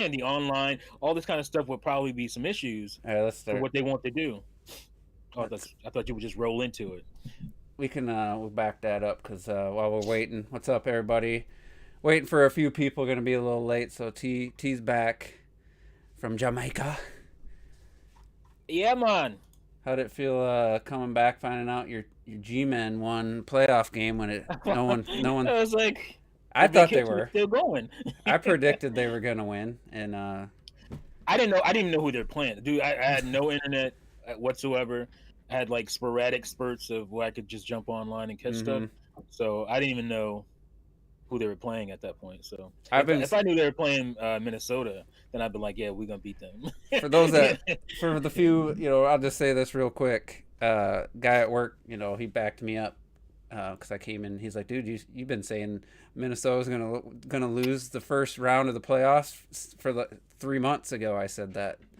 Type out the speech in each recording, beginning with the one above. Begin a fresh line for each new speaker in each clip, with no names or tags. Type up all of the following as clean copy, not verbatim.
saying, the online, all this kind of stuff would probably be some issues
All right, let's
for
start.
what they want to do. Oh,
Let's
I thought you would just roll into it.
we can we'll back that up because while we're waiting, what's up, everybody? Waiting for a few people. Going to be a little late, so T's back from Jamaica.
Yeah, man.
How'd it feel coming back, finding out your G-men won playoff game when it no one.
I was like,
I
the
thought they
vacation is
were.
still going.
I predicted they were gonna win, and
I didn't know. I didn't even know who they're playing. Dude, I had no internet whatsoever. I had like sporadic spurts of where I could just jump online and catch stuff.
mm-hmm.
So I didn't even know who they were playing at that point. So
I've been
if I knew they were playing Minnesota, then I'd be like, yeah, we're gonna beat them.
for those that for the few, I'll just say this real quick. Guy at work, he backed me up because I came in. He's like, dude, you've been saying Minnesota's gonna lose the first round of the playoffs for 3 months ago. I said that. I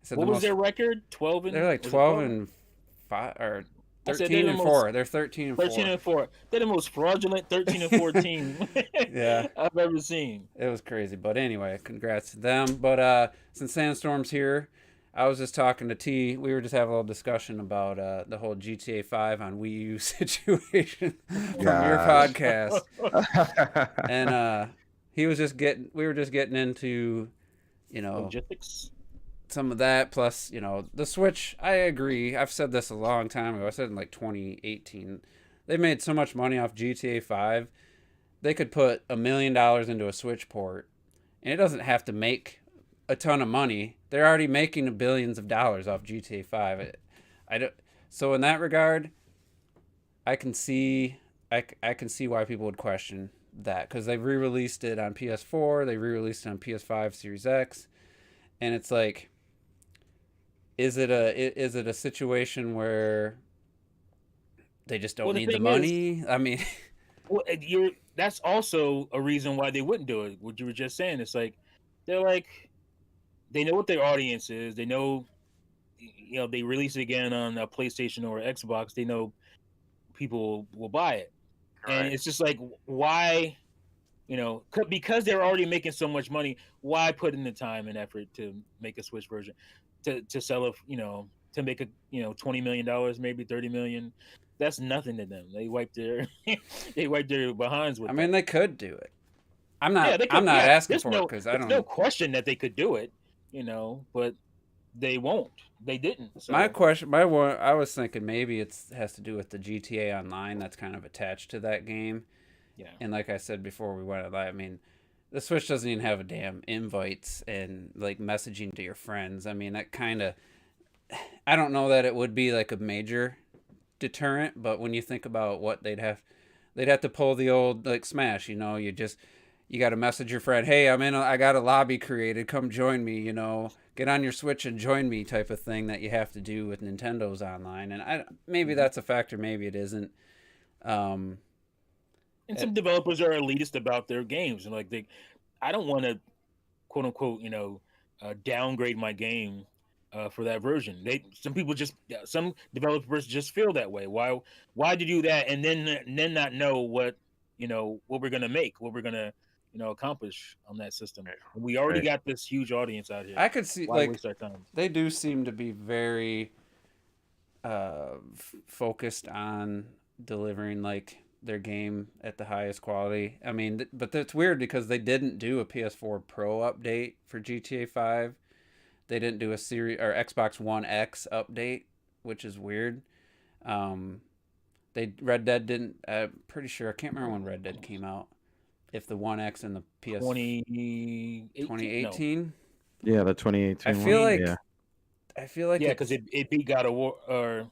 said
What was their record? 12
they're
and
like
was it
12
12?
and 5 or
I said they're
13
the
and
most
4. They're 13 and
13
4.
and 4. They're the most fraudulent 13 and 14
Yeah,
I've ever seen.
it was crazy. But anyway, congrats to them. But since Sandstorm's here, I was just talking to T. We were just having a little discussion about the whole GTA 5 on Wii U situation from your
Gosh.
podcast. And he was just getting we were just getting into, you know,
Logistics.
some of that plus, the Switch. I agree. I've said this a long time ago. I said in like 2018. They made so much money off GTA 5. They could put $1 million into a Switch port and it doesn't have to make a ton of money. They're already making billions of dollars off GTA 5. I don't. So in that regard, I can see I can see why people would question that because they re-released it on PS4, they re-released it on PS5 Series X, and it's like, is it a situation where they just don't
Well, the
need the
thing is,
money? I mean,
well, that's also a reason why they wouldn't do it. What you were just saying, it's like they're like they know what their audience is. They know, they release it again on a PlayStation or Xbox. They know people will buy it, and
Right.
it's just like why, because they're already making so much money. Why put in the time and effort to make a Switch version, to sell it, to make a $20 million, maybe 30 million. That's nothing to them. They wipe their they wipe their behinds
I
with
mean
that.
they could do it. I'm
Yeah,
not
they
I'm
could.
not
Yeah,
asking
there's
for it
no
because I
there's no
don't.
question that they could do it, but they won't. They didn't.
My
So
question, my one, I was thinking maybe it has to do with the GTA Online that's kind of attached to that game.
yeah.
And like I said before we went live, I mean, the Switch doesn't even have a damn invites and like messaging to your friends. I mean, that kind of, I don't know that it would be like a major deterrent, but when you think about what they'd have to pull the old like Smash. You got to message your friend, hey, I got a lobby created, come join me. Get on your Switch and join me type of thing that you have to do with Nintendo's online. And maybe
Mhm.
that's a factor, maybe it isn't. Um,
And
eh,
some developers are elitist about their games, and like I don't want to quote unquote, downgrade my game for that version. Some people just some developers just feel that way. Why do you do that and then not know what we're gonna make, what we're gonna accomplish on that system. We already
Right.
got this huge audience out here.
I could see
Why
like
waste our time?
they do seem to be very focused on delivering like their game at the highest quality. I mean, but that's weird because they didn't do a PS4 Pro update for GTA 5. They didn't do a series or Xbox One X update, which is weird. Um, they Red Dead didn't. I'm pretty sure I can't remember when Red Dead came out. If the One X and the PS
2018? No.
2018,
Yeah, the
I
2018
feel
one.
like
Yeah.
I feel like
Yeah, because
it's
it beat God of War, or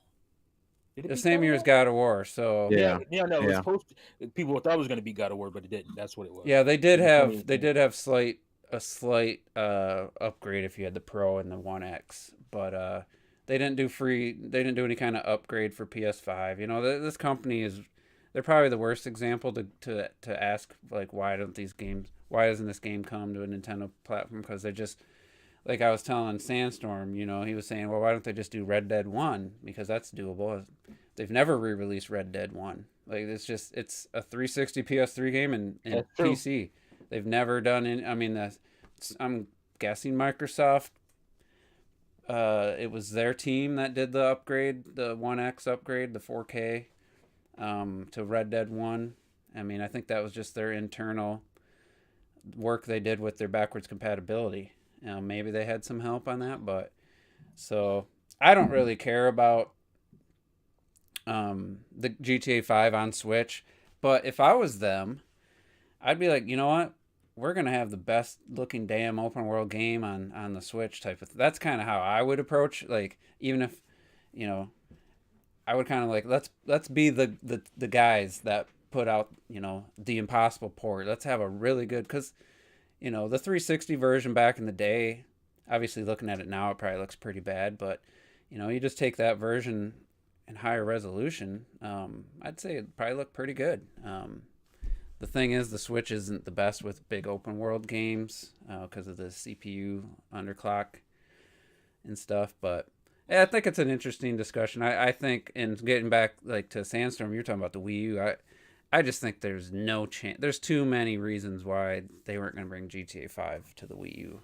did it
the
beat God
same
of
year as
War?
God of War. So
Yeah,
Yeah.
yeah, no, it was
Yeah.
supposed to, people thought it was going to be God of War, but it didn't. That's what it was.
yeah, they
It
did
was
have they
2018.
did have slight upgrade if you had the Pro and the One X, but they didn't do any kind of upgrade for PS5. This company is they're probably the worst example to ask like why doesn't this game come to a Nintendo platform because they're just like I was telling Sandstorm, he was saying, well, why don't they just do Red Dead 1 because that's doable. They've never re-released Red Dead 1. Like it's a 360 PS3 game and
That's true.
PC. They've never done any. I mean, I'm guessing Microsoft. It was their team that did the upgrade, the One X upgrade, the 4K to Red Dead 1. I mean, I think that was just their internal work they did with their backwards compatibility. Maybe they had some help on that, but so I don't really care about the GTA 5 on Switch. But if I was them, I'd be like, you know what? We're gonna have the best looking damn open world game on the Switch type of. That's kind of how I would approach. Like, even if, you know, I would kind of like let's be the guys that put out, you know, the impossible port. Let's have a really good, because, you know, the 360 version back in the day, obviously looking at it now, it probably looks pretty bad, but, you know, you just take that version in higher resolution, I'd say it probably looked pretty good. The thing is, the Switch isn't the best with big open world games because of the CPU underclock and stuff. But yeah, I think it's an interesting discussion. I think, and getting back like to Sandstorm, you're talking about the Wii U. I just think there's no chance. There's too many reasons why they weren't going to bring GTA 5 to the Wii U.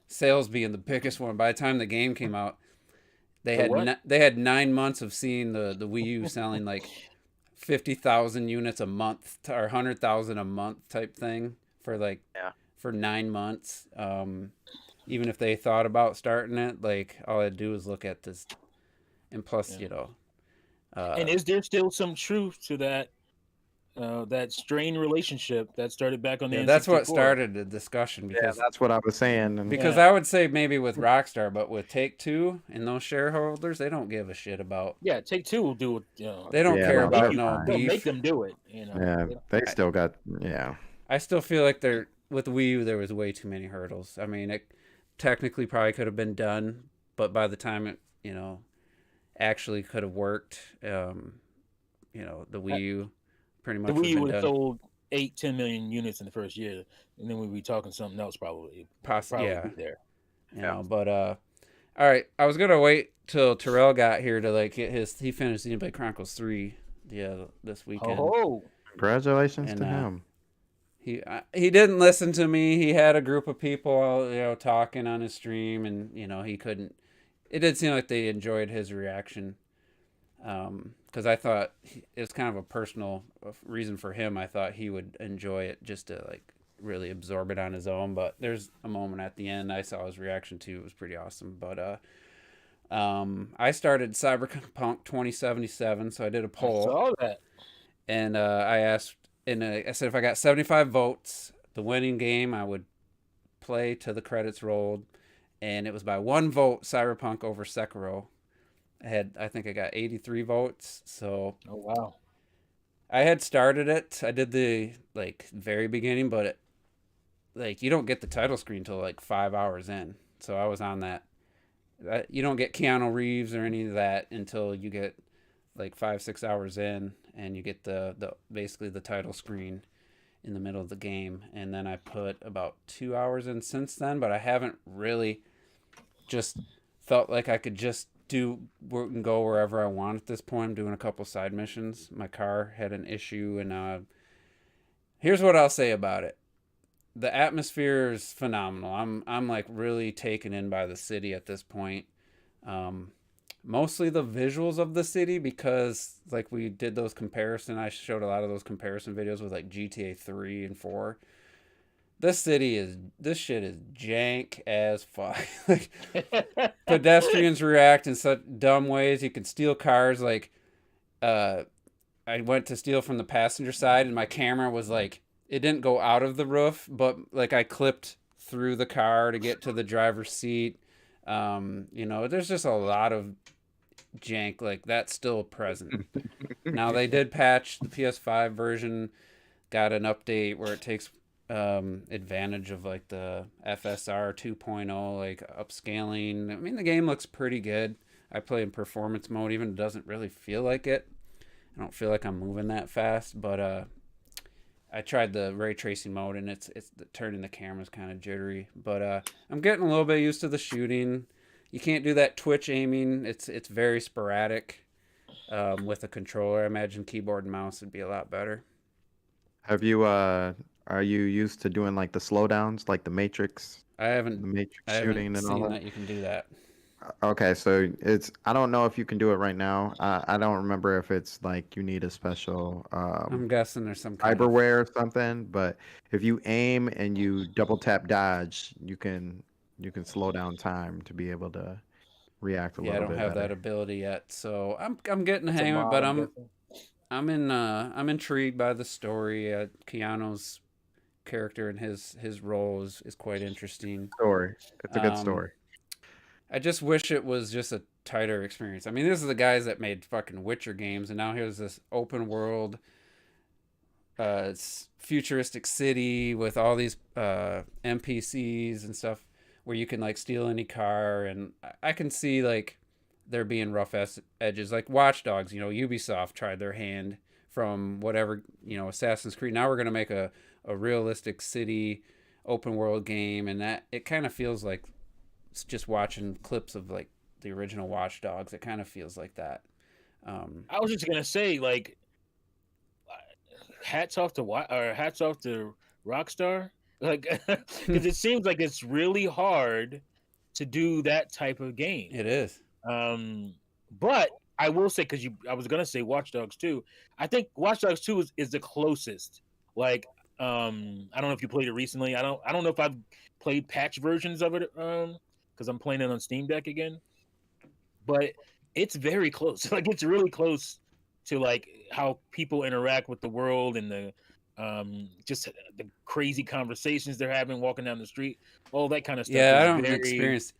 Sales being the biggest one. By the time the game came out, they had 9 months of seeing the Wii U selling like 50,000 units a month or 100,000 a month type thing for for 9 months. Even if they thought about starting it, like all I'd do is look at this, and plus, you know.
And is there still some truth to that that strained relationship that started back on the N64?
That's what started the discussion. Because
that's what I was saying.
Because I would say maybe with Rockstar, but with Take-Two and those shareholders, they don't give a shit about.
Yeah, Take-Two will do it. You know,
they don't care about no beef.
They'll make them do it. You know.
Yeah, they still got.
I still feel like with Wii U there was way too many hurdles. I mean, it technically probably could have been done, but by the time it, you know, actually could have worked, you know, the Wii U pretty much.
The Wii U would have sold 8-10 million units in the first year, and then we'd be talking something else probably.
Possibly, yeah.
There.
You know, but all right. I was gonna wait till Terrell got here to like get he finished Xenoblade Chronicles 3 this weekend.
Oh,
congratulations to him.
He didn't listen to me. He had a group of people, you know, talking on his stream, and you know he couldn't. It did seem like they enjoyed his reaction, because I thought it was kind of a personal reason for him. I thought he would enjoy it just to like really absorb it on his own. But there's a moment at the end I saw his reaction to. It was pretty awesome. But I started Cyberpunk 2077, so I did a poll.
I saw that,
and I asked. And I said if I got 75 votes, the winning game, I would play till the credits rolled. And it was by 1 vote, Cyberpunk over Sekiro. I think I got 83 votes. So,
oh wow,
I had started it. I did the like very beginning, but you don't get the title screen till like 5 hours in. So I was on that. You don't get Keanu Reeves or any of that until you get like 5-6 hours in, and you get the basically the title screen in the middle of the game. And then I put about 2 hours in since then, but I haven't really just felt like I could just do work and go wherever I want at this point. I'm doing a couple side missions. My car had an issue, and here's what I'll say about it. The atmosphere is phenomenal. I'm like really taken in by the city at this point. Mostly the visuals of the city, because like we did those comparison. I showed a lot of those comparison videos with like GTA 3 and 4. This shit is jank as fuck. Like, pedestrians react in such dumb ways. You can steal cars. Like, I went to steal from the passenger side, and my camera was like, it didn't go out of the roof, but like I clipped through the car to get to the driver's seat. You know, there's just a lot of jank like that's still present. Now they did patch the PS5 version, got an update where it takes advantage of like the FSR 2.0 like upscaling. I mean, the game looks pretty good. I play in performance mode, even it doesn't really feel like it. I don't feel like I'm moving that fast, but I tried the ray tracing mode, and it's turning the camera's kind of jittery, but I'm getting a little bit used to the shooting. You can't do that twitch aiming. It's very sporadic with a controller. I imagine keyboard and mouse would be a lot better.
Have you are you used to doing like the slowdowns, like the Matrix?
I haven't
the Matrix
I
shooting
haven't
and all
seen
that.
that you can do that.
Okay, so I don't know if you can do it right now. I don't remember if it's like you need a special
I'm guessing there's some kind of
cyberware or something, but if you aim and you double tap dodge, you can slow down time to be able to react a
yeah. I
little
don't
bit
have that
better.
ability yet, so I'm getting the
That's a
hang of it.
mod,
But
I'm guessing.
I'm intrigued by the story. Keanu's character and his role is quite interesting.
Story. It's a good
Um,
story.
I just wish it was just a tighter experience. I mean, this is the guys that made fucking Witcher games, and now here's this open world, futuristic city with all these NPCs and stuff where you can like steal any car, and I can see like there being rough edges, like Watch Dogs. Ubisoft tried their hand from whatever Assassin's Creed. Now we're gonna make a realistic city open world game, and that it kind of feels like just watching clips of like the original Watch Dogs. It kind of feels like that.
I was just gonna say, like, hats off to Rockstar, like, because it seems like it's really hard to do that type of game.
It is.
But I will say, because I was gonna say Watch Dogs 2. I think Watch Dogs 2 is the closest. Like, I don't know if you played it recently. I don't know if I've played patch versions of it, because I'm playing it on Steam Deck again. But it's very close. Like, it's really close to like how people interact with the world and the just the crazy conversations they're having walking down the street. All that kind of stuff
Yeah, I
is
don't
very
experience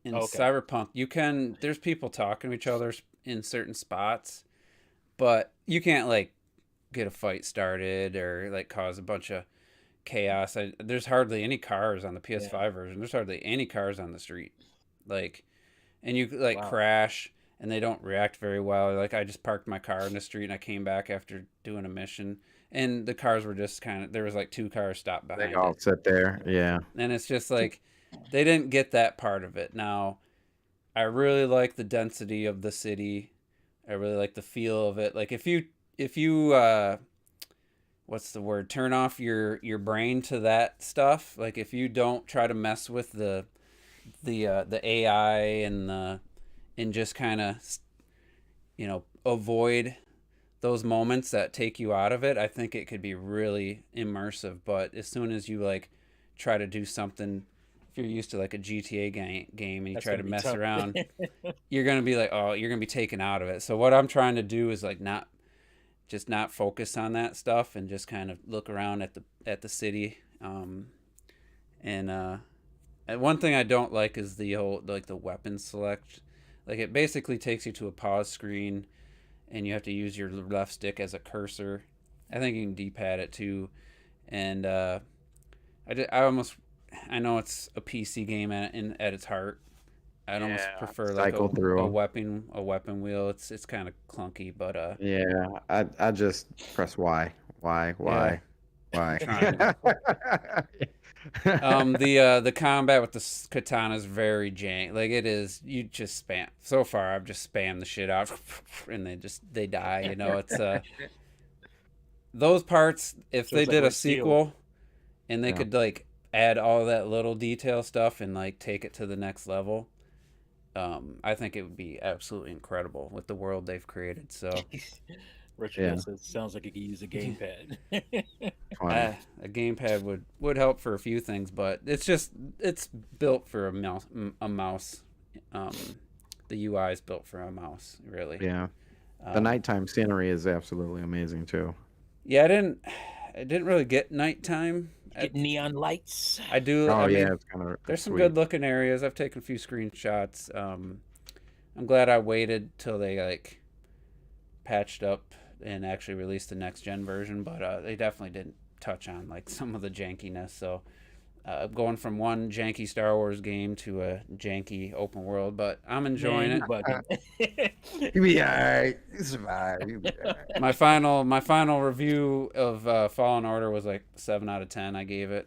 in
okay.
Cyberpunk. There's people talking to each other in certain spots, but you can't like get a fight started or like cause a bunch of chaos. There's hardly any cars on the
Yeah.
PS5 version. There's hardly any cars on the street. Like, and you like
Wow.
crash and they don't react very well. Like, I just parked my car in the street and I came back after doing a mission, and the cars were just kind of, there was like two cars stopped
They
behind
all
it.
sit there. Yeah.
And it's just like they didn't get that part of it. Now, I really like the density of the city. I really like the feel of it. Like, if you what's the word? Turn off your brain to that stuff. Like, if you don't try to mess with the AI and just kind of avoid those moments that take you out of it, I think it could be really immersive. But as soon as you like try to do something, if you're used to like a GTA game and you
That's
try
gonna
to
be
mess
tough.
around, you're gonna be like, oh, you're gonna be taken out of it. So what I'm trying to do is like not focus on that stuff and just kind of look around at the city. And one thing I don't like is the whole like the weapon select. Like, it basically takes you to a pause screen, and you have to use your left stick as a cursor. I think you can D-pad it too, and I know it's a PC game at its heart. I'd almost
Yeah.
prefer like
Cycle through
a
'em.
weapon wheel. It's kind of clunky, but
Yeah. I just press Y. Y.
yeah,
Y. Y.
trying. The combat with the katana is very jank. Like, it is, you just spam. So far, I've just spammed the shit out, and they die. It's those parts. If
So
they
it's like
did a
Red Steel.
sequel, and they
Yeah.
could like add all that little detail stuff and like take it to the next level, I think it would be absolutely incredible with the world they've created. So,
Richard
Yeah.
says sounds like you could use a gamepad.
Funny.
a gamepad would help for a few things, but it's built for a mouse. The UI is built for a mouse, really.
Yeah. The
Um,
nighttime scenery is absolutely amazing too.
yeah, I didn't really get nighttime.
Get neon lights.
I do.
Oh
I
yeah,
mean,
it's kind of
there's some
sweet.
good looking areas. I've taken a few screenshots. I'm glad I waited till they like patched up and actually released the next gen version, but they definitely didn't touch on like some of the jankiness. So, going from one janky Star Wars game to a janky open world, but I'm enjoying
Man,
it.
you bugging.
You be alright. You survive. You be alright.
My final review of Fallen Order was like 7 out of 10. I gave it.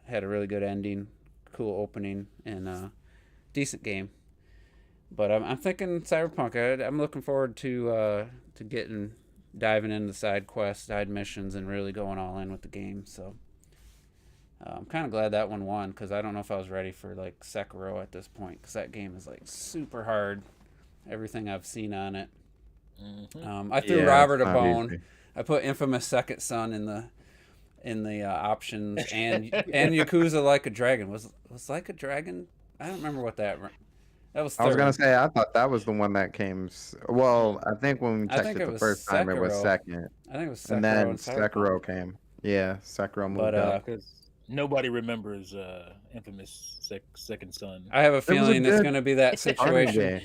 Had a really good ending, cool opening, and decent game. But I'm thinking Cyberpunk. I'm looking forward to diving into side quests, side missions, and really going all in with the game. So I'm kind of glad that one won because I don't know if I was ready for like Sekiro at this point because that game is like super hard. Everything I've seen on it. I threw
Yeah, it's
Robert a
not
bone.
easy.
I put Infamous Second Son in the options and Yakuza Like a Dragon was Like a Dragon. I don't remember what that was
I was gonna
third.
say I thought that was the one that came. Well, I think when we
I
checked
think
it
it
the
was
first time, it was
Sekiro.
second,
I think it was
and
Sekiro
then
and Cyberpunk.
Sekiro came. Yeah, Sekiro
But
moved up.
Because nobody remembers Infamous Second Son.
I have a
It was a
feeling it's
good
gonna be that
army
situation.
game.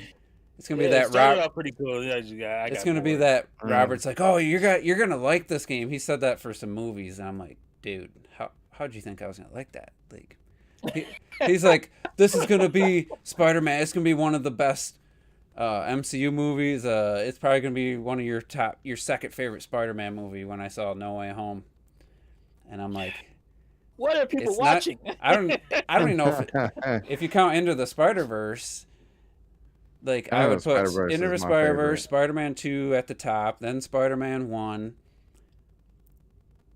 It's gonna be
Yeah, it
that
started out pretty cool. I
It's
got
gonna be
bored.
that
Mm.
Robert's like, oh, you're gonna like this game. He said that for some movies, and I'm like, dude, how'd you think I was gonna like that? Like, he's like, this is gonna be Spider-Man. It's gonna be one of the best MCU movies. It's probably gonna be one of your second favorite Spider-Man movie. When I saw No Way Home, and I'm like,
What are people
it's not.
watching?
I don't even know if you count Into the Spider-Verse. Like I
Into the
would put
Spider-Verse
Into the
is my
Spider-Verse,
favorite.
Spider-Man 2 at the top, then Spider-Man 1,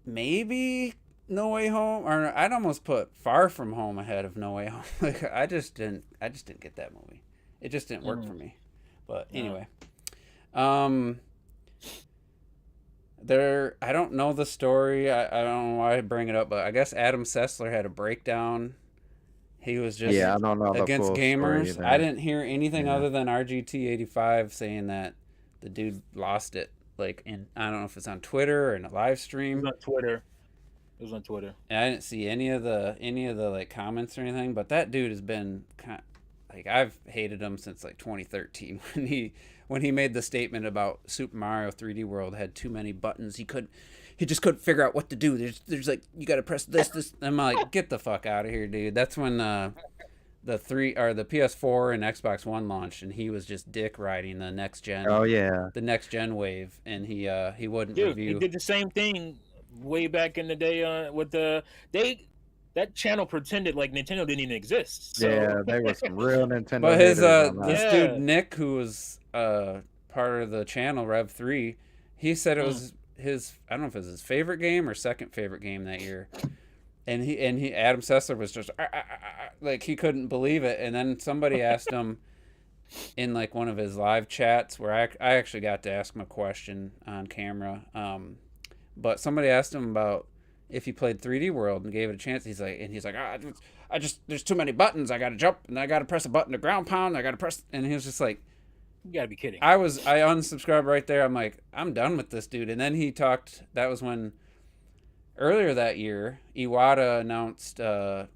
maybe No Way Home, or I'd almost put Far From Home ahead of No Way Home. Like I just didn't get that movie. It just didn't work for me. But anyway, um, I don't know the story. I don't know why I bring it up, but I guess Adam Sessler had a breakdown. He was just
Yeah, I don't know the
against
full story
gamers.
either.
I didn't hear anything
Yeah.
other than RGT85 saying that the dude lost it. Like, in I don't know if it's on Twitter or in a live
It
stream.
was on Twitter. It was on Twitter.
And I didn't see any of the like comments or anything. But that dude has been like I've hated him since like 2013 when he made the statement about Super Mario 3D World had too many buttons. He just couldn't figure out what to do. There's like you got to press this. I'm like, get the fuck out of here, dude. That's when the PS4 and Xbox One launched, and he was just dick riding the next gen.
Oh yeah.
The next gen wave, and he wouldn't
Dude,
review.
he did the same thing way back in the day with that channel pretended like Nintendo didn't even exist. So,
Yeah, they were some real Nintendo
But his
haters on that.
this
Yeah.
dude Nick, who was part of the channel Rev3, he said it was his, I don't know if it was his favorite game or second favorite game that year. And he Adam Sessler was just like he couldn't believe it. And then somebody asked him in like one of his live chats where I actually got to ask him a question on camera. But somebody asked him about if he played 3D World and gave it a chance. He's like I just there's too many buttons. I gotta jump and I gotta press a button to ground pound. I gotta press, and he was just like,
you gotta be kidding.
I unsubscribed right there. I'm like, I'm done with this dude. And then he talked. That was when earlier that year Iwata announced that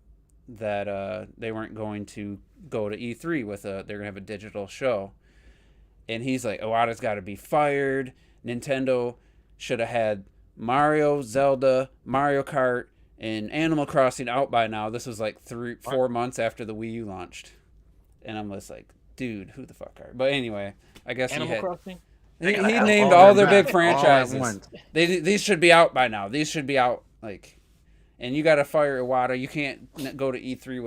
they weren't going to go to E3 with they're gonna have a digital show, and he's like, Iwata's got to be fired. Nintendo should have had Mario, Zelda, Mario Kart, and Animal Crossing out by now. This was like 4 months after the Wii U launched, and I'm just like, dude, who the fuck are? But anyway, I guess
Animal Crossing.
he named all their big franchises.
Franchises.
These should be out by now. These should be out like, and you got to fire Iwata. You can't go to E3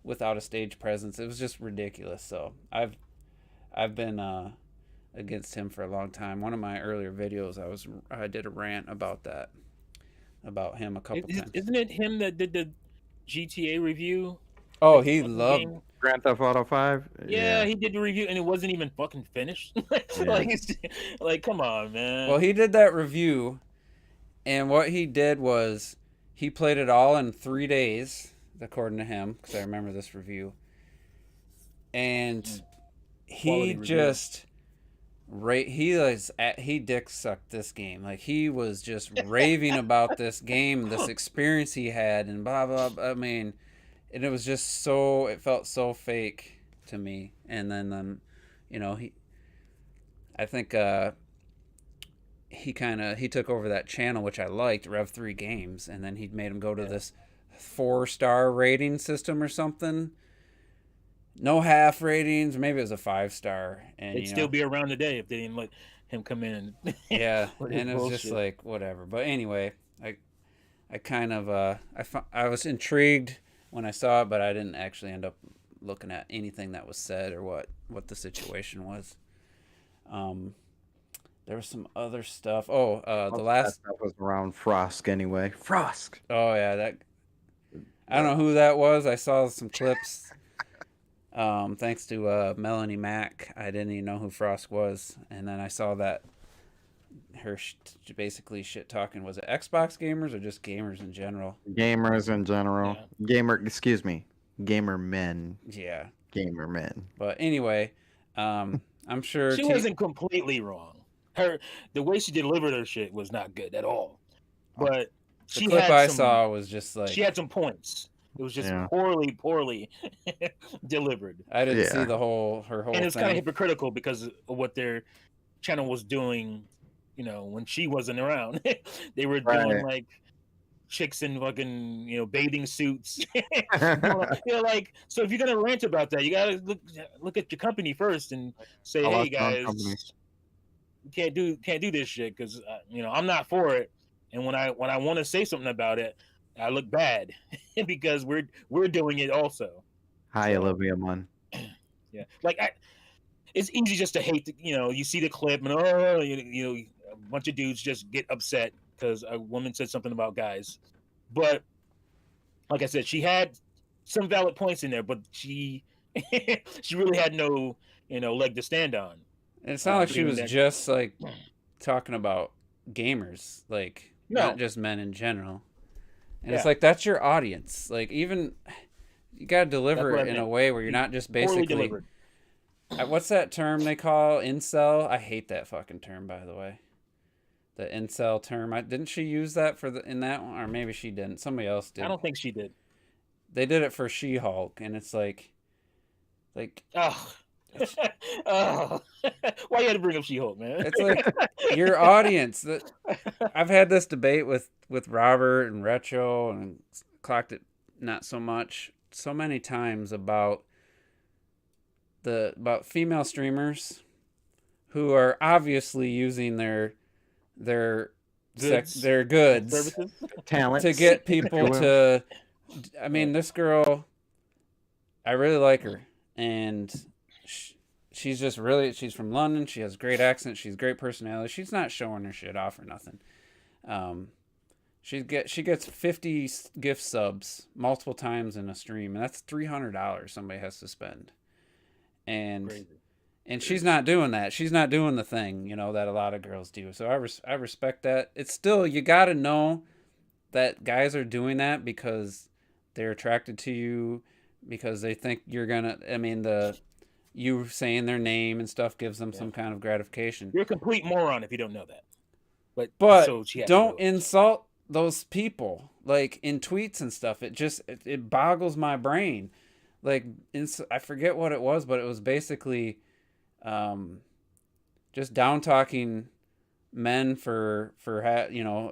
without a stage presence. It was just ridiculous. So I've been against him for a long time. One of my earlier videos, I did a rant about that, about him a couple times.
Isn't it him that did the GTA review?
Oh, he
on the
loved.
game?
Grand Theft Auto 5.
Yeah, he did the review and it wasn't even fucking finished. like, come on, man.
Well, he did that review, and what he did was he played it all in 3 days, according to him, because I remember this review. And he just he dick sucked this game. Like he was just raving about this game, this experience he had, and blah blah. I mean, and it was just it felt so fake to me. And then you know, I think he took over that channel, which I liked, Rev3 Games, and then he made him go to this 4-star rating system or something. No half ratings, maybe it was a 5-star, and
They'd still be around today if they didn't let him come in.
Yeah,
with his
and it was just
bullshit.
like whatever. But anyway, I kind of I was intrigued when I saw it, but I didn't actually end up looking at anything that was said or what the situation was. There was some other stuff. The
That
last.
stuff was around Frost anyway. Frost.
Oh yeah, that. I don't know who that was. I saw some clips. Thanks to Melanie Mack, I didn't even know who Frost was, and then I saw that her basically shit talking. Was it Xbox gamers or just gamers in general?
Gamers in general.
Yeah.
Excuse me. Gamer men.
Yeah.
Gamer men.
But anyway, I'm sure
She wasn't completely wrong. The way she delivered her shit was not good at all. But
the
she
clip
had
I
some,
saw was just like
she had some points. It was just
Yeah.
poorly delivered.
I didn't see
Yeah.
her whole
And it's kind of
thing.
hypocritical because of what their channel was doing, when she wasn't around. They were doing
Right.
like chicks in fucking, bathing suits. Like, so if you're gonna rant about that, you gotta look at your company first and say,
I
hey
lost my own company.
guys, you can't do this shit because I'm not for it. And when I want to say something about it, I look bad because we're doing it also.
Hi,
So,
Olivia Munn.
yeah, like it's easy just to hate. You see the clip and a bunch of dudes just get upset because a woman said something about guys. But like I said, she had some valid points in there, but she she really had no leg to stand on.
It's not like she was
that,
just like talking about gamers, like not
no,
just men in general. And
yeah,
it's like that's your audience. Like even you gotta
that's
deliver
what I
it in a
meant.
way where you're not just
Poorly
basically.
delivered.
What's that term they call incel? I hate that fucking term, by the way. The incel term. Didn't she use that in that one, or maybe she didn't. Somebody else
I
did.
don't think she did.
They did it for She-Hulk, and it's like.
Oh. Oh. Why you had to bring up She-Hulk, man?
It's like your audience. I've had this debate with Robert and Retro and Clocked It not so much so many times about female streamers who are obviously using their
Goods.
their goods
Services.
Talents.
to get people to. I mean, this girl, I really like her, and she's just really. She's from London. She has a great accent. She's a great personality. She's not showing her shit off or nothing. She gets 50 gift subs multiple times in a stream, and that's $300 somebody has to spend. And
Crazy.
and she's not doing that. She's not doing the thing, that a lot of girls do. So I respect that. It's still, you got to know that guys are doing that because they're attracted to you, because they think you're gonna. I mean, you saying their name and stuff gives them some kind of gratification.
You're a complete moron if you don't know that.
But
so she
don't insult those people like in tweets and stuff. It boggles my brain. Like I forget what it was, but it was basically just down talking men for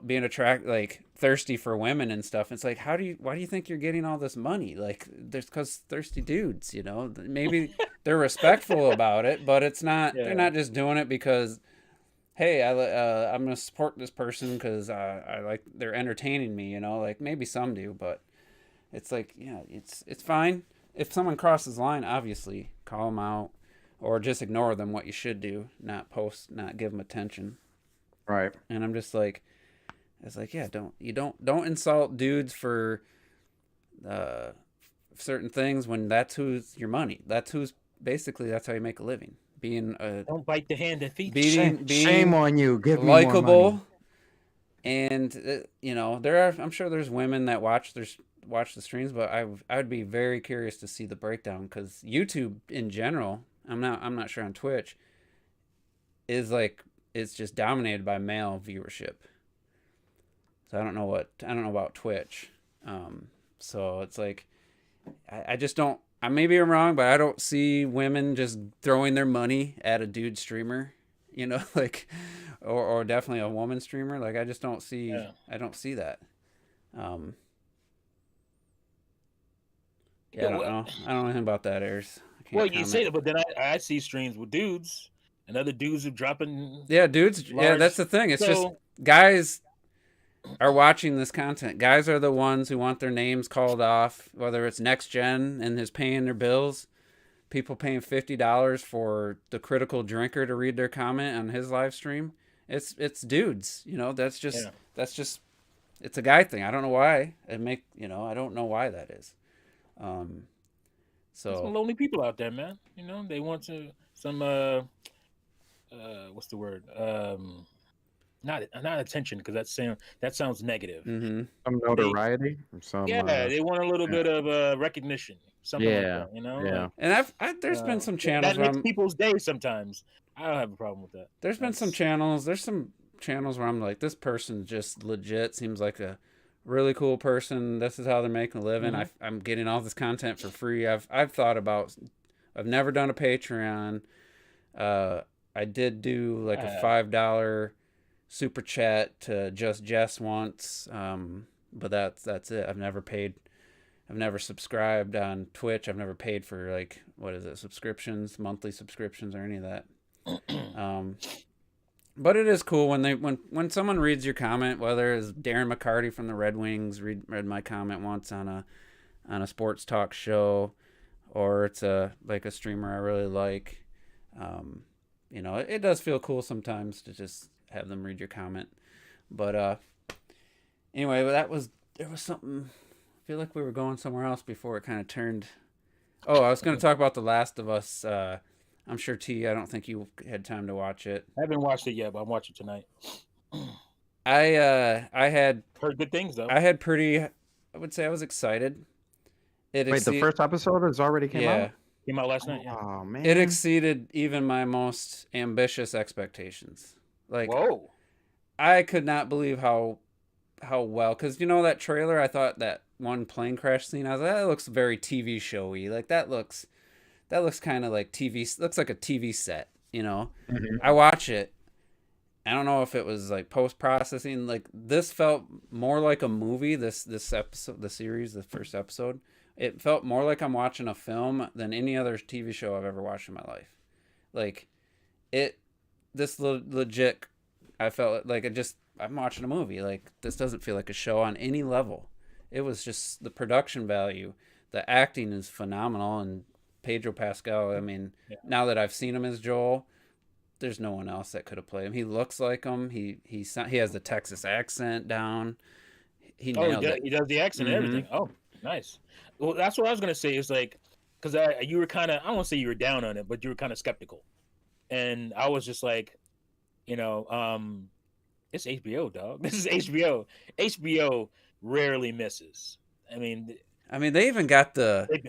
being like thirsty for women and stuff. It's like, why do you think you're getting all this money? Like, there's because thirsty dudes, maybe they're respectful about it, but it's not. Yeah. They're not just doing it because, hey, I'm gonna support this person because I like they're entertaining me. Like maybe some do, but it's like, yeah, it's fine. If someone crosses the line, obviously call them out or just ignore them. What you should do, not post, not give them attention.
Right.
And I'm just like, it's like, yeah, don't insult dudes for certain things when that's who's your money. That's how you make a living.
Don't bite the hand that feeds.
Being
shame on you. Give
likable.
Me more money.
And I'm sure there's women that watch the streams, but I would be very curious to see the breakdown, because YouTube in general, I'm not sure on Twitch, it's just dominated by male viewership. So I don't know about Twitch. So it's like I just don't. Maybe I'm wrong, but I don't see women just throwing their money at a dude streamer, like, or definitely a woman streamer. Like, I just don't see. Yeah. I don't see that. Yeah, I don't know. I don't know anything about that, Ayers.
Well, you say that, but then I see streams with dudes and other dudes are dropping.
Yeah, dudes. Yeah, that's the thing. It's just guys are watching this content. Guys are the ones who want their names called off, whether it's Next Gen and is paying their bills. People paying $50 for the Critical Drinker to read their comment on his live stream. It's dudes. That's just It's a guy thing. I don't know why. I don't know why that is.
There's some
So
lonely people out there, man. They want some what's the word? Not attention, because that sounds negative.
mhm.
Some
They
notoriety, some
Yeah, they want a little
yeah,
bit of recognition, something like
yeah,
that.
yeah.
Like
And there's been some
that
channels where
makes people's day sometimes. I don't have a problem with that.
there's been some
That's
channels. There's some channels where I'm like, this person just legit seems like a really cool person. This is how they're making a living.
Mhm.
I'm getting all this content for free. I've thought about. I've never done a Patreon. I did do like
I
a
have.
$5 super chat to Just Jess once, but that's it. I've never paid. I've never subscribed on Twitch. I've never paid for like what is it, subscriptions, monthly subscriptions, or any of that. Um, but it is cool when someone reads your comment, whether it's Darren McCarty from the Red Wings read my comment once on a sports talk show, or it's a streamer I really like. It does feel cool sometimes to just have them read your comment. But anyway, there was something. I feel like we were going somewhere else before it kind of turned. Oh, I was going to talk about The Last of Us. I'm sure T. I don't think you had time to watch it.
I haven't watched it yet, but I'm watching tonight.
I had
Heard good things though.
I would say I was excited.
Wait, the first episode has already came
yeah,
out?
Came out last night. Yeah.
Oh man.
it exceeded even my most ambitious expectations. Like
Whoa.
I could not believe how well, because that trailer, I thought that one plane crash scene, I was like, that looks very TV showy. Like that looks kind of like TV, looks like a TV set.
Mhm.
I watch it. I don't know if it was like post processing. Like this felt more like a movie. This episode, the series, the first episode, it felt more like I'm watching a film than any other TV show I've ever watched in my life. Like it, legit. I felt like I'm watching a movie. Like this doesn't feel like a show on any level. It was just the production value. The acting is phenomenal, and Pedro Pascal. I mean,
Yeah.
now that I've seen him as Joel, there's no one else that could have played him. He looks like him. He has the Texas accent down. He nailed it.
He does the accent and everything. Oh, nice. Well, that's what I was gonna say. Is like, because you were kind of, I don't want to say you were down on it, but you were kind of skeptical, and I was just like, it's HBO, dog. This is HBO. HBO rarely misses. I mean,
they even got
That's
they've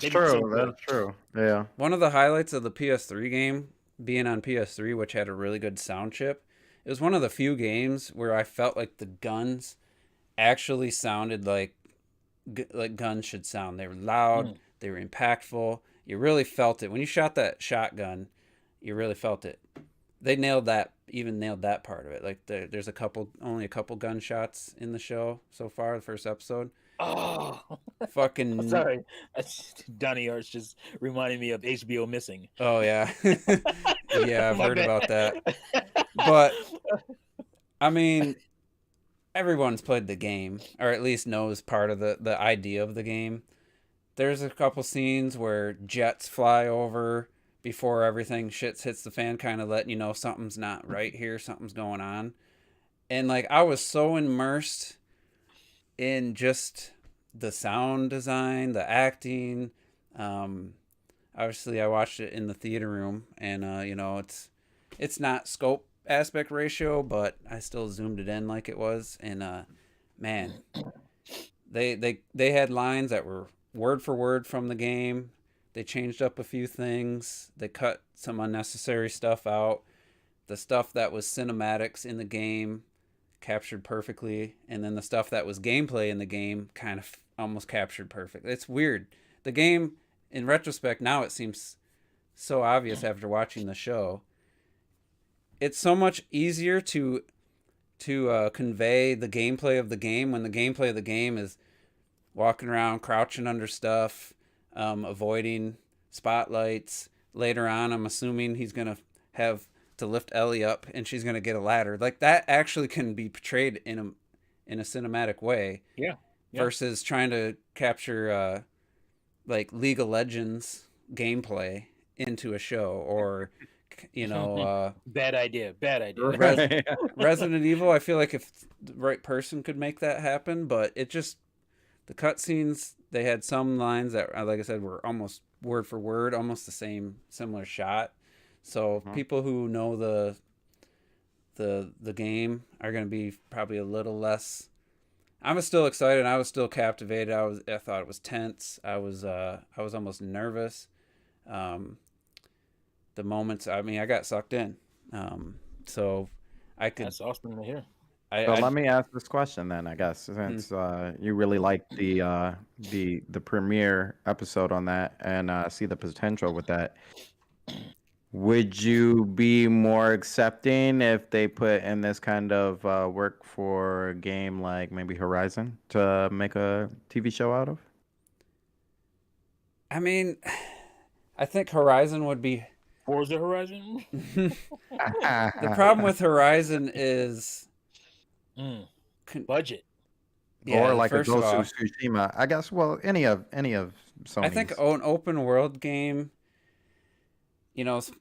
been
true.
so good.
That's true. Yeah.
one of the highlights of the PS3 game being on PS3, which had a really good sound chip. It was one of the few games where I felt like the guns actually sounded like guns should sound. They were loud, they were impactful. You really felt it when you shot that shotgun. You really felt it. They nailed that part of it. Like there's only a couple gunshots in the show so far, the first episode.
Oh,
Fucking
sorry. Donnie Arts just reminded me of HBO missing.
oh yeah. Yeah, I've
My
heard
bad.
about that. But I mean, everyone's played the game, or at least knows part of the idea of the game. There's a couple scenes where jets fly over before everything hits the fan, kind of letting you know something's not right here, something's going on. And like I was so immersed in just the sound design, the acting. Obviously, I watched it in the theater room, and it's not scope aspect ratio, but I still zoomed it in like it was. And man, they had lines that were word for word from the game. They changed up a few things. They cut some unnecessary stuff out. The stuff that was cinematics in the game captured perfectly, and then the stuff that was gameplay in the game kind of almost captured perfect. It's weird. The game, in retrospect, now it seems so obvious after watching the show. It's so much easier to convey the gameplay of the game when the gameplay of the game is walking around, crouching under stuff, avoiding spotlights. Later on, I'm assuming he's gonna have to lift Ellie up, and she's gonna get a ladder. Like that actually can be portrayed in a cinematic way.
Yeah.
Versus trying to capture like League of Legends gameplay into a show, or
Bad idea. Bad idea.
Right.
Resident Evil. I feel like if the right person could make that happen, but it just the cutscenes. They had some lines that, like I said, were almost word for word, almost the same, similar shot. So people who know the game are going to be probably a little less. I was still excited. I was still captivated. I thought it was tense. I was almost nervous. The moments. I mean, I got sucked in. So I could.
That's awesome to hear.
So let me ask this question then, I guess, since you really like the premiere episode on that and see the potential with that. Would you be more accepting if they put in this kind of work for a game like maybe Horizon to make a TV show out of?
I mean, I think Horizon would be.
Forza Horizon?
The problem with Horizon is
budget.
Yeah, or like a Ghost of Tsushima. I guess. Well, any of Sony's.
I think an open world game.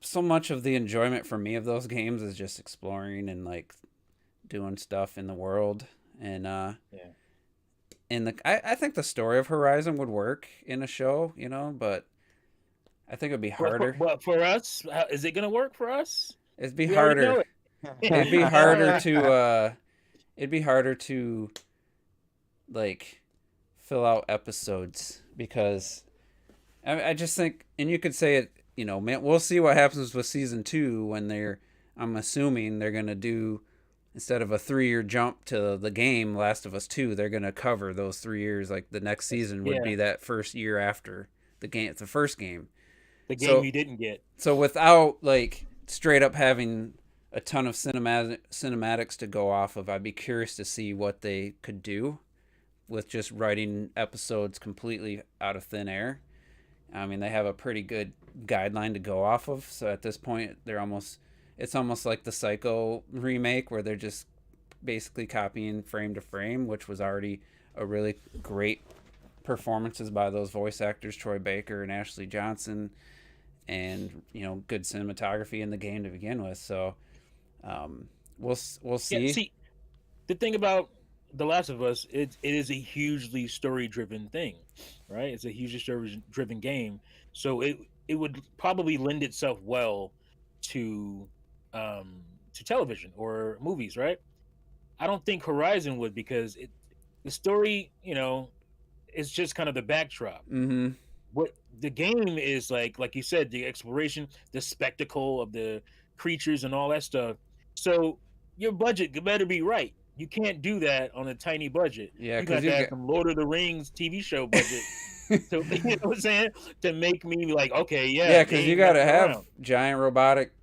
So much of the enjoyment for me of those games is just exploring and like doing stuff in the world, and I think the story of Horizon would work in a show, but I think it'd be harder.
But for us, is it gonna work for us?
It'd be harder. It'd be harder to. It'd be harder to, like, fill out episodes because I just think, and you could say it. Man, we'll see what happens with season 2 when I'm assuming they're going to do, instead of a 3-year jump to the game, Last of Us 2, they're going to cover those 3 years. Like the next season would be that first year after the game, the first game.
The game you didn't get.
So without like straight up having a ton of cinematics to go off of, I'd be curious to see what they could do with just writing episodes completely out of thin air. I mean, they have a pretty good guideline to go off of. So at this point, it's almost like the Psycho remake where they're just basically copying frame to frame, which was already a really great performances by those voice actors, Troy Baker and Ashley Johnson, and good cinematography in the game to begin with. So we'll see.
Yeah, see, the thing about The Last of Us, it is a hugely story-driven thing, right? It's a hugely story-driven game, so it would probably lend itself well to television or movies, right? I don't think Horizon would, because the story, is just kind of the backdrop.
Mm-hmm.
What the game is like you said, the exploration, the spectacle of the creatures and all that stuff. So your budget better be right. You can't do that on a tiny budget.
Yeah,
you got to have some Lord of the Rings TV show budget. So, you know what I'm saying? To make me like, okay, yeah.
Yeah, because you got to have giant robotic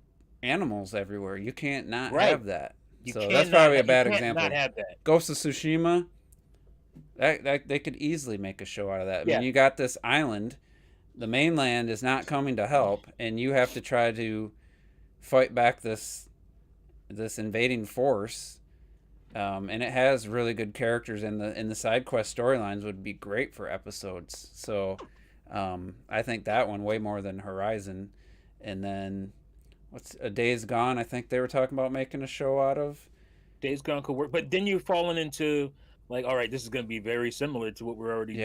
animals everywhere. You can't not have that. So that's probably a bad example.
Not have that.
Ghost of Tsushima, that they could easily make a show out of that. I mean, you got this island. The mainland is not coming to help, and you have to try to fight back this invading force. And it has really good characters, and the side quest storylines would be great for episodes. So I think that one way more than Horizon. And then what's A Days Gone? I think they were talking about making a show out of.
Days Gone could work, but then you're falling into like, all right, this is going to be very similar to what we're already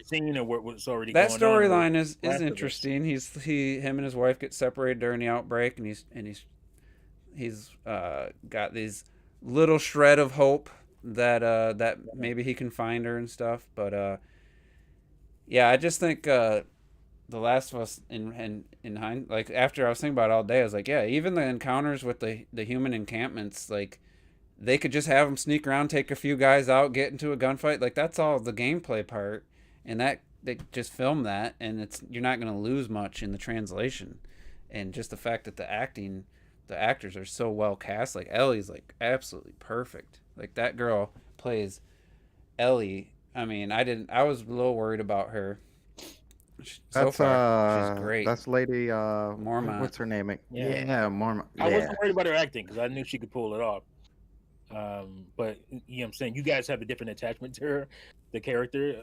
seeing, or what's already
that
going on.
That storyline is interesting. Him and his wife get separated during the outbreak, and he's got these little shred of hope that maybe he can find her and stuff. But I just think The Last of Us in like after I was thinking about it all day, I was like, yeah, even the encounters with the human encampments, like they could just have them sneak around, take a few guys out, get into a gunfight. Like that's all the gameplay part, and that they just film that, and you're not going to lose much in the translation, and just the fact that the actors are so well cast. Like Ellie's like absolutely perfect. Like that girl plays Ellie. I mean, I was a little worried about her. So far, she's great.
That's Lady
Mormont.
What's her name?
Yeah,
Mormont.
I wasn't worried about her acting because I knew she could pull it off. But you know what I'm saying, you guys have a different attachment to her, the character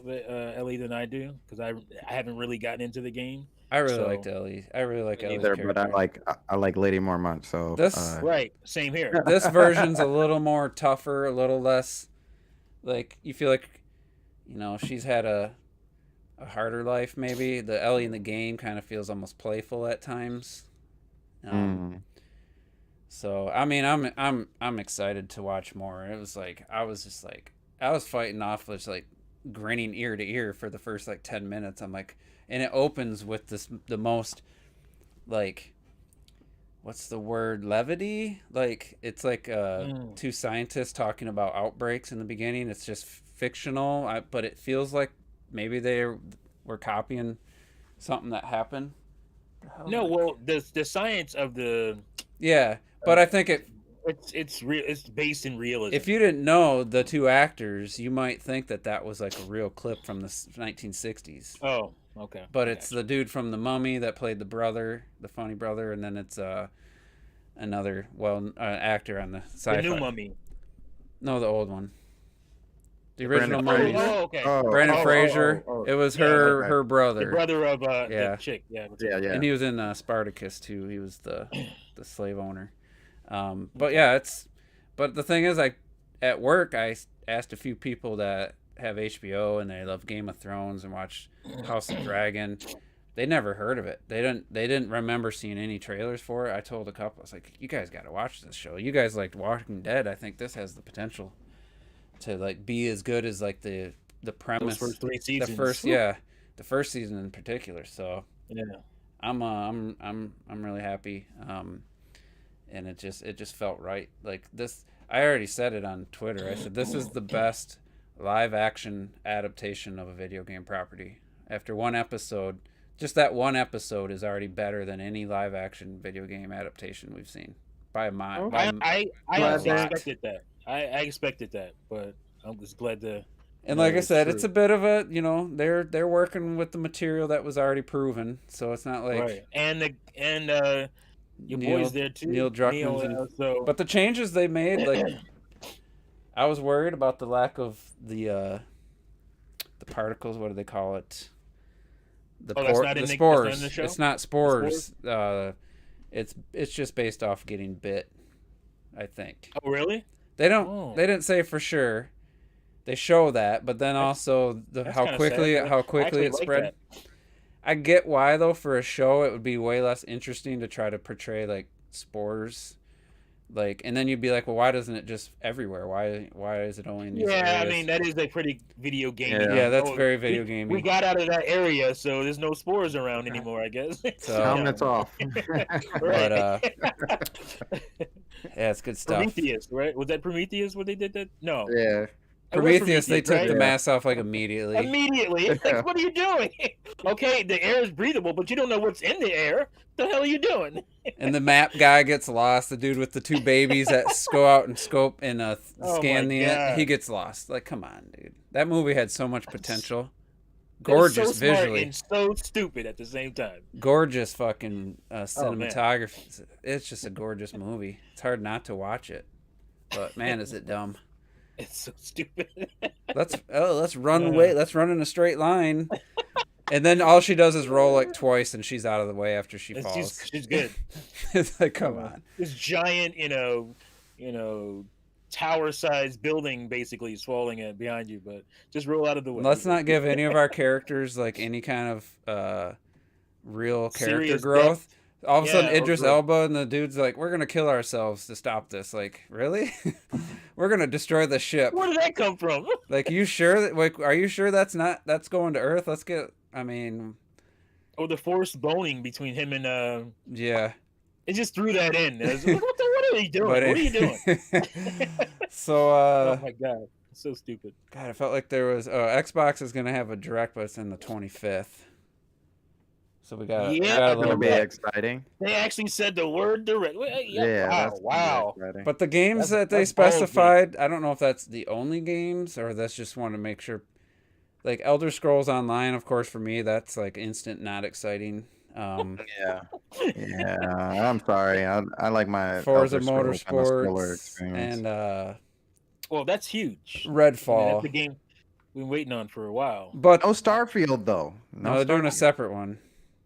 Ellie, than I do, because I haven't really gotten into the game.
I really liked
So
Ellie. I really like
me
Ellie's
neither.
There, but
character.
I like Lady more much. So
This
Right, same here.
this version's a little more tougher, a little less like you feel like she's had a harder life maybe. The Ellie in the game kind of feels almost playful at times.
mm,
So I mean, I'm excited to watch more. It was like I was just like I was fighting off just like grinning ear to ear for the first like 10 minutes. I'm like, and it opens with the most like what's the word, levity, like it's like
Mm.
two scientists talking about outbreaks in the beginning. It's just fictional, but it feels like maybe they were copying something that happened.
No, well, the science of the
Yeah, but
uh,
I think
it's real. It's based in realism.
if you didn't know the two actors, you might think that was like a real clip from the 1960s.
Oh, okay.
But
I
it's
got you.
the dude from The Mummy that played the brother, the funny brother, and then it's another actor on the
The new
sci-fi.
Mummy.
No, the old one. The
Brandon
original
Oh,
Mummies.
Fraser.
oh, okay.
Brandon
Oh,
Fraser.
Oh.
It was
Yeah,
her
okay.
her
the
brother.
brother of
Yeah.
the chick. Yeah,
Yeah, yeah.
And he was in Spartacus too. He was the slave owner. But
Okay.
yeah, but the thing is, at work I asked a few people that have HBO and they love Game of Thrones and watch House of Dragon. They never heard of it. They didn't remember seeing any trailers for it. I told a couple, I was like, you guys got to watch this show. You guys liked Walking Dead. I think this has the potential to like be as good as like the
Those
premise.
first 3 seasons.
The first season in particular. So
Yeah.
I'm really happy. And it just felt right. Like this, I already said it on Twitter. I said this is the best live action adaptation of a video game property. After one episode, just that one episode is already better than any live action video game adaptation we've seen by a mile.
Okay.
I
Glad
honestly
that-
expected that. I expected that, but I'm just glad to.
And
know
like I
it's
said,
true.
it's a bit of a they're working with the material that was already proven, so it's not like
Right, and your
Neil-
boys there too.
Neil Druckmann's in-
so
But the changes they made, like I was worried about the lack of the particles. What do they call it? The
Oh, that's not in
the
the-
spores.
that's not in the show?
It's not spores. It's just based off getting bit. I think
oh really?
they don't.
Oh.
They didn't say for sure. They show that, but then also
That's
how
kinda
quickly
sad.
how
I
quickly
actually
it
like
spread.
that.
I get why though. For a show, it would be way less interesting to try to portray like spores, like, and then you'd be like, well, why doesn't it just everywhere? Why is it only in these
Yeah, I
areas?
mean that is a pretty video game.
Yeah.
Yeah, that's very video
We
gamey.
got out of that area, so there's no spores around anymore. I guess.
So-
Helmets off.
Right.
Yeah, it's good stuff.
Prometheus, right? Was that Prometheus? What they did that? No.
Yeah.
It was
Prometheus, they took
right?
the
Yeah.
mask off like immediately.
Immediately. It's like, what are you doing? Okay, the air is breathable, but you don't know what's in the air. What the hell are you doing?
And the map guy gets lost. The dude with the two babies that go out and scope and
Oh
scan
my
the
God.
he gets lost. Like, come on, dude. That movie had so much potential.
It was
Gorgeous
so smart
visually.
and so stupid at the same time.
Gorgeous fucking
Oh, man.
cinematography. It's just a gorgeous movie. It's hard not to watch it. But man, is it dumb.
It's so stupid.
Let's run away. Let's run in a straight line. And then all she does is roll like twice, and she's out of the way after she
And
falls.
she's good.
It's like, come on.
This giant, tower-sized building basically is falling behind you, but just roll out of the way.
Let's not give any of our characters like any kind of real character
Serious
growth. All of a sudden,
Yeah,
Idris
okay.
Elba and the dude's like, "We're gonna kill ourselves to stop this." Like, really? We're gonna destroy the ship.
Where did that come from?
Like, you sure that? Like, are you sure that's going to Earth? Let's get. I mean,
Oh, the forced boning between him and
yeah.
it just threw that in. I was like, what are you doing?
But
What are you doing?
So,
Oh my god, it's so stupid.
God, I felt like there was. Xbox is gonna have a direct, but it's in the 25th. So we got.
Yeah,
we got a
That's
little
gonna be
bit.
exciting.
They actually said the word direct.
Yeah.
Wow.
That's
Wow.
exciting.
But the games that they
that's ballsy.
specified, I don't know if that's the only games or that's just want to make sure. Like Elder Scrolls Online, of course, for me, that's like instant not exciting.
Yeah. Yeah. I'm sorry. I like my
Forza
Elder Scrolls kind of thriller
Motorsports
experience.
and
Well, that's huge. I mean, that's
Redfall.
the game we've been waiting on for a while.
But
No Starfield though.
no, they're doing a
Starfield.
separate one.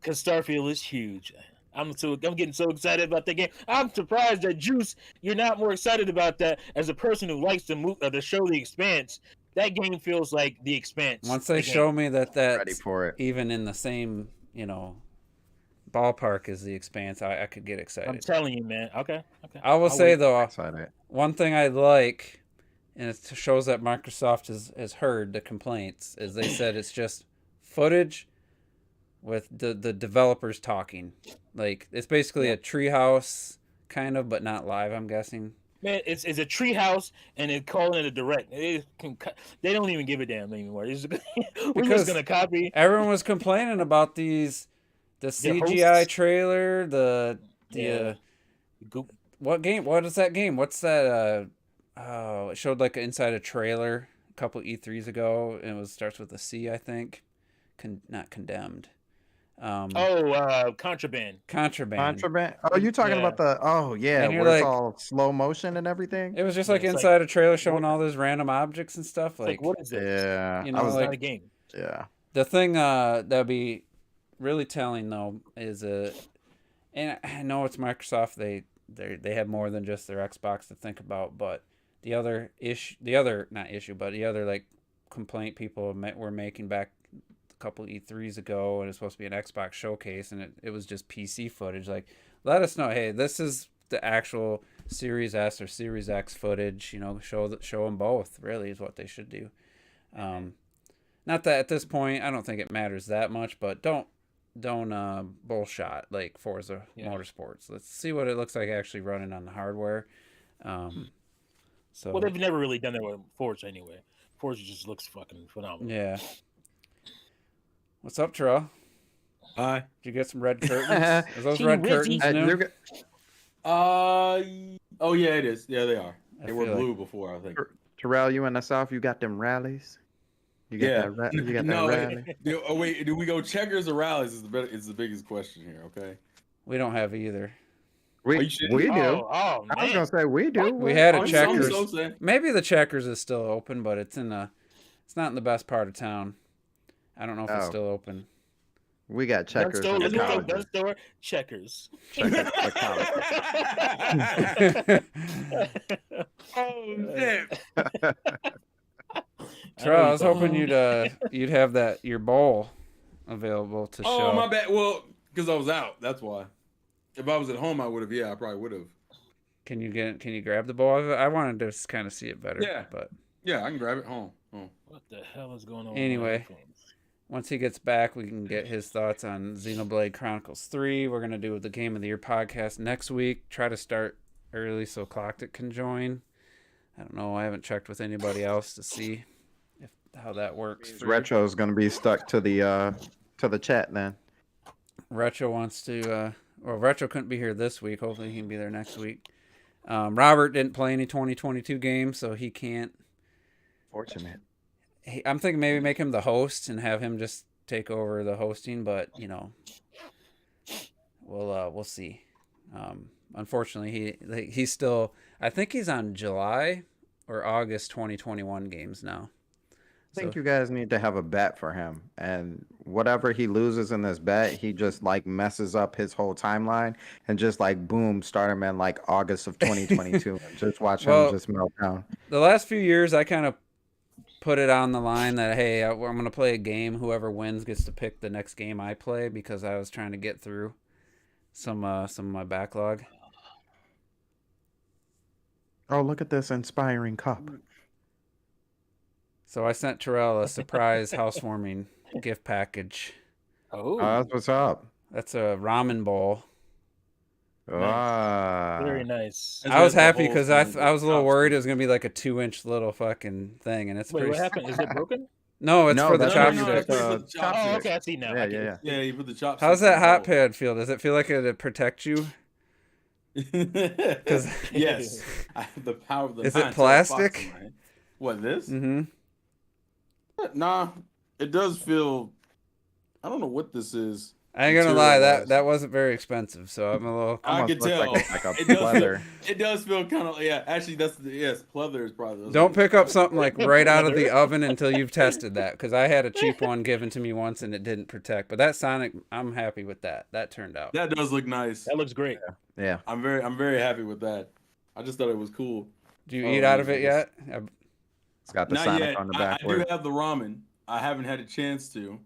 Because Starfield is huge. I'm getting so excited about that game. I'm surprised that Juice, you're not more excited about that. As a person who likes to show The Expanse, that game feels like The Expanse.
Once they
the
show
game.
me that
Ready
that's
for it.
even in the same, ballpark as The Expanse, I could get excited.
I'm telling you, man. Okay.
I will say though,
Excited.
one thing I like, and it shows that Microsoft has heard the complaints, is they said it's just footage with the developers talking. Like, it's basically a treehouse, kind of, but not live, I'm guessing.
Man, it's a treehouse, and they're calling it a direct. They don't even give a damn anymore. We're just gonna copy.
Everyone was complaining about the CGI
hosts.
trailer, what game? What is that game? What's that? It showed like inside a trailer a couple E3s ago, and it starts with a C, I think. Not Condemned.
Contraband.
Contraband.
Oh, you talking
Yeah.
about the? Oh yeah,
And you're
where it's
like-
all slow motion and everything.
It was just
Yeah,
like
it's
inside a trailer showing all those random objects and stuff.
It's like, what is this?
Yeah,
You
I
know,
was
It's
like-
not a game.
yeah.
The thing that'd be really telling though is and I know it's Microsoft. They have more than just their Xbox to think about, but the other like complaint people were making back a couple E3s ago, and it's supposed to be an Xbox showcase, and it was just PC footage. Like, let us know, hey, this is the actual Series S or Series X footage. Show them both. Really, is what they should do. Not that at this point, I don't think it matters that much, but don't bullshot like Forza Motorsports. Let's see what it looks like actually running on the hardware. So
Well, they've never really done that with Forza anyway. Forza just looks fucking phenomenal.
yeah. What's up, Terrell?
Hi.
Did you get some red curtains? Is those red curtains new?
Oh yeah, it is. Yeah, they are.
I
They were
feel
blue before, I think.
Terrell, you in the South? You got them rallies? You got
Yeah.
you got
No,
that rally?
Oh wait, do we go checkers or rallies? Is the biggest question here. Okay.
We don't have either.
Are you
We
shitting?
do.
Oh,
I was
man.
gonna say we do.
We had a
I'm
checkers.
so saying.
Maybe the checkers is still open, but it's not in the best part of town. I don't know if it's
Oh.
still open.
We got checkers.
Gun
in the
store,
colleges.
gun store, checkers.
Checkers for college.
Oh shit.
Terrell, I was hoping you'd have your bowl available to show.
Oh my bad. Well, because I was out. That's why. If I was at home, I would have. Yeah, I probably would have.
Can you grab the bowl? I wanted to kind of see it better.
Yeah.
But
Yeah, I can grab it. Oh.
What the hell is going on? with
Anyway.
my headphones?
once he gets back, we can get his thoughts on Xenoblade Chronicles 3. We're going to do the Game of the Year podcast next week. Try to start early so Clocked can join. I don't know. I haven't checked with anybody else to see how that works.
Retro is going to be stuck to the chat then.
Retro wants to. Retro couldn't be here this week. Hopefully, he can be there next week. Robert didn't play any 2022 games, so he can't.
Fortunate.
I'm thinking maybe make him the host and have him just take over the hosting, but we'll see. Unfortunately, he's still. I think he's on July or August 2021 games now.
I think you guys need to have a bet for him, and whatever he loses in this bet, he just messes up his whole timeline and just boom, start him in August of 2022 and just watch him just melt down.
The last few years, I kind of put it on the line that hey, I'm going to play a game. Whoever wins gets to pick the next game I play because I was trying to get through some of my backlog.
Oh, look at this inspiring cup.
So I sent Terrell a surprise housewarming gift package.
Oh,
That's what's up.
That's a ramen bowl.
Ah,
very nice.
I was happy because I was a little worried it was gonna be like a 2-inch little fucking thing, and it's
Wait,
pretty.
what happened? Is it broken?
No, it's for the
that's
chopstick.
Oh, okay, I see now.
Yeah,
I get
yeah,
it.
Yeah, you put the chopsticks.
How's that
in
hot
the
pad feel? Does it feel like it'd protect you?
bowl.
'Cause-
Yes, the power of the.
Is it
nine-tailed
plastic?
fox in my hand. What this?
Mm-hmm.
Nah, it does feel. I don't know what this is.
I ain't gonna lie, that wasn't very expensive, so I'm a little.
I
Almost
can
looks
tell.
like it's like a
It does
leather.
It does feel kind of Actually, yes. Pleather is probably.
Don't pick up something like right out of the oven until you've tested that, because I had a cheap one given to me once and it didn't protect. But that Sonic, I'm happy with that. That turned out.
That does look nice.
That looks great.
Yeah.
I'm very happy with that. I just thought it was cool.
Do you eat out of it yet?
It's got the
Not
Sonic
yet.
on the
I
back.
do have the ramen. I haven't had a chance to.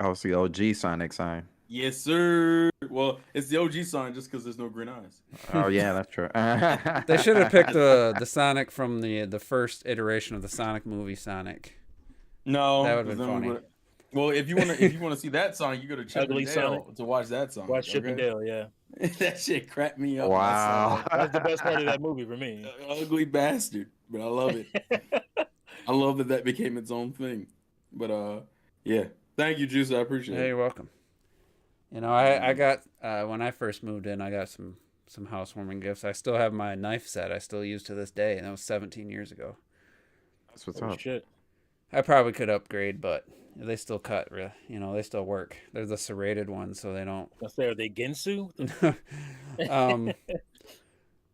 Oh, it's the OG Sonic sign.
Yes, sir. Well, it's the OG sign just because there's no green eyes.
Oh yeah, that's true.
They should have picked the Sonic from the first iteration of the Sonic movie Sonic.
No,
That would have been funny.
Well, if you want to see that Sonic, you go to Chip
Ugly
and Dale
Sonic.
to watch that Sonic.
Watch Chip and Dale, yeah.
That shit cracked me up.
Wow.
That's the best part of that movie for me.
Ugly bastard, but I love it. I love that became its own thing. But yeah. Thank you, Juice. I appreciate
Hey,
it.
you're welcome. You know, I got when I first moved in, I got some housewarming gifts. I still have my knife set. I still use to this day, and that was 17 years ago.
That's what's
Oh,
up.
shit.
I probably could upgrade, but they still cut. You know, they still work. They're the serrated ones, so they don't.
Let's say, are they Ginsu?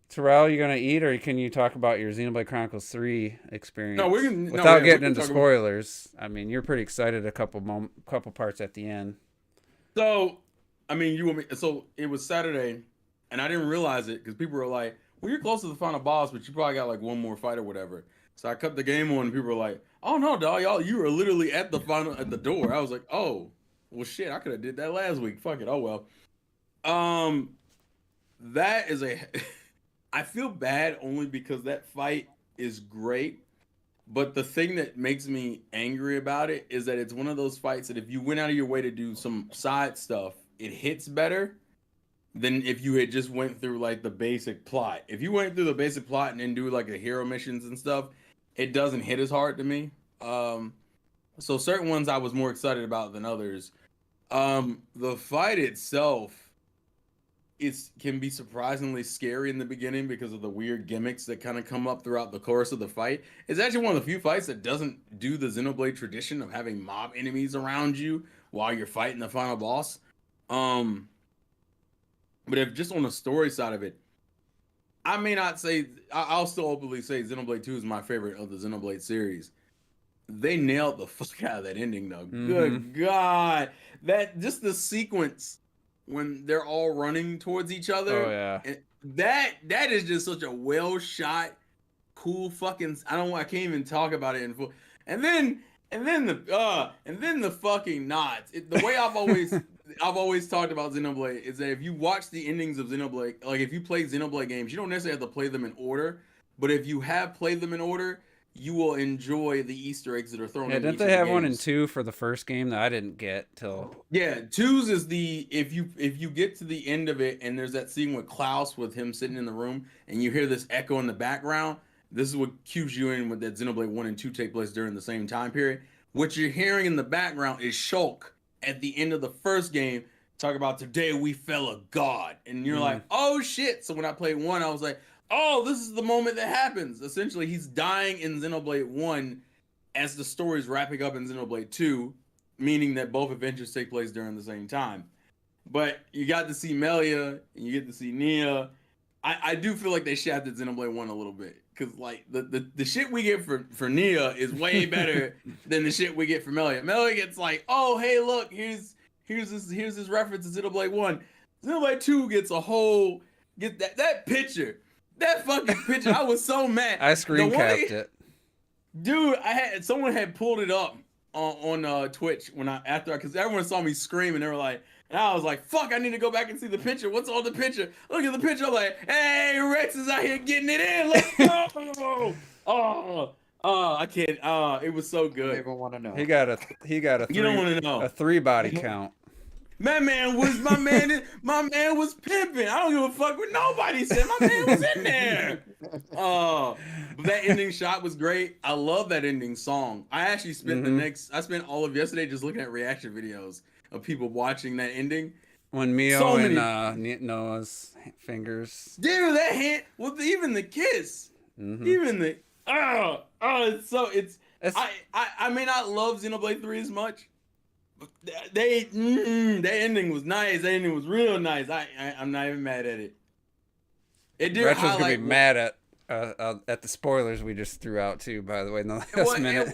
Terrell, you gonna eat, or can you talk about your Xenoblade Chronicles 3 experience?
No, we can
without
we
getting
can
into
talk
spoilers. I mean, you're pretty excited a couple parts at the end.
So, I mean, so it was Saturday, and I didn't realize it because people were like, "Well, you're close to the final boss, but you probably got like one more fight or whatever." So I cut the game on, and people were like, "Oh no, dog, you were literally at the door." I was like, "Oh, well, shit, I could have did that last week. Fuck it, oh well." That is I feel bad only because that fight is great, but the thing that makes me angry about it is that it's one of those fights that if you went out of your way to do some side stuff, it hits better than if you had just went through like the basic plot. If you went through the basic plot and then do like the hero missions and stuff, it doesn't hit as hard to me. So certain ones I was more excited about than others. The fight itself can be surprisingly scary in the beginning because of the weird gimmicks that kind of come up throughout the course of the fight. It's actually one of the few fights that doesn't do the Xenoblade tradition of having mob enemies around you while you're fighting the final boss. But if just on the story side of it, I may not say, I'll still openly say Xenoblade 2 is my favorite of the Xenoblade series. They nailed the fuck out of that ending though. Mm-hmm. Good God. Just the sequence when they're all running towards each other.
Oh yeah.
That is just such a well shot, cool fucking. I can't even talk about it in full. And then the fucking nods. The way I've always talked about Xenoblade is that if you watch the endings of Xenoblade, like if you play Xenoblade games, you don't necessarily have to play them in order. But if you have played them in order, you will enjoy the Easter eggs that are thrown in.
Didn't they have one in 2 for the first game that I didn't get till?
Yeah, 2's is if you get to the end of it and there's that scene with Klaus with him sitting in the room and you hear this echo in the background, this is what cues you in with that Xenoblade 1 and 2 take place during the same time period. What you're hearing in the background is Shulk at the end of the first game talk about today we fell a god. And you're like, oh shit. So when I played 1, I was like, oh, this is the moment that happens. Essentially, he's dying in Xenoblade 1 as the story's wrapping up in Xenoblade 2, meaning that both adventures take place during the same time. But you got to see Melia, and you get to see Nia. I do feel like they shafted Xenoblade 1 a little bit. Because, like, the shit we get for Nia is way better than the shit we get for Melia. Melia gets like, oh, hey, look, here's this reference to Xenoblade 1. Xenoblade 2 gets that picture. That fucking picture, I was so mad.
I screen capped it.
Dude, someone had pulled it up on Twitch because everyone saw me scream and they were like, and I was like, fuck, I need to go back and see the picture. What's on the picture? Look at the picture. I'm like, hey, Rex is out here getting it in. Let's go. I can't. It was so good.
People want to know.
He got a
You don't want to know.
a 3 body count.
My man was pimping. I don't give a fuck what nobody said. My man was in there. But that ending shot was great. I love that ending song. I actually spent I spent all of yesterday just looking at reaction videos of people watching that ending.
When Mio and Noah's fingers.
Dude, that hand, even the kiss, even the I may not love Xenoblade 3 as much. That ending was nice. That ending was real nice. I'm not even mad at it. It did
Retro's gonna be
highlight
mad at the spoilers we just threw out too. By the way, in the last minute.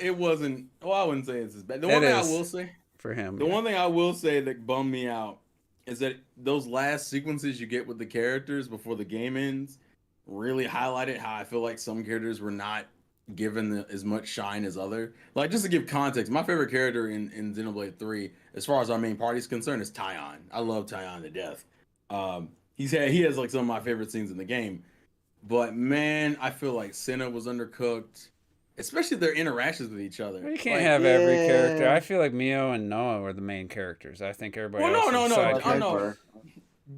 It wasn't. Well, I wouldn't say it's as bad. The
It
one thing I
is.
will say,
For him.
the one thing I will say that bummed me out is that those last sequences you get with the characters before the game ends really highlighted how I feel like some characters were not given as much shine as other. Like, just to give context, my favorite character in Xenoblade 3, as far as our main party is concerned, is Tyon. I love Tyon to death. He has like some of my favorite scenes in the game. But man, I feel like Senna was undercooked, especially their interactions with each other.
You can't
Like,
have every character. I feel like Mio and Noah were the main characters. I think everybody else
no,
is side
I
characters.
know.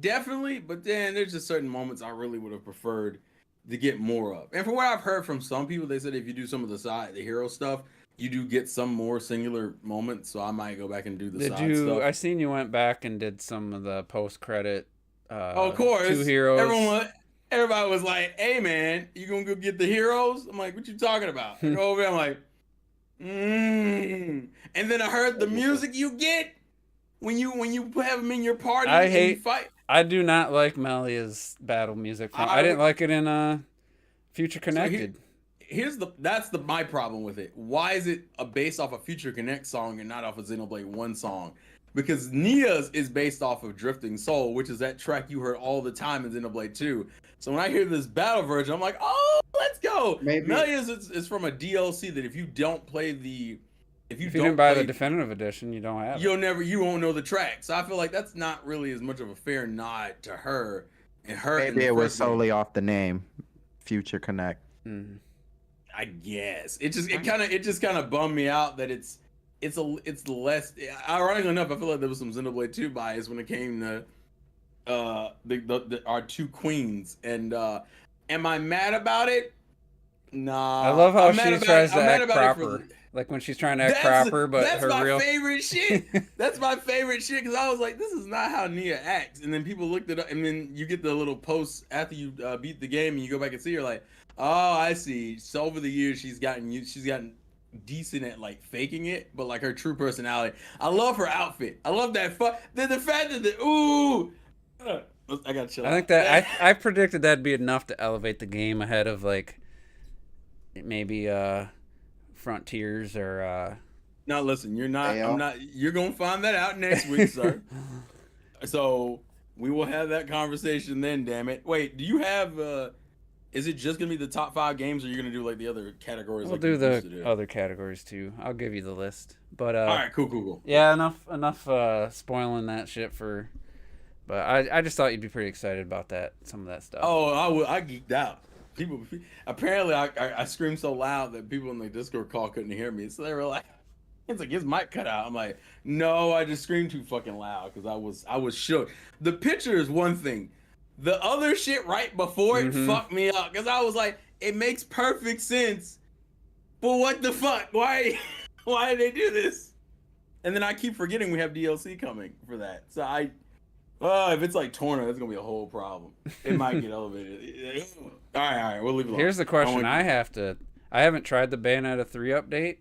Definitely, but then there's just certain moments I really would have preferred to get more of. And from what I've heard from some people, they said if you do some of the hero stuff, you do get some more singular moments. So I might go back and do the side stuff.
I seen you went back and did some of the post credit.
Of course,
2 heroes.
Everybody was like, "Hey man, you gonna go get the heroes?" I'm like, "What you talking about?" I go over there, I'm like, And then I heard the music you get when you have them in your party and you fight.
I do not like Melia's battle music. I didn't like it in Future Connected.
So that's my problem with it. Why is it based off a Future Connect song and not off a Xenoblade 1 song? Because Nia's is based off of Drifting Soul, which is that track you heard all the time in Xenoblade 2. So when I hear this battle version, I'm like, oh, let's go. Melia's is from a DLC that if you don't play if you
didn't buy the definitive edition, you don't have
you won't know the track. So I feel like that's not really as much of a fair nod to her and her.
Maybe it was solely off the name, Future Connect.
Mm-hmm.
I guess it just kind of bummed me out that it's less. Ironically enough, I feel like there was some Xenoblade 2 bias when it came to our two queens. And am I mad about it? Nah.
I love how she tries to act proper. Like when she's trying to act proper, but
that's
her
my
real
favorite shit. That's my favorite shit because I was like, this is not how Nia acts. And then people looked it up, and then you get the little posts after you beat the game, and you go back and see her like, oh, I see. So over the years, she's gotten decent at like faking it, but like her true personality. I love her outfit. I love that the fact that I gotta chill.
I think that I predicted that'd be enough to elevate the game ahead of like maybe Frontiers or
Now listen, you're not you're gonna find that out next week, sir. So we will have that conversation then, damn it. Wait, do you have is it just gonna be the top 5 games, or are you gonna do like the other categories?
We'll do the other categories too. I'll give you the list. But
all right, cool.
Yeah, enough spoiling that shit for. But I just thought you'd be pretty excited about some of that stuff.
Oh, I geeked out. People apparently I screamed so loud that people in the Discord call couldn't hear me, so they were like, "It's like his mic cut out." I'm like, "No, I just screamed too fucking loud because I was shook." The picture is one thing. The other shit right before it fucked me up because I was like, it makes perfect sense, but what the fuck? Why did they do this? And then I keep forgetting we have DLC coming for that. So if it's like Torna, that's gonna be a whole problem. It might get elevated. All right, we'll leave it alone.
Here's the question I haven't tried the Bayonetta 3 update,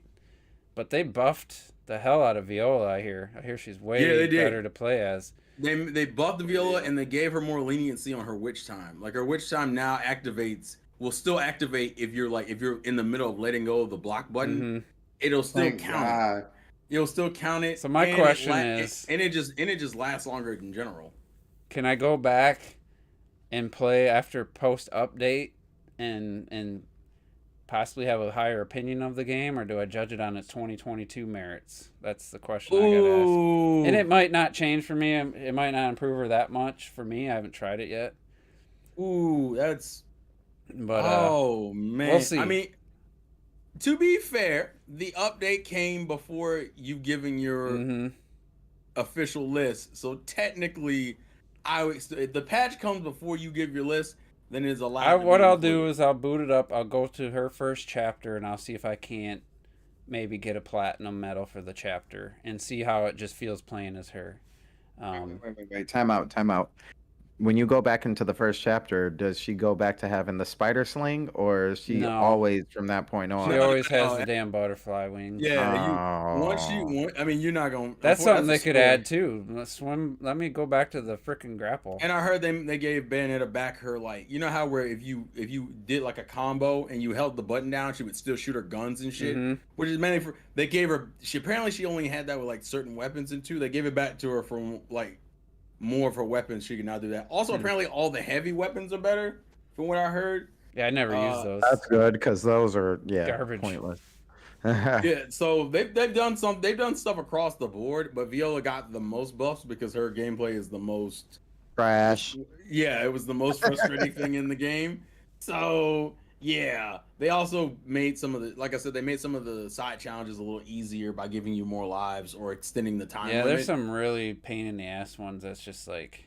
but they buffed the hell out of Viola. I hear she's way better to play as.
They buffed the Viola and they gave her more leniency on her witch time. Like her witch time now will still activate if you're in the middle of letting go of the block button.
Mm-hmm.
It'll still count. It'll still count it.
So my question is,
it just lasts longer in general.
Can I go back and play after post update and possibly have a higher opinion of the game, or do I judge it on its 2022 merits? That's the question I gotta ask. And it might not change for me. It might not improve her that much for me. I haven't tried it yet.
But oh man,
we'll see.
I mean, to be fair, the update came before you giving your official list, so technically, the patch comes before you give your list. Then it's allowed.
What I'll do is I'll boot it up. I'll go to her first chapter and I'll see if I can't maybe get a platinum medal for the chapter and see how it just feels playing as her.
Wait. Time out. when you go back into the first chapter, does she go back to having the spider sling, or is she
No.
always from that point on?
She always has the damn butterfly wings.
Yeah,
Oh.
I mean, you're not gonna.
That's something they
a
could
spoiler.
add too. Let me go back to the frickin' grapple.
And I heard they gave Bayonetta back her, like, you know how where if you did like a combo and you held the button down, she would still shoot her guns and shit, which is mainly for they gave her. She only had that with like certain weapons and two. They gave it back to her from like more of her weapons. She can now do that. Also, apparently all the heavy weapons are better from what I heard.
Yeah, I never used those.
That's good because those are
Garbage.
pointless.
Yeah, so they've done stuff across the board, but Viola got the most buffs because her gameplay is the most
Trash.
Yeah, it was the most frustrating thing in the game. So yeah, they also made some of the, like I said, they made some of the side challenges a little easier by giving you more lives or extending the time.
Yeah,
limit.
there's some really pain in the ass ones that's just like.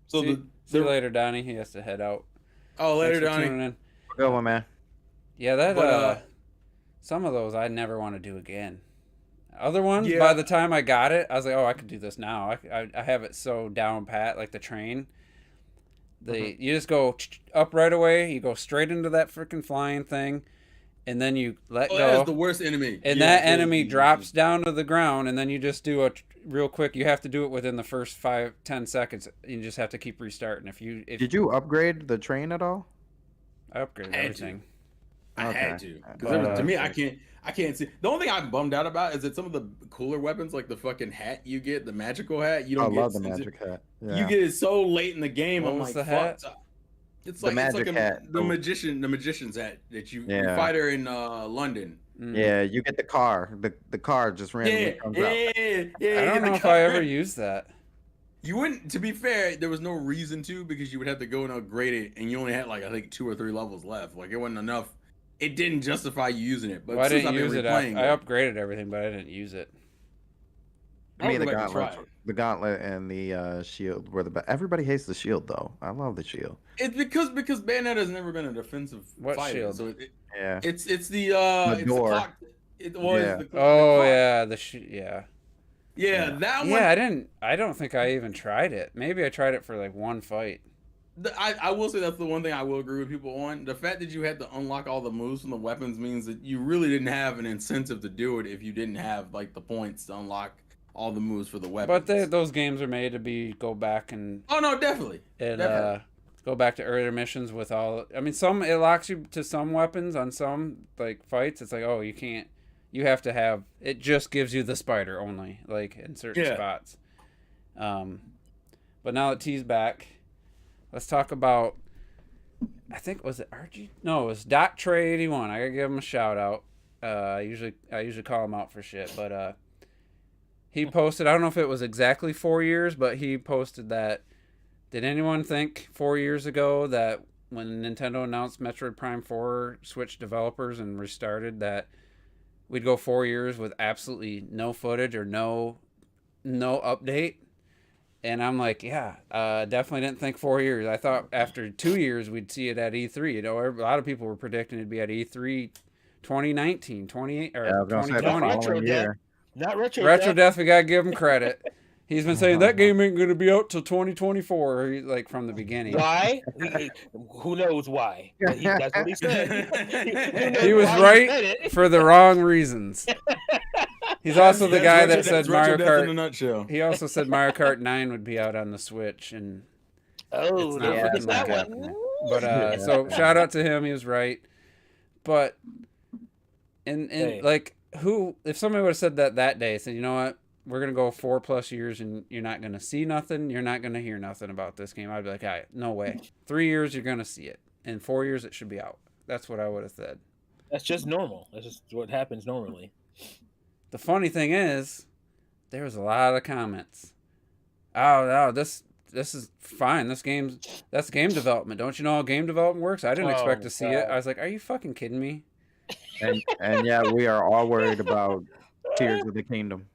So
see you later, Donnie. He has to head out.
Oh, later,
Thanks for
Donnie.
tuning in.
Good one, man.
Yeah, that
But,
some of those I never want to do again. Other ones,
Yeah.
by the time I got it, I was like, oh, I could do this now. I have it so down pat, like the train. You just go up right away. You go straight into that freaking flying thing, and then you let
That
go.
is the worst enemy.
And
Yeah,
that
so
enemy
easy.
drops down to the ground, and then you just do a real quick. You have to do it within the first 5-10 seconds. You just have to keep restarting. If
Did you upgrade the train at all?
I upgraded
I had
everything.
I had
Okay.
to, because to me, I
okay.
can't see. The only thing I'm bummed out about is that some of the cooler weapons, like the fucking hat you get, the magical hat, you
I
don't get.
love the magic hat. Yeah.
You get it so late in the game.
What
I'm
was
like,
the
fuck.
hat?
It's
The
like
magic
it's like
hat.
the magician's hat that you
Yeah.
fight her in London.
Yeah, you get the car. The car just randomly comes out.
yeah.
I don't know if I ever used that.
You wouldn't. To be fair, there was no reason to, because you would have to go and upgrade it, and you only had like I think 2 or 3 levels left. Like it wasn't enough. It didn't justify you using it. But
Well, I
since
didn't
I've been
use it.
replaying
I upgraded everything, but I didn't use it.
To me,
I'll
the
go back and try
gauntlet,
it.
the gauntlet, and the shield were the best. Everybody hates the shield, though. I love the shield.
It's because Bayonetta's never been a defensive
What
fighter.
shield?
So
Yeah.
it's the
The door.
clock. It was
Yeah.
the
Oh
clock.
yeah.
Yeah, that one.
Yeah, I don't think I even tried it. Maybe I tried it for like one fight.
I will say that's the one thing I will agree with people on. The fact that you had to unlock all the moves from the weapons means that you really didn't have an incentive to do it if you didn't have like the points to unlock all the moves for the weapons.
But those games are made to go back and
oh no, definitely.
go back to earlier missions with all. I mean, some it locks you to some weapons on some like fights. It's like, oh, you can't. You have to have. It just gives you the spider only, like in certain spots. But now that T's back, let's talk about. I think was it RG? No, it was Dot Trey 81. I gotta give him a shout out. I usually call him out for shit, but he posted. I don't know if it was exactly 4 years, but he posted that. Did anyone think 4 years ago that when Nintendo announced Metroid Prime 4 switched developers and restarted that we'd go 4 years with absolutely no footage or no update? And I'm like, yeah, definitely didn't think 4 years. I thought after 2 years we'd see it at E3. You know, a lot of people were predicting it'd be at E3 2019, 28 or 2020.
Retro Death. Not
Retro Death, we gotta give him credit. He's been saying that game ain't gonna be out till 2024, like from the beginning.
Why? Who knows why? But that's what he said.
He was right for the wrong reasons. He's also the guy that said Mario
Kart. In a
Kart.
nutshell.
He also said Mario Kart 9 would be out on the Switch, and
Oh,
not
don't forget
looking
that
like
one.
but so shout out to him. He was right, but and
Hey.
like who if somebody would have said that day, said, you know what, we're gonna go 4+ years and you're not gonna see nothing, you're not gonna hear nothing about this game, I'd be like, all right, no way. 3 years you're gonna see it. In 4 years it should be out. That's what I would have said.
That's just normal. That's just what happens normally.
The funny thing is, there was a lot of comments. Oh no, this is fine. That's game development. Don't you know how game development works? I didn't expect to see it.
God.
I was like, are you fucking kidding me?
And yeah, we are all worried about Tears of the Kingdom.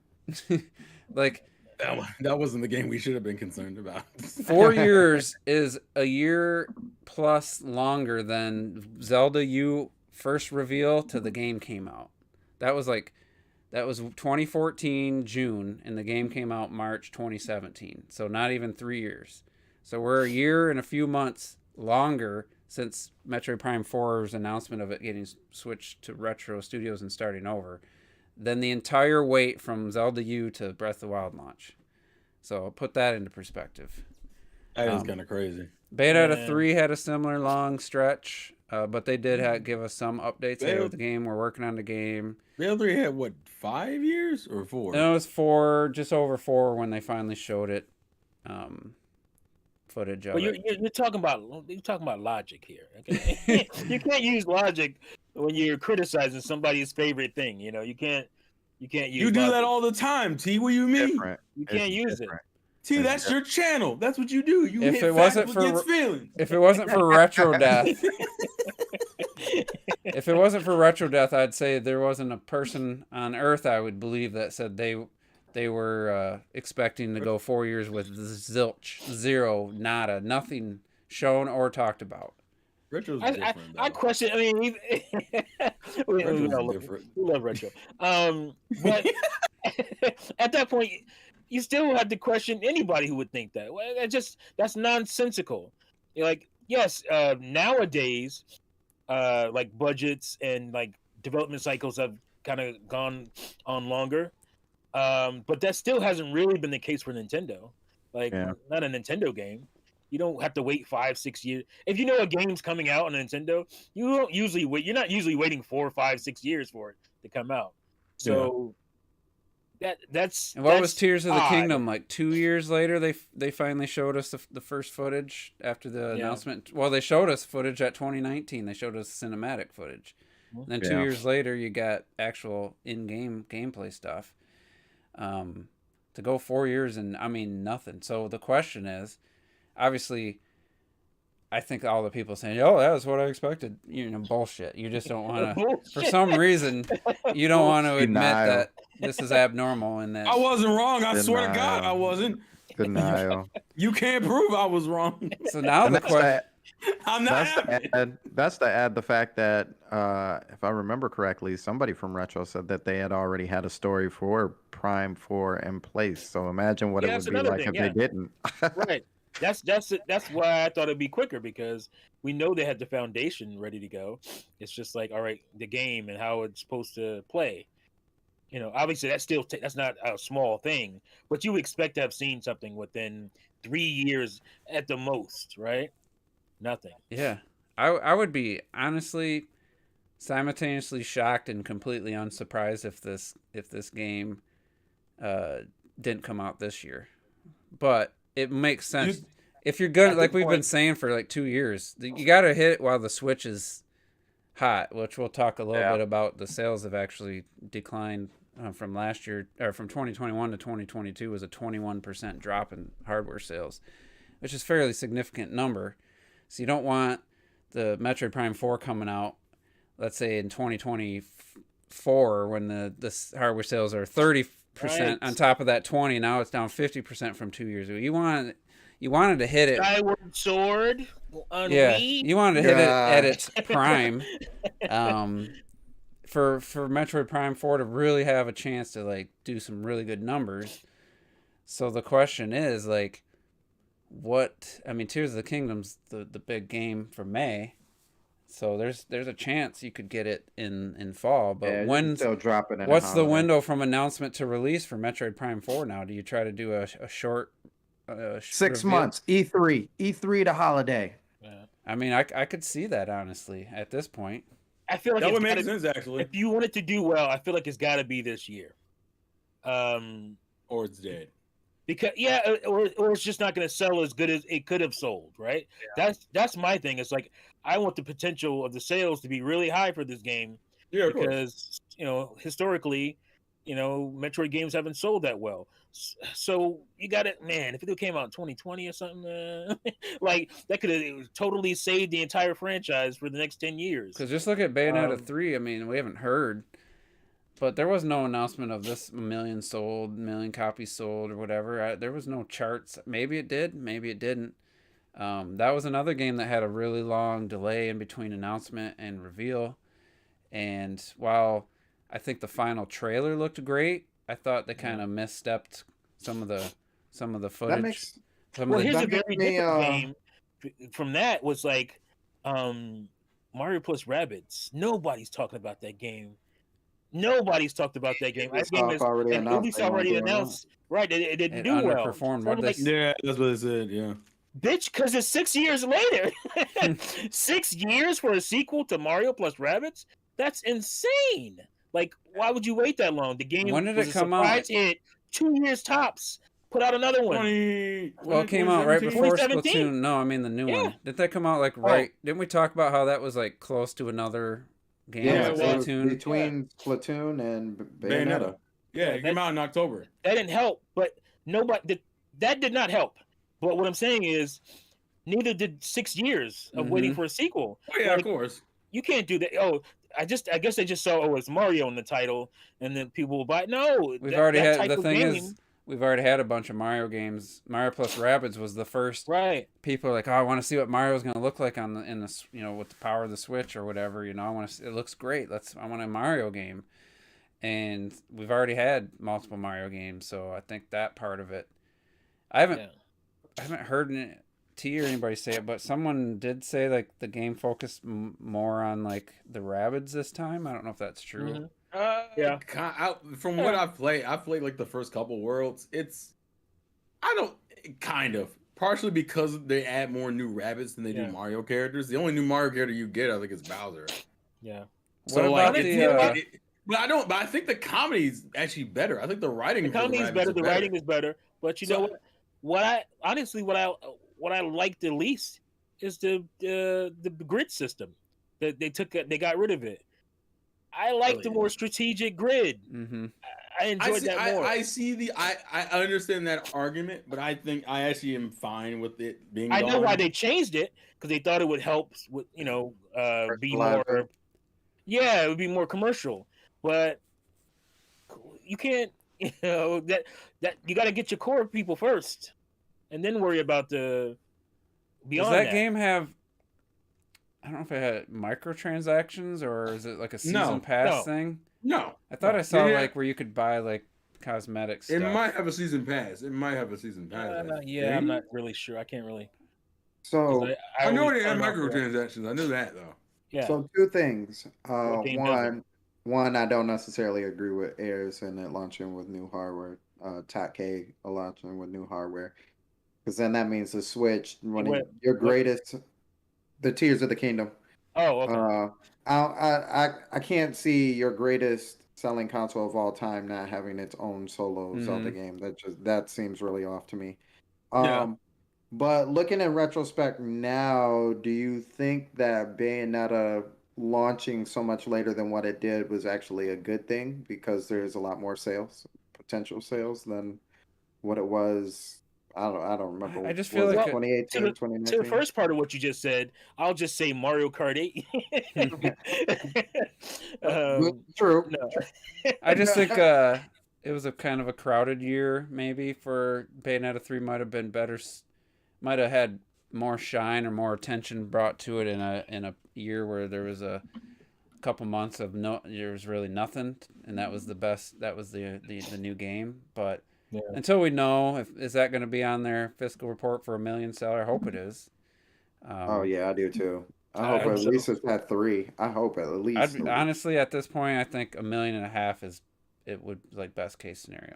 Like
That wasn't the game we should have been concerned about.
4 years is a year plus longer than Zelda U first reveal to the game came out. That was 2014 June, and the game came out March 2017. So not even 3 years. So we're a year and a few months longer since Metroid Prime 4's announcement of it getting switched to Retro Studios and starting over than the entire wait from Zelda U to Breath of the Wild launch. So put that into perspective.
That is kind of crazy.
Bayonetta 3 had a similar long stretch, but they did give us some updates of the game. We're working on the game.
Bayonetta 3 had, what, 5 years or 4?
No, it was 4, just over 4 when they finally showed it. Footage of it.
You're talking about logic here. Okay? You can't use logic when you're criticizing somebody's favorite thing. You know, you can't use.
You do that all the time, T. What do you mean?
You can't use it.
T, that's your channel. That's what you do. You
if
hit
it
facts
wasn't
against feelings.
If it wasn't for Retro Death, if it wasn't for Retro Death, I'd say there wasn't a person on Earth I would believe that said they were expecting to go 4 years with zilch, zero, nada, nothing shown or talked about.
Retro's different.
I question. I mean, we love retro. But at that point, you still have to question anybody who would think that. That's nonsensical. You're like, yes, nowadays, like budgets and like development cycles have kind of gone on longer. But that still hasn't really been the case for Nintendo. Like, not a Nintendo game. You don't have to wait 5-6 years. If you know a game's coming out on Nintendo, you don't usually wait. You're not usually waiting 4, 5, 6 years for it to come out. So that's.
And what was Tears of the
odd.
Kingdom? Like 2 years later, they finally showed us the first footage after the announcement. Well, they showed us footage at 2019. They showed us cinematic footage. And then 2 years later, you got actual in-game gameplay stuff. To go 4 years and nothing. So the question is, obviously, I think all the people saying, "Oh, that was what I expected," bullshit. You just don't want to. For some reason, you don't want to admit that this is abnormal and that
I wasn't wrong. I swear to God, I wasn't.
Denial.
You can't prove I was wrong.
So now the question.
I'm not happy.
That's to add the fact that, if I remember correctly, somebody from Retro said that they had already had a story for Prime 4 in place. So imagine what it would be like if they didn't.
Right. That's why I thought it'd be quicker, because we know they had the foundation ready to go. It's just like, all right, the game and how it's supposed to play. Obviously that's not a small thing, but you expect to have seen something within 3 years at the most, right? Nothing.
Yeah. I would be honestly simultaneously shocked and completely unsurprised if this game didn't come out this year. But it makes sense. If you're good, like we've been saying for like 2 years, you got to hit it while the Switch is hot, which we'll talk a little bit about. The sales have actually declined from last year, or from 2021 to 2022 was a 21% drop in hardware sales, which is a fairly significant number. So you don't want the Metroid Prime 4 coming out, let's say in 2024, when the hardware sales are 30% on top of that 20. Now it's down 50% from 2 years ago. You wanted to hit it.
Skyward Sword on Wii?
You wanted to hit it at its prime. For Metroid Prime 4 to really have a chance to like do some really good numbers. So the question is like, Tears of the Kingdom's the big game for May. So there's a chance you could get it in fall, but when's
still dropping it?
What's the window from announcement to release for Metroid Prime 4 now? Do you try to do a short
6
reveal?
months, E3 to holiday?
I could see that honestly at this point.
I feel like
that would make sense actually.
If you want it to do well, I feel like it's got to be this year.
Or it's dead.
Because or it's just not going to sell as good as it could have sold, right? Yeah. That's my thing. It's like I want the potential of the sales to be really high for this game.
Yeah,
because historically, Metroid games haven't sold that well. So you got it, man. If it came out in 2020 or something, like that could have totally saved the entire franchise for the next 10 years.
Because just look at Bayonetta 3. We haven't heard. But there was no announcement of this million copies sold or whatever. There was no charts. Maybe it did, maybe it didn't. That was another game that had a really long delay in between announcement and reveal. And while I think the final trailer looked great, I thought they kind of misstepped some of the footage. Some
Well,
of the
here's a
That
very
makes me,
different game from that was like Mario plus Rabbids. Nobody's talking about that game. Nobody's talked about that game. That game
Ubisoft
is,
already
and
announced they
Ubisoft
weren't
already
doing that.
announced, right? It didn't
it
do well.
underperformed.
So I'm
What
like,
they
Yeah, that's what they said. Yeah.
bitch, because it's 6 years later. 6 years for a sequel to Mario plus Rabbids? That's insane. Like, why would you wait that long? The game
When did
was
it
a
come out?
surprise hit. 2 years tops. Put out another one.
20.
Well, it came out right
2017?
before
2017.
Splatoon. No, I mean the new
Yeah.
one. Did that come out like right? Didn't we talk about how that was like close to another game
Yeah,
like
it
it was
Splatoon?
between Splatoon and Bayonetta.
Bayonetta. Yeah, it came out in October.
That didn't help, but nobody that did not help. But what I'm saying is, neither did 6 years of waiting
Mhm.
for a sequel.
Oh yeah,
Like,
of course.
you can't do that. Oh, I guess they just saw it's Mario in the title, and then people will buy it. No,
We've already
that
had
type
the
of
thing
game,
is we've already had a bunch of Mario games. Mario plus Rabbids was the first.
right?
People are like, oh, I want to see what Mario's going to look like on the in the with the power of the Switch or whatever. I want to. It looks great. I want a Mario game, and we've already had multiple Mario games, so I think that part of it. I haven't heard T or anybody say it, but someone did say like the game focused more on like the Rabbids this time. I don't know if that's true.
Mhm.
Yeah. From what I've played like the first couple worlds. Kind of. Partially because they add more new rabbits than they do Mario characters. The only new Mario character you get, I think, is Bowser.
Yeah.
What about
But I think the comedy's actually better. I think the writing.
The comedy is better. The writing is better. But you know what? What I like the least is the grid system. That they got rid of it. I like the more strategic grid.
Mm-hmm.
I enjoyed that more.
I understand that argument, but I think I actually am fine with it being.
I know why they changed it, because they thought it would help with be more. Yeah, it would be more commercial, but you can't. That you got to get your core people first, and then worry about the beyond.
Does that game have? I don't know if it had microtransactions or is it like a season pass thing?
No,
I thought I saw like where you could buy like cosmetic stuff.
It might have a season pass.
Yeah, I'm not really sure. I can't really.
So
I know they had microtransactions. I knew that though.
Yeah.
So two things. One, I don't necessarily agree with Ayers and it launching with new hardware. TAC-K launching with new hardware, because then that means the Switch your greatest, the Tears of the Kingdom.
Oh, okay.
I can't see your greatest selling console of all time not having its own solo Zelda game. That seems really off to me. But looking in retrospect now, do you think that Bayonetta launching so much later than what it did was actually a good thing, because there's a lot more potential sales than what it was? I don't remember.
I just feel like
2018, 2019.
To the first part of what you just said, I'll just say Mario Kart 8.
True.
No.
I just think it was a kind of a crowded year. Maybe for Bayonetta 3 might have been better. Might have had more shine or more attention brought to it in a year where there was a couple months of there was really nothing, and that was the best. That was the new game, but. Yeah. Until we know is that going to be on their fiscal report for $1 million seller, I hope it is.
Oh yeah, I do too. I hope at least it's at 3. I hope at least.
Honestly, at this point, I think $1.5 million it would like best case scenario.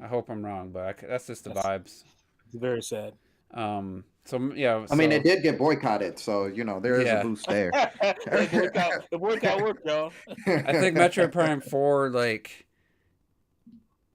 I hope I'm wrong, but that's just the vibes.
It's very sad.
So yeah.
I mean, it did get boycotted, so there is a boost there.
the boycott worked, y'all.
I think Metroid Prime 4 like.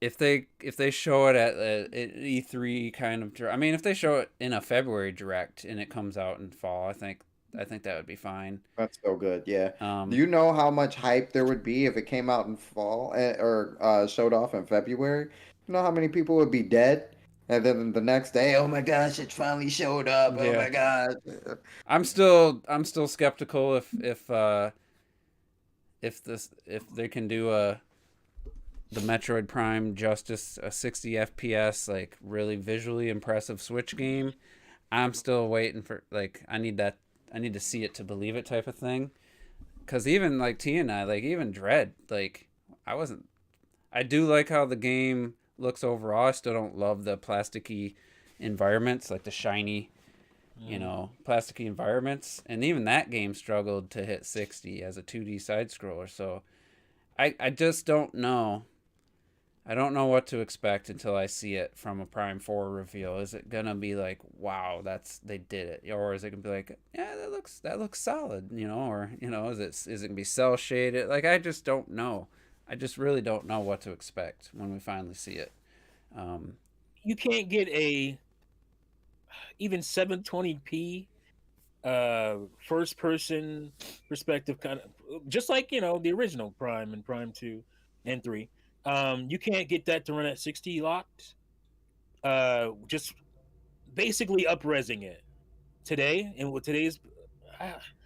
If they show it at E3 kind of, I mean, if they show it in a February direct and it comes out in fall, I think that would be fine.
That's so good, yeah. Do you know how much hype there would be if it came out in fall or showed off in February? You know how many people would be dead, and then the next day, oh my gosh, it finally showed up! Yeah. Oh my god.
I'm still skeptical if they can do the Metroid Prime justice, a 60 FPS, like really visually impressive Switch game. I'm still waiting for I need to see it to believe it type of thing. Cause even like T and I, like even Dread, like I do like how the game looks overall. I still don't love the plasticky environments, like the shiny, plasticky environments. And even that game struggled to hit 60 as a 2D side scroller. So I just don't know. I don't know what to expect until I see it from a Prime 4 reveal. Is it gonna be like, wow, they did it, or is it gonna be like, yeah, that looks solid, or is it gonna be cell shaded? Like, I just don't know. I just really don't know what to expect when we finally see it.
You can't get even 720p first person perspective, kind of just like the original Prime and Prime 2 and 3. You can't get that to run at 60 locked. Just basically up-resing it today, and with today's.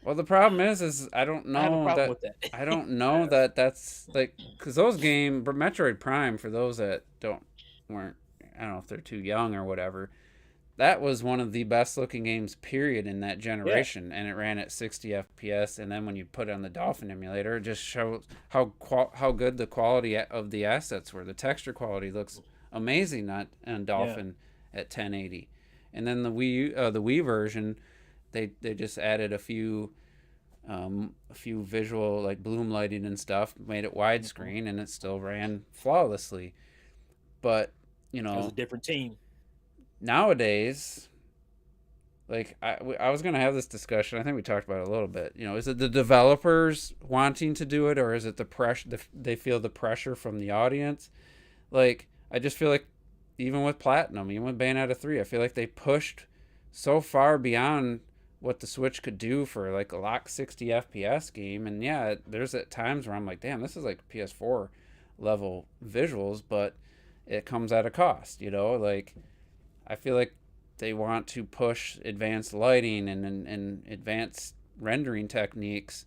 Well, the problem is I don't know
I have a problem with that.
I don't know that's like, because those games, Metroid Prime, for those that weren't, I don't know if they're too young or whatever. That was one of the best looking games, period, in that generation, and it ran at 60 FPS. And then when you put it on the Dolphin emulator, it just shows how good the quality of the assets were. The texture quality looks amazing on Dolphin at 1080. And then the Wii version, they just added a few visual, like bloom lighting and stuff, made it widescreen, and it still ran flawlessly. But
it was a different team.
Nowadays, like I was gonna have this discussion. I think we talked about it a little bit. Is it the developers wanting to do it, or is it the pressure? They feel the pressure from the audience. Like, I just feel like even with Platinum, even with Bayonetta 3, I feel like they pushed so far beyond what the Switch could do for like a locked 60 FPS game. And yeah, there's at times where I'm like, damn, this is like PS4 level visuals, but it comes at a cost. Like, I feel like they want to push advanced lighting and advanced rendering techniques.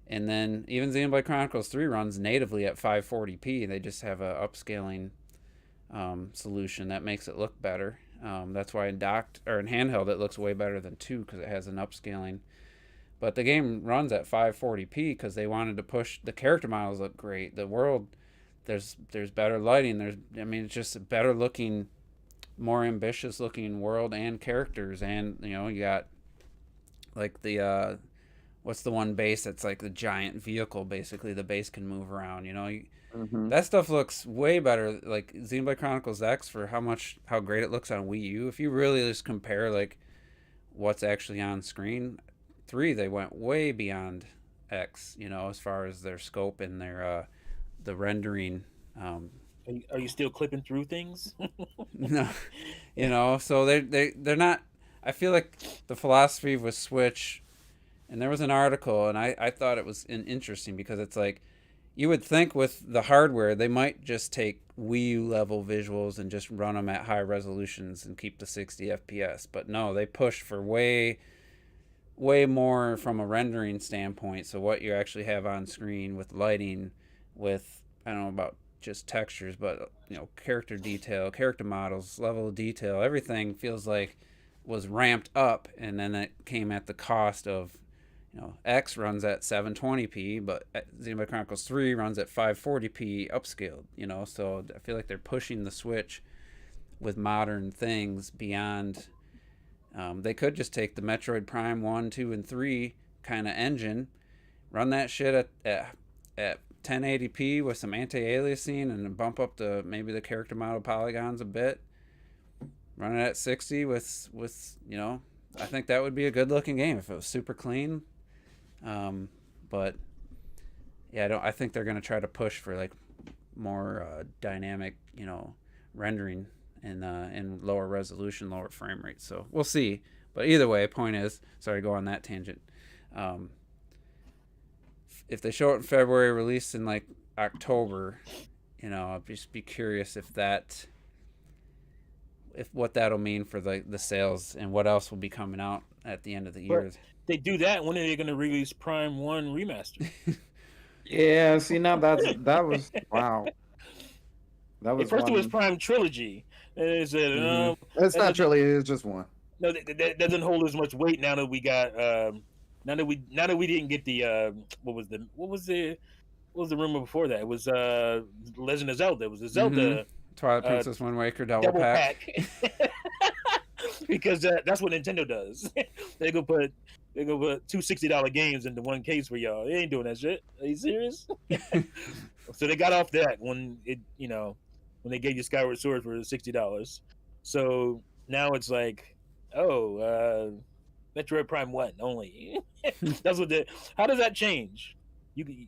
And then even Xenoblade Chronicles 3 runs natively at 540p. They just have a upscaling solution that makes it look better. That's why in handheld it looks way better than 2, because it has an upscaling. But the game runs at 540p because they wanted to push the character models look great. The world, there's better lighting. It's just a better looking, more ambitious looking world and characters. And you got like the what's the one base that's like the giant vehicle, basically the base can move around. That stuff looks way better, like Xenoblade Chronicles X, for how great it looks on Wii U. If you really just compare like what's actually on screen, 3, they went way beyond X, as far as their scope and their the rendering.
Are you still clipping through things?
No, so they're not. I feel like the philosophy with Switch, and there was an article, and I thought it was interesting, because it's like, you would think with the hardware they might just take Wii U level visuals and just run them at high resolutions and keep the 60 FPS, but no, they push for way more from a rendering standpoint. So what you actually have on screen with lighting, with, I don't know about just textures, but character detail, character models, level of detail, everything feels like was ramped up, and then it came at the cost of, X runs at 720p, but Xenoblade Chronicles 3 runs at 540p upscaled. So I feel like they're pushing the Switch with modern things beyond. They could just take the Metroid Prime 1, 2, and 3 kind of engine, run that shit at 1080p with some anti-aliasing, and bump up maybe the character model polygons a bit. Run it at 60 with I think that would be a good looking game if it was super clean. But yeah, I think they're gonna try to push for like more dynamic, rendering and lower resolution, lower frame rate. So we'll see. But either way, point is, sorry to go on that tangent. If they show it in February, release in like October, I'll just be curious if what that'll mean for the sales, and what else will be coming out at the end of the year.
They do that, when are they going to release Prime 1 Remastered?
Yeah, see, now that was wow. That was
at first it was Prime Trilogy, and they said,
it's not trilogy, it's just one.
No, that doesn't hold as much weight now that we got now that we didn't get the what was the rumor before that? It was Legend of Zelda. It was a Zelda
Twilight Princess Wind Waker double pack.
because that's what Nintendo does. they go put two $60 games into one case for y'all. They ain't doing that shit. Are you serious? So they got off that when when they gave you Skyward Sword for $60. So now it's like, Metroid Prime 1 only. That's what how does that change?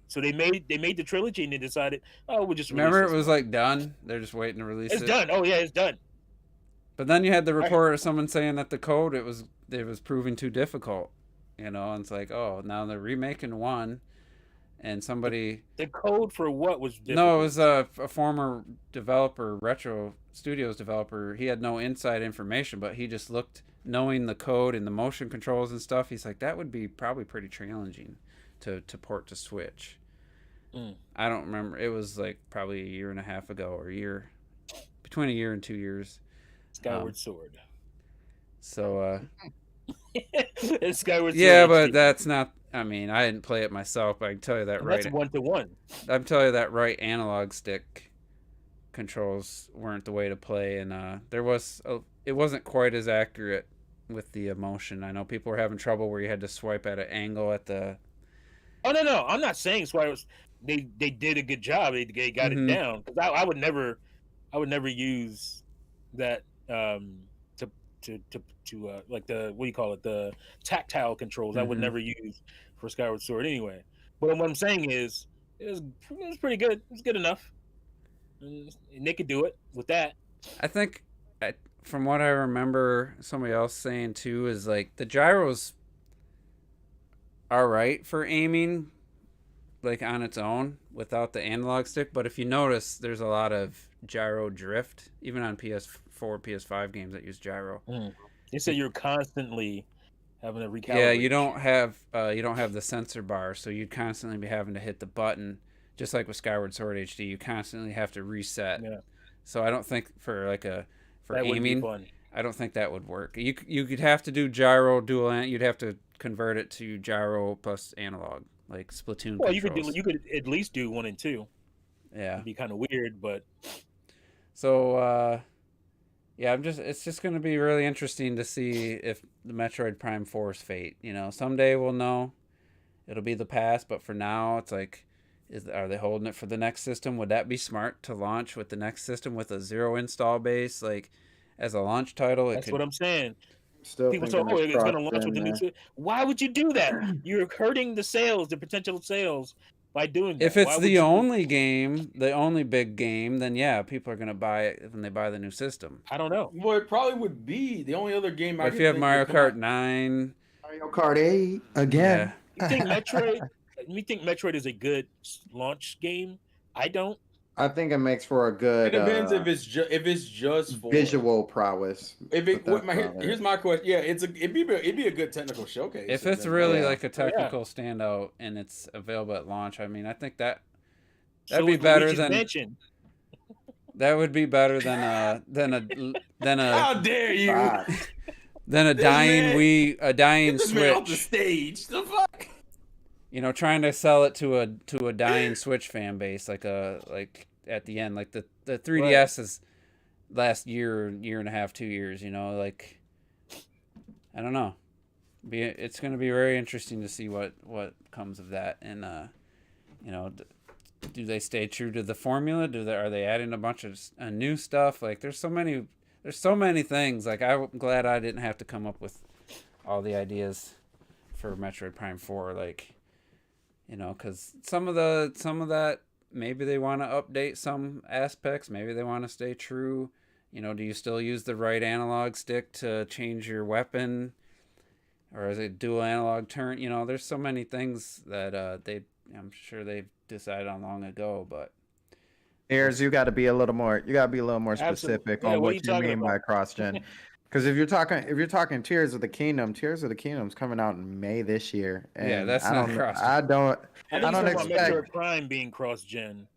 So they made the trilogy and they decided, we'll just
Remember it was
one.
like done. They're just waiting to release it.
It's done. Oh yeah, it's done.
But then you had the report of someone saying that the code it was proving too difficult. And it's like, now they're remaking 1. And somebody...
The code for what was difficult?
No, it was a former developer, Retro Studios developer. He had no inside information, but he just looked, knowing the code and the motion controls and stuff, he's like, that would be probably pretty challenging to port to Switch. I don't remember. It was like probably a year and a half ago, or between a year and 2 years.
Skyward Sword.
So,
it's Skyward Sword.
Yeah, but that's not... I mean, I didn't play it myself, but I can tell you that
and that's 1-to-1.
I'm telling you that right analog stick controls weren't the way to play, and it wasn't quite as accurate with the motion. I know people were having trouble where you had to swipe at an angle at the...
Oh no, I'm not saying swipe. They did a good job. They got it down, because I would never use that to like the, what do you call it, the tactile controls. I would never use for Skyward Sword anyway. But what I'm saying is, it was pretty good. It's good enough, and they could do it with that.
I think, from what I remember, somebody else saying too is like the gyros are right for aiming, like on its own without the analog stick. But if you notice, there's a lot of gyro drift, even on PS4, PS5 games that use gyro.
They say you're constantly having to recalibrate.
Yeah, you don't have the sensor bar, so you'd constantly be having to hit the button, just like with Skyward Sword HD. You constantly have to reset. Yeah. So I don't think for aiming, I don't think that would work. You could have to do gyro dual. You'd have to convert it to gyro plus analog, like Splatoon.
Well,
controls.
you could at least do 1 and 2.
Yeah,
it'd be kind of weird, but
so. Yeah, it's just going to be really interesting to see if the Metroid Prime 4's fate. Someday we'll know. It'll be the past, but for now, it's like, are they holding it for the next system? Would that be smart to launch with the next system with a 0 install base, like as a launch title?
That's what I'm saying.
Still
people say, it's going to launch with the new system. Why would you do that? You're hurting the potential sales. By doing that.
If it's the only game, the only big game, then yeah, people are going to buy it when they buy the new system.
I don't know.
Well, it probably would be the only other game.
But if you have Mario Kart 9,
Mario Kart 8 again.
Yeah. You think Metroid is a good launch game? I don't.
I think it makes for a good.
It depends if it's just for
visual prowess.
Here's my question. Yeah, it'd be a good technical showcase.
If it's really like a technical standout and it's available at launch, I mean, I think that'd be better than. That would be better than a.
How dare you?
Than a dying a dying Switch.
Off the stage. The fuck.
Trying to sell it to a dying Switch fan base, like at the end, like the 3DS is last year and a half, 2 years. Like I don't know. It's going to be very interesting to see what comes of that, and do they stay true to the formula? Are they adding a bunch of new stuff? Like there's so many things. Like I'm glad I didn't have to come up with all the ideas for Metroid Prime 4. Like. Because some of that, maybe they want to update some aspects. Maybe they want to stay true. Do you still use the right analog stick to change your weapon? Or is it dual analog turn? There's so many things that I'm sure they've decided on long ago. But
Ayers, you got to be a little more specific on what you mean by cross-gen. Because if you're talking Tears of the Kingdom's coming out in May this year. And
yeah, that's not cross-gen.
I don't expect
Metroid Prime being cross-gen.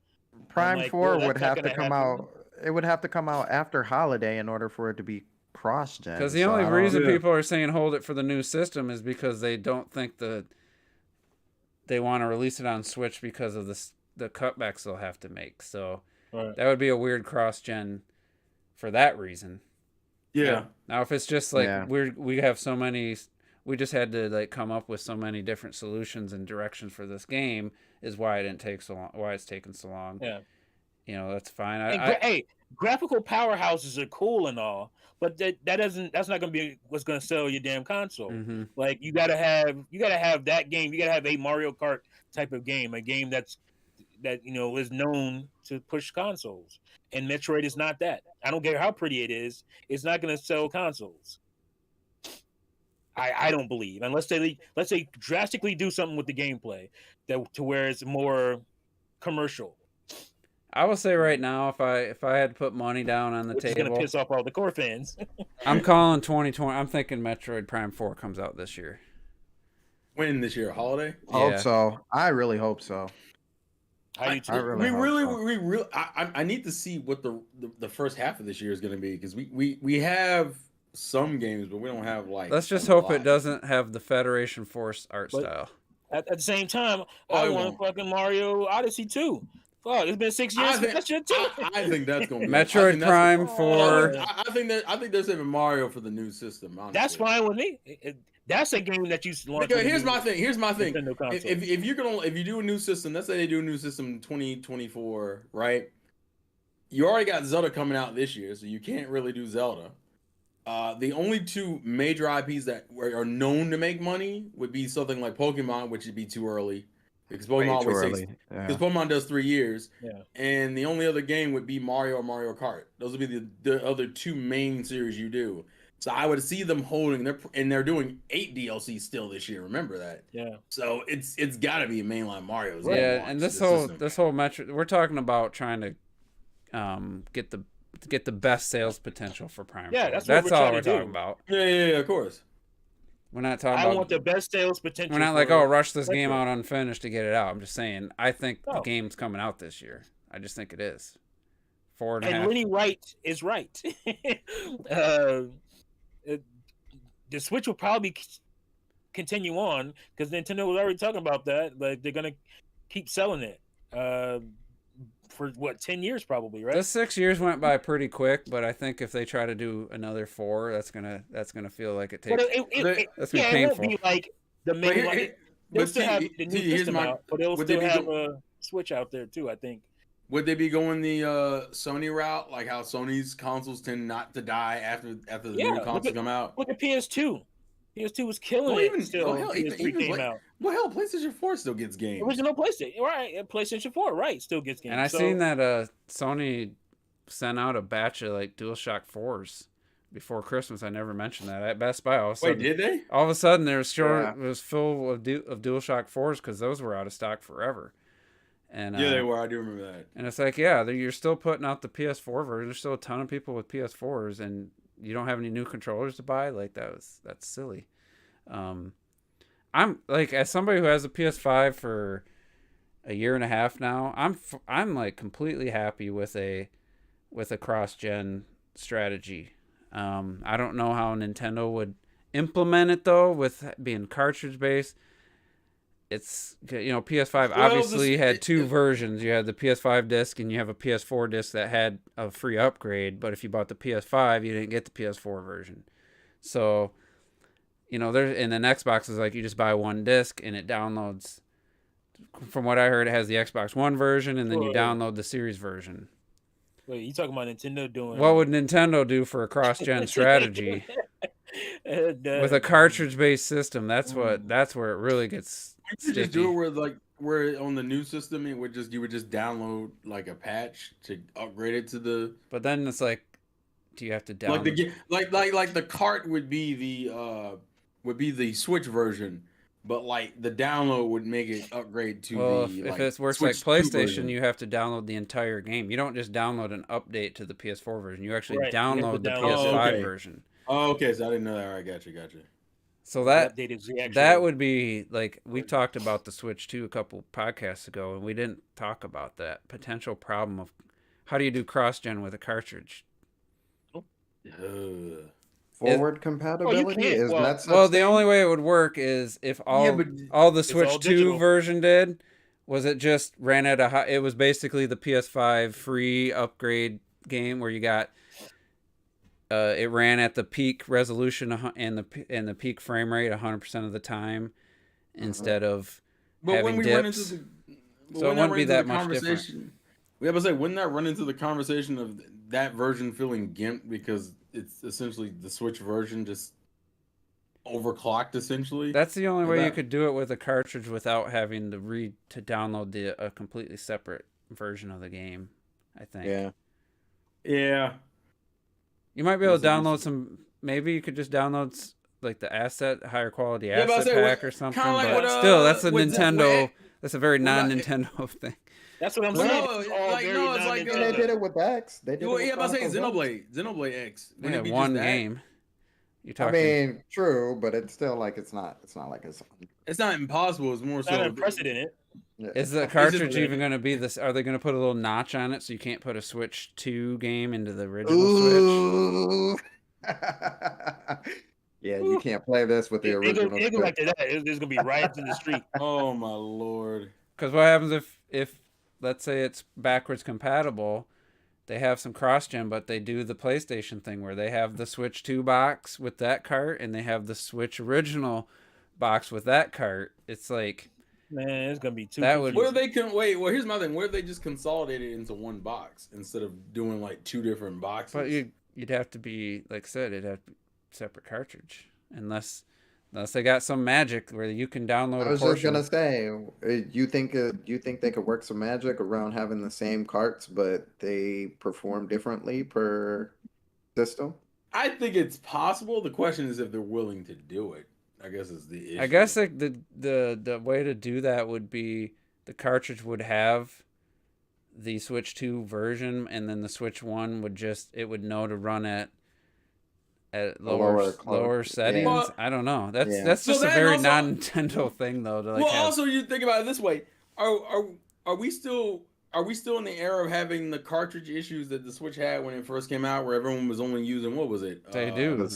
Prime 4 would have to come out. It would have to come out after holiday in order for it to be cross-gen.
Because the only reason people are saying hold it for the new system is because they don't think they want to release it on Switch because of the cutbacks they'll have to make. So that would be a weird cross-gen for that reason.
Yeah.
Now, if it's just like
Yeah.
we have so many, we just had to like come up with so many different solutions and directions for this game, is why it didn't take so long. Why it's taken so long.
Yeah.
That's fine.
And hey, graphical powerhouses are cool and all, but that's not gonna be what's gonna sell your damn console.
Mm-hmm.
Like you gotta have that game. You gotta have a Mario Kart type of game, a game that is known to push consoles. And Metroid is not that. I don't care how pretty it is. It's not gonna sell consoles. I don't believe, unless they drastically do something with the gameplay to where it's more commercial.
I will say right now, if I had to put money down on the
Which
table,
is gonna piss off all the core fans.
I'm calling 2020. I'm thinking Metroid Prime 4 comes out this year.
When this year? Holiday?
Hope so. I really hope so.
I do too.
really hope so.
I need to see what the first half of this year is going to be, because we have some games, but we don't have like.
Let's just
a
hope
lot.
it doesn't have the Federation Force art style.
At the same time,
Oh,
I
it
want
won't.
fucking Mario Odyssey 2. Fuck, it's been 6 years since that shit too.
I think that's going to be
Metroid Prime 4.
I think they're saving Mario for the new system. Honestly.
That's fine with me. That's a game that you launch.
Because here's my thing.
Nintendo console.
If you do a new system, let's say they do a new system in 2024, right? You already got Zelda coming out this year, so you can't really do Zelda. The only two major IPs that are known to make money would be something like Pokemon, which would be too early. Because Pokemon does 3 years.
Yeah.
And the only other game would be Mario or Mario Kart. Those would be the other two main series you do. So I would see them holding they're doing 8 DLC still this year. Remember that.
Yeah.
So it's got to be mainline Mario's.
Yeah, and this whole Metroid, we're talking about trying to get the best sales potential for Prime.
Yeah,
4.
that's
all we're
to do.
talking about.
Yeah, of course.
We're not talking
I
about.
want the best sales potential.
We're not like, rush this game out unfinished to get it out. I'm just saying, I think the game's coming out this year. I just think it is. 4.5.
And Lenny Wright is right. The Switch will probably continue on because Nintendo was already talking about that. Like they're gonna keep selling it for 10 years probably, right?
The 6 years went by pretty quick, but I think if they try to do another 4, that's gonna feel like it takes. That's gonna be painful.
It won't be like the main one. They'll still have the new system out, but they'll still have a Switch out there too, I think.
Would they be going the Sony route, like how Sony's consoles tend not to die after the new consoles come out?
Look at PS2. PS2 was killing it still. PS3 came out.
Well, hell, PlayStation 4 still gets games.
Original PlayStation, right? PlayStation 4, right? Still gets games.
And I seen that Sony sent out a batch of like DualShock 4s before Christmas. I never mentioned that at Best Buy.
Wait, did they?
All of a sudden, it was full of DualShock 4s because those were out of stock forever. And
yeah, they were. I do remember that.
And it's like, you're still putting out the PS4 version. There's still a ton of people with PS4s, and you don't have any new controllers to buy. Like that's silly. I'm like, as somebody who has a PS5 for a year and a half now, I'm like completely happy with a cross-gen strategy. I don't know how Nintendo would implement it though, with being cartridge based. It's, PS5 obviously had two versions. You had the PS5 disc and you have a PS4 disc that had a free upgrade, but if you bought the PS5, you didn't get the PS4 version. So, there's, and then Xbox is like, you just buy one disc and it downloads. From what I heard, it has the Xbox One version and then you download the Series version.
Wait, you talking about Nintendo doing?
What would Nintendo do for a cross-gen strategy with a cartridge-based system? That's where it really gets.
You just do it where on the new system you would just download like a patch to upgrade it to the.
But then it's like, do you have to download?
Like the cart would be the Switch version, but like the download would make it upgrade to
if it works
Switch
like PlayStation,
version.
you have to download the entire game. You don't just download an update to the PS4 version. You actually download the PS5 version.
Oh, okay. So I didn't know that. All right, gotcha.
So that would be like, we talked about the Switch 2 a couple podcasts ago, and we didn't talk about that potential problem of how do you do cross-gen with a cartridge?
Forward compatibility is that
the only way it would work is if all the Switch 2 version did was it just ran at it was basically the PS5 free upgrade game where you got it ran at the peak resolution and the peak frame rate 100% of the time instead of
But when
having
we run into
dips.
the, but
So it
when that
wouldn't
run
be
into
that
the
much different.
conversation, we have to say, wouldn't that run into the conversation of that version feeling gimped because it's essentially the Switch version just overclocked essentially?
That's the only
And
way you
that-
could do it with a cartridge without having to download a completely separate version of the game, I think.
Yeah.
Yeah.
You might be able to
Unless it
download
just-
some. Maybe you could just download like the higher quality
Yeah, but I
asset
say,
pack
what-
or something.
kinda like
But
what,
still, that's a
with-
Nintendo.
with-
That's a very
well,
non-Nintendo thing.
That's what I'm
Well,
saying.
no,
It's all
like,
very
no, it's like,
non-Nintendo.
They did it with X. They did
Well,
it with
yeah, but I say
Chronicles X.
Xenoblade X.
Yeah,
Wouldn't it be
one
just that?
game. You
I
talking?
mean, true, but it's still like it's not like it's.
It's not impossible. It's more
It's not
so
unprecedented.
Yeah.
Is the
just
cartridge
like-
even going to be this? Are they going to put a little notch on it so you can't put a Switch 2 game into the original Switch?
Ooh. Yeah, you can't play this with the
It go
original.
like that. There's gonna be riots in the street.
Oh my lord.
Because what happens if let's say it's backwards compatible, they have some cross-gen, but they do the PlayStation thing where they have the Switch 2 box with that cart and they have the Switch original box with that cart. It's like,
Man, it's gonna be too.
That would-
What if
confusing.
they can wait? Well, here's my thing. What if they just consolidate it into one box instead of doing like two different boxes?
but you'd have to be, like I said, it'd have to be separate cartridge unless they got some magic where you can download
I
a
was just
portion.
gonna say, you think they could work some magic around having the same carts, but they perform differently per system?
I think it's possible. The question is if they're willing to do it. I guess is the issue.
I guess like the way to do that would be the cartridge would have the Switch 2 version, and then the Switch 1 would know to run at lower
yeah.
settings.
Well,
I don't know. That's
yeah.
that's
So
just a
then
very
also-
non-Nintendo thing though. To like
Well,
have,
also you think about it this way: are we still in the era of having the cartridge issues that the Switch had when it first came out, where everyone was only using what was it?
They do.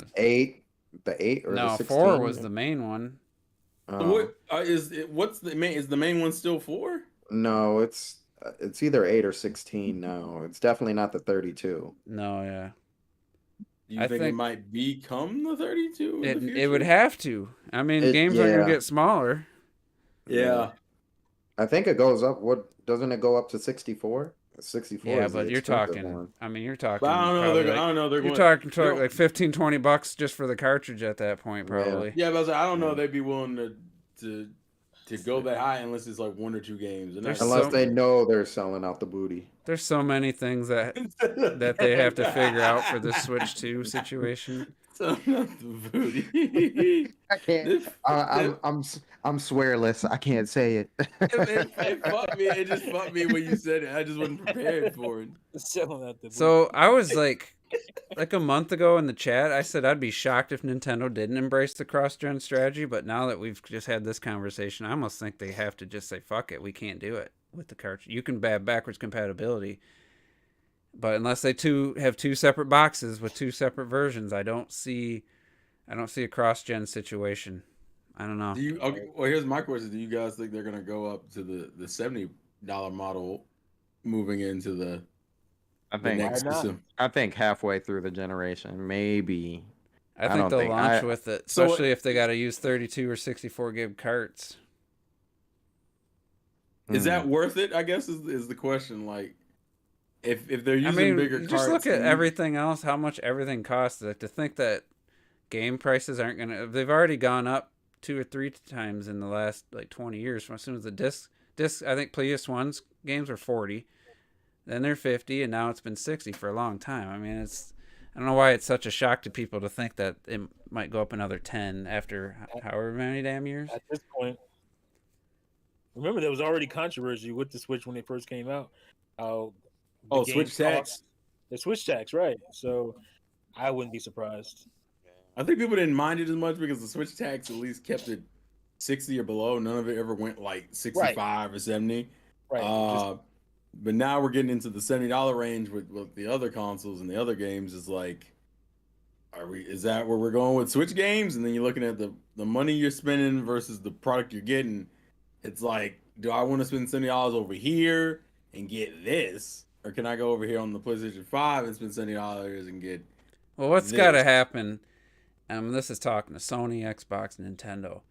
The 8 or
no,
the 16?
4 was the main one.
What is it? What's the main? Is the main one still 4?
No, it's either 8 or 16 now. It's definitely not the 32.
No, yeah,
Do you
I
think it
think-
might become the 32? in the
it would
future?
have to. I mean, games are
yeah.
gonna get smaller.
Yeah.
I think it goes up. What doesn't it go up to 64? 64.
Yeah,
is the
but you're
expensive
talking.
one.
I mean, you're talking.
But I don't know.
probably
They're,
like-
I don't know. They're
You're
going,
talking like $15-20 just for the cartridge at that point,
Yeah.
probably.
Yeah, but I don't know. If they'd be willing to go that high unless it's like 1 or 2 games. And
There's
that's-
Unless
so-
they know they're selling out the booty.
There's so many things that they have to figure out for the Switch 2 situation.
So not the booty.
I can't.
This-
I'm swearless. I can't say it.
it fucked me. It just fucked me when you said it. I just wasn't prepared for it.
Selling out the
So I was like a month ago in the chat, I said I'd be shocked if Nintendo didn't embrace the cross-gen strategy. But now that we've just had this conversation, I almost think they have to just say, fuck it, we can't do it with the cartridge. You can have backwards compatibility, but unless they have two separate boxes with 2 separate versions, I don't see a cross-gen situation. I don't know.
Do you? Okay, well, here's my question: do you guys think they're gonna go up to the $70 model, moving into the next
Why not?
system?
I think halfway through the generation, maybe.
I
I
think
don't
they'll
think-
launch
I-
with it,
So-
especially if they got to use 32 or 64 gig carts.
Is
Hmm.
that worth it? I guess is the question. Like, if they're
I
using
mean,
bigger
you
carts,
just look at
and you-
everything else, how much everything costs. Like, to think that game prices aren't gonna, they've already gone up 2 or 3 times in the last like 20 years. From as soon as the disc, I think PS1's games were 40, then they're 50, and now it's been 60 for a long time. I mean, I don't know why it's such a shock to people to think that it might go up another 10 after however many damn years.
At this point, remember there was already controversy with the Switch when it first came out. The
Oh,
game
Switch tax.
cost- The Switch tax, right? So I wouldn't be surprised.
I think people didn't mind it as much because the Switch tax at least kept it 60 or below. None of it ever went like 65 or 70.
Right.
But now we're getting into the $70 range with the other consoles and the other games. Is like, is that where we're going with Switch games? And then you're looking at the money you're spending versus the product you're getting. It's like, do I want to spend $70 over here and get this, or can I go over here on the PlayStation 5 and spend $70 and get
Well, what's got to happen? This is talking to Sony, Xbox, Nintendo.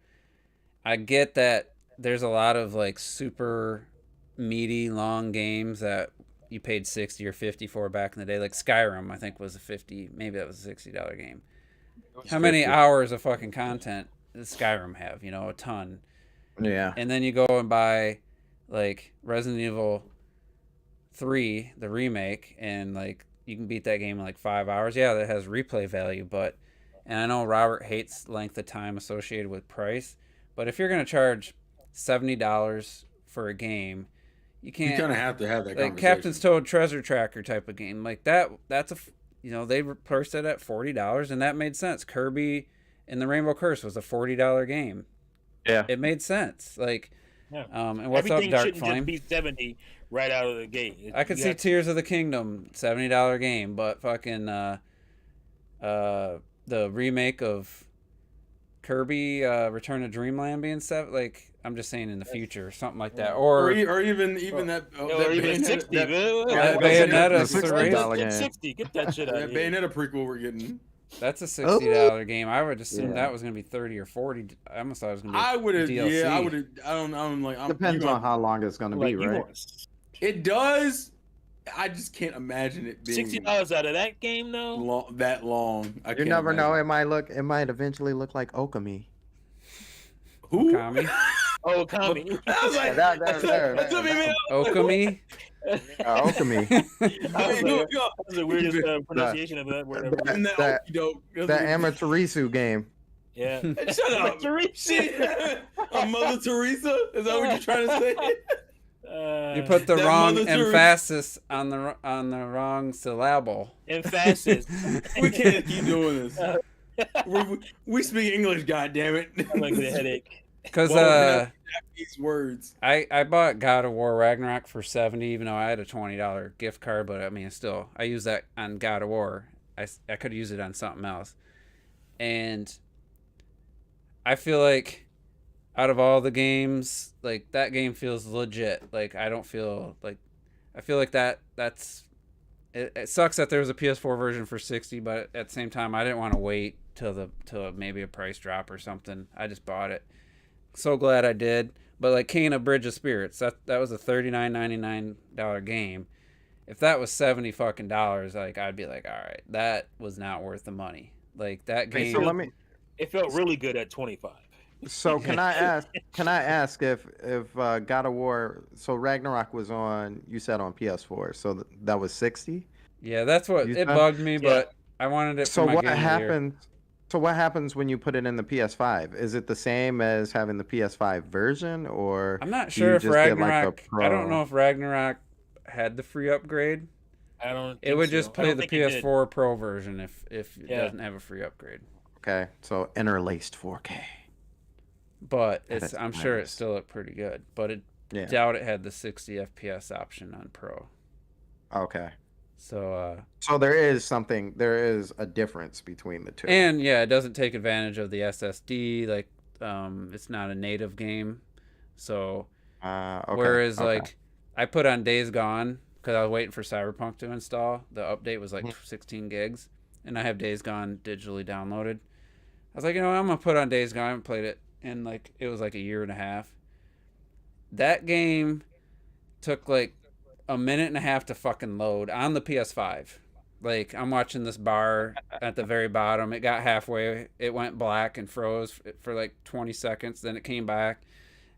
I get that there's a lot of like super meaty, long games that you paid 60 or 50 for back in the day. Like Skyrim, I think was a 50, maybe that was a $60 game. How many hours of fucking content does Skyrim have? You know, a ton.
Yeah.
And then you go and buy like Resident Evil 3, the remake, and like you can beat that game in like 5 hours. Yeah, that has replay value, but and I know Robert hates length of time associated with price, but if you're gonna charge $70 for a game, you can't.
You kind of have to have that
like
conversation.
Captain's Toad Treasure Tracker type of game like that. That's a they priced it at $40, and that made sense. Kirby and the Rainbow Curse was a $40 game.
Yeah,
it made sense. Like,
Yeah.
And what's
Everything
up, Dark
shouldn't
Flame?
just be 70 right out of the gate.
I could see Tears of the Kingdom, $70 game, but fucking the remake of Kirby Return to Dreamland being like I'm just saying in the future, something like that, or
even that
or even 60.
Bayonetta
$60 game.
60. Get that shit out
that
of here.
Bayonetta prequel we're getting.
That's a $60 game. I would assume that was gonna be 30 or 40. I almost thought it was gonna be.
I would have.
DLC.
Yeah, I would have. I don't like.
Depends on how long it's gonna be, right?
It does. I just can't imagine it being
$60 out of that game though.
That long.
You never know. It might eventually look like Okami.
Who?
Okami.
Oh, Okami.
I was like,
Okami.
Okami.
That was the weirdest pronunciation of that word ever.
That Amaterasu game.
Yeah.
Shut up. A Mother Teresa? Is that what you're trying to say?
You put the wrong emphasis on the wrong syllable.
Emphasis.
We can't keep doing this. We speak English, goddammit.
I'm like the headache.
Because
these words.
I bought God of War Ragnarok for $70, even though I had a $20 gift card. But I mean, still, I use that on God of War. I could use it on something else, and I feel like out of all the games, like that game feels legit. Like I don't feel like I feel like that's it sucks that there was a PS4 version for 60, but at the same time, I didn't want to wait till maybe a price drop or something. I just bought it. So glad I did. But like Kena Bridge of Spirits, that was a $39.99 game. If that was $70 fucking dollars, like I'd be like, all right, that was not worth the money. Like that game.
So
it felt really good at 25.
So can I ask if God of War, so Ragnarok was on, you said on PS4, so that was 60?
Yeah, that's what it bugged me, but I wanted it.
So what happens? So what happens when you put it in the PS5? Is it the same as having the PS5 version, or
I'm not sure if Ragnarok.
Pro?
I don't know if Ragnarok had the free upgrade.
I don't.
It would just play the PS4 Pro version if it doesn't have a free upgrade.
Okay, so interlaced 4K.
But I'm sure it still looked pretty good. But doubt it had the 60 FPS option on Pro.
Okay.
So
there is a difference between the two.
And yeah, it doesn't take advantage of the SSD. Like, it's not a native game. So, whereas like I put on Days Gone because I was waiting for Cyberpunk to install. The update was like 16 gigs, and I have Days Gone digitally downloaded. I was like, I'm gonna put on Days Gone. I haven't played it in like it was like a year and a half. That game took like a minute and a half to fucking load on the PS5. Like I'm watching this bar at the very bottom. It got halfway. It went black and froze for like 20 seconds. Then it came back.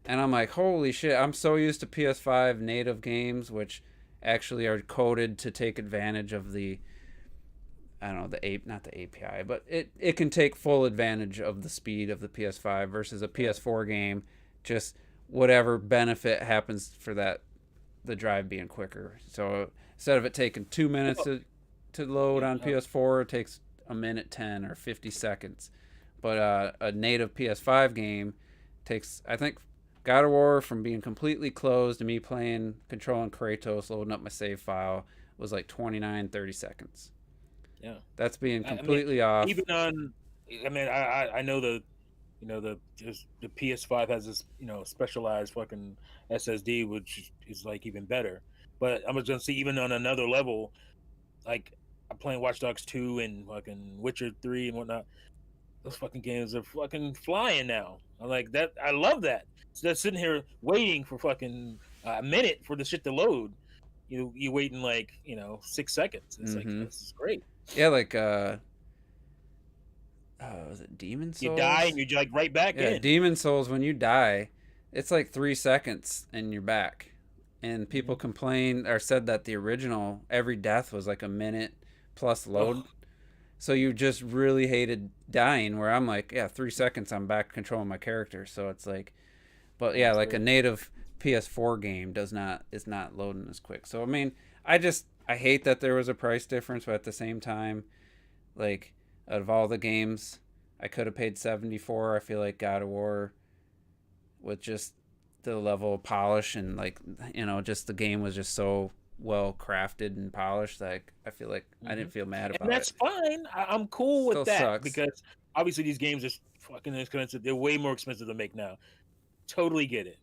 And I'm like, holy shit. I'm so used to PS5 native games, which actually are coded to take advantage of the, I don't know, not the API, but it can take full advantage of the speed of the PS5 versus a PS4 game. Just whatever benefit happens for that, the drive being quicker. So instead of it taking 2 minutes to load on PS4, it takes a minute 10 or 50 seconds. But a native PS5 game takes, I think, God of War from being completely closed to me controlling Kratos, loading up my save file was like 29-30 seconds.
Yeah,
that's being completely off.
Even on, I know the PS5 has this specialized fucking SSD, which is like even better. But I was gonna say even on another level, like I'm playing Watch Dogs 2 and fucking Witcher 3 and whatnot. Those fucking games are fucking flying now. I'm like that. I love that. So that's sitting here waiting for fucking a minute for the shit to load. You waiting like 6 seconds. It's like this is great.
Yeah, like was it Demon Souls?
You die and you're like right back in.
Demon Souls, when you die, it's like 3 seconds and you're back. And people complained or said that the original every death was like a minute plus load. So you just really hated dying, where I'm like, 3 seconds, I'm back controlling my character. So it's like, but yeah, like a native PS4 game is not loading as quick. So I mean, I hate that there was a price difference, but at the same time, like out of all the games I could have paid $70 for, I feel like God of War, with just the level of polish and like just the game was just so well crafted and polished, like I feel like I didn't feel mad about it.
And that's fine. I'm cool with that.
Sucks.
Because obviously these games are fucking expensive. They're way more expensive to make now. Totally get it.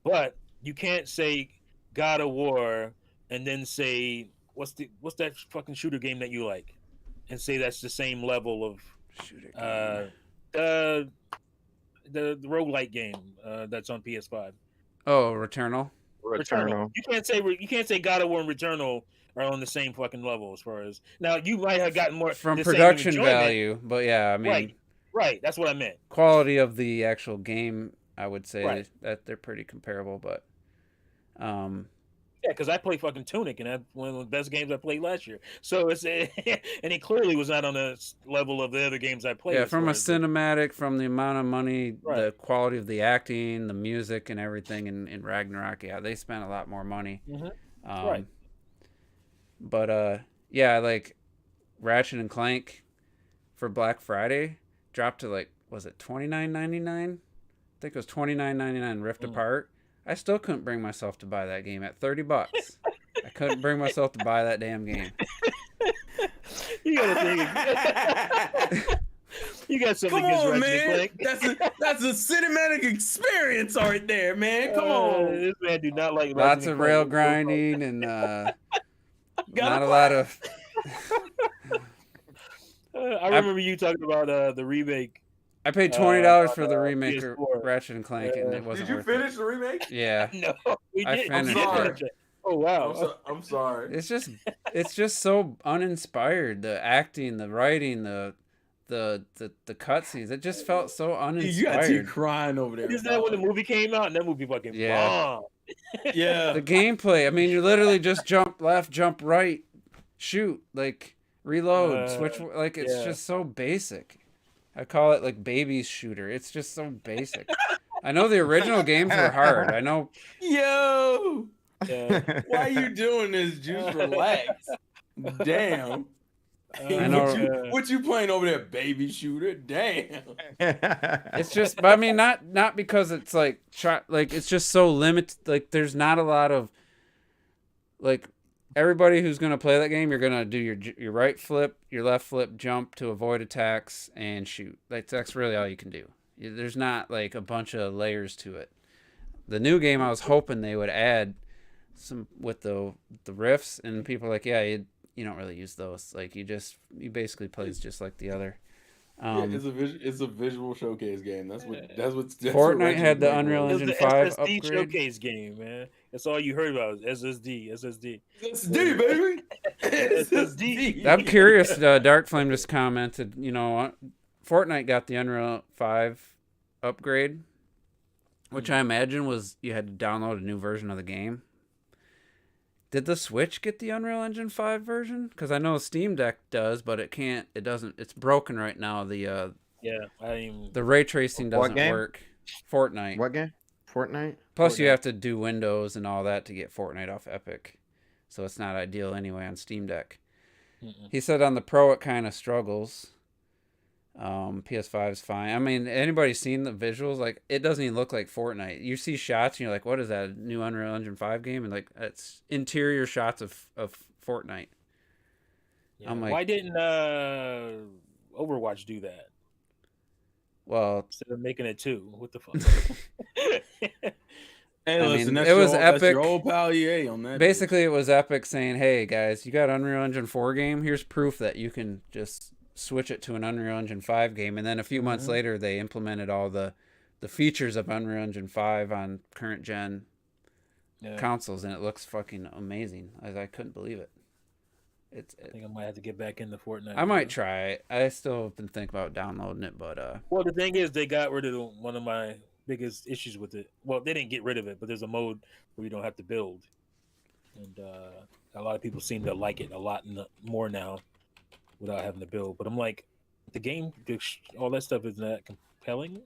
But you can't say God of War and then say what's that fucking shooter game that you like, and say that's the same level of
shooter
game. The roguelike game that's on PS5.
Oh, Returnal.
You can't say God of War and Returnal are on the same fucking level as far as now. You might have gotten more
from production value, but yeah, I mean,
right. That's what I meant.
Quality of the actual game, I would say that they're pretty comparable, but
yeah, because I played fucking Tunic, and that's one of the best games I played last year. So it's and it clearly was not on the level of the other games I played.
Yeah, from a cinematic, from the amount of money,
Right.
the quality of the acting, the music, and everything in Ragnarok. Yeah, they spent a lot more money.
Right.
But yeah, like Ratchet and Clank for Black Friday dropped to like, was it $29.99? I think it was $29.99 Rift Apart. I still couldn't bring myself to buy that game at $30. I couldn't bring myself to buy that damn game.
You gotta think. You got something
Come
against
on,
Ratchet and
man.
Clank.
That's a cinematic experience right there, man. Come on.
This man do not like
Lots
Ratchet
of
and
rail
Clank.
grinding and not a lot of.
I remember you talking about the remake.
I paid $20 for the
on,
remake of
PS4.
Ratchet and Clank, and it wasn't
Did you
worth
finish the remake?
it. Yeah,
No, we
I
didn't.
finished
We didn't
it.
finish it. Oh wow.
I'm sorry.
it's just so uninspired. The acting, the writing, the cutscenes. It just felt so uninspired.
You got you crying over there.
Isn't that when the movie came out? And that movie fucking bomb.
Yeah.
The gameplay. I mean, you literally just jump left, jump right, shoot, like reload, switch. Like it's just so basic. I call it like baby's shooter. It's just so basic. I know the original games were hard. I know.
Yo.
Yeah.
Why are you doing this, Juice? Relax. Damn.
I know.
What you playing over there, baby shooter? Damn.
It's just, but I mean, not because it's like it's just so limited. Like there's not a lot of like everybody who's gonna play that game. You're gonna do your right flip, your left flip, jump to avoid attacks and shoot. That's really all you can do. There's not like a bunch of layers to it. The new game, I was hoping they would add some with the riffs, and people are like, yeah, you don't really use those. Like you basically plays just like the other.
It's a visual showcase game. That's what
Fortnite had the Unreal Engine 5
SSD
upgrade.
showcase game, man. That's all you heard about was SSD.
SSD, baby. SSD.
I'm curious. Dark Flame just commented. Fortnite got the Unreal 5 upgrade, which I imagine was you had to download a new version of the game. Did the Switch get the Unreal Engine 5 version? Because I know Steam Deck does, but it can't. It doesn't. It's broken right now. The ray tracing doesn't work. Fortnite.
What game? Fortnite.
Plus, you have to do Windows and all that to get Fortnite off Epic, so it's not ideal anyway on Steam Deck. He said on the Pro it kind of struggles. PS5 is fine. I mean, anybody seen the visuals? Like, it doesn't even look like Fortnite. You see shots and you're like, what is that, a new Unreal Engine 5 game? And like, it's interior shots of Fortnite.
Yeah.
I'm like,
why didn't Overwatch do that?
Well,
Instead of making it 2, what the fuck?
Hey,
I
listen,
mean,
that's
it was
that's your
Epic.
old pal EA on that.
Basically, it was Epic saying, "Hey guys, you got Unreal Engine 4 game. Here's proof that you can just switch it to an Unreal Engine 5 game." And then a few months later, they implemented all the features of Unreal Engine 5 on current gen consoles, and it looks fucking amazing. I couldn't believe it.
I think I might have to get back into Fortnite.
I might try it. I still have been thinking about downloading it, but
Well, the thing is, they got rid of one of my biggest issues with it. Well, they didn't get rid of it, but there's a mode where you don't have to build, and a lot of people seem to like it a lot more now without having to build. But I'm like, the game, all that stuff isn't that compelling.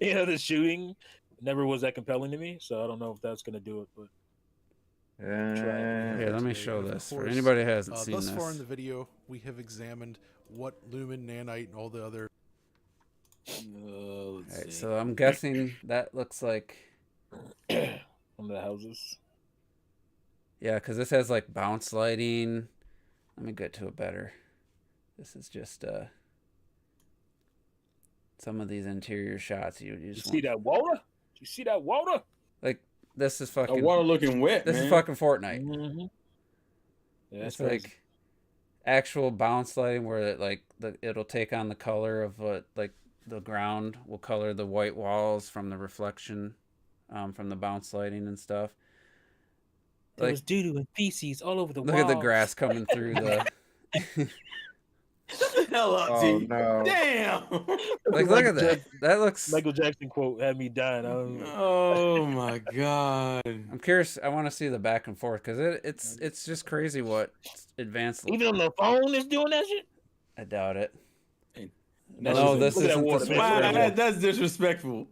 The shooting never was that compelling to me, so I don't know if that's gonna do it. But
here, let me show
Of
this for
course,
anybody who hasn't seen
thus
this.
far in the video, we have examined what Lumen, Nanite, and all the other.
Alright, so I'm guessing that looks like
one of the houses.
Yeah, because this has like bounce lighting. Let me get to it better. This is just some of these interior shots. You just
see that water? You see that water?
Like this is fucking
water looking wet.
This
man.
is fucking Fortnite.
Mm-hmm. Yeah,
it's like actual bounce lighting where it'll take on the color of what the ground will color the white walls from the reflection from the bounce lighting and stuff.
There was doo-doo and feces all over the wall.
Look at the grass coming through the.
Shut the hell up,
Oh,
T.
no.
Damn.
Look at that. That looks.
Michael Jackson quote had me dying.
Oh my god.
I'm curious. I want to see the back and forth because it's just crazy what advanced.
Even on the phone is doing that shit.
I doubt it.
Hey,
No, this
look at that
isn't
water,
the
man.
Switch
Look at that
version.
That's disrespectful.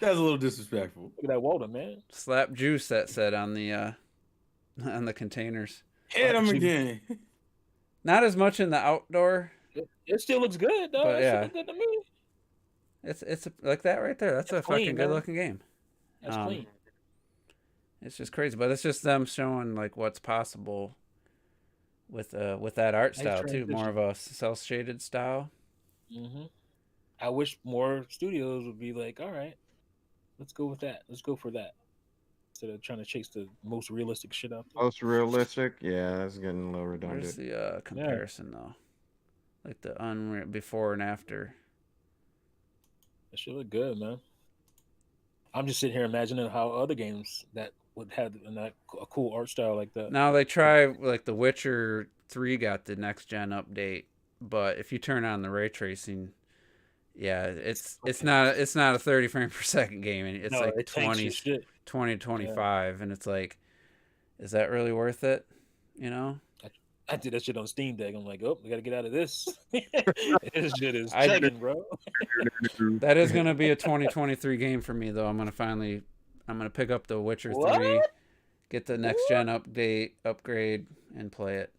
That's a little disrespectful.
Look at that water, man.
Slap juice that said on the containers.
Hit him again.
Not as much in the outdoor.
It still looks good, though.
But
It
yeah.
still looks good to me.
It's like that right there. That's a
clean,
fucking
man.
good looking game.
That's clean.
It's just crazy, but it's just them showing like what's possible with that art style too. More of a cel shaded style.
Mm-hmm. I wish more studios would be like, all right, let's go with that. Let's go for that. Instead of trying to chase the most realistic shit out there.
Most realistic? Yeah, that's getting a little redundant.
Where's the comparison though? Like the Unreal before and after.
That shit look good, man. I'm just sitting here imagining how other games that would have a cool art style like that.
Now they try like The Witcher 3 got the next gen update, but if you turn on the ray tracing, yeah, it's not a 30 frame per second game, and it's like
it tanks your
20
shit.
25, and it's like, is that really worth it? You know?
I did that shit on Steam Deck. I'm like, oh, we gotta get out of this. This shit is chugging, bro.
That is gonna be a 2023 game for me, though. I'm gonna pick up The Witcher 3, get the next gen upgrade, and play it.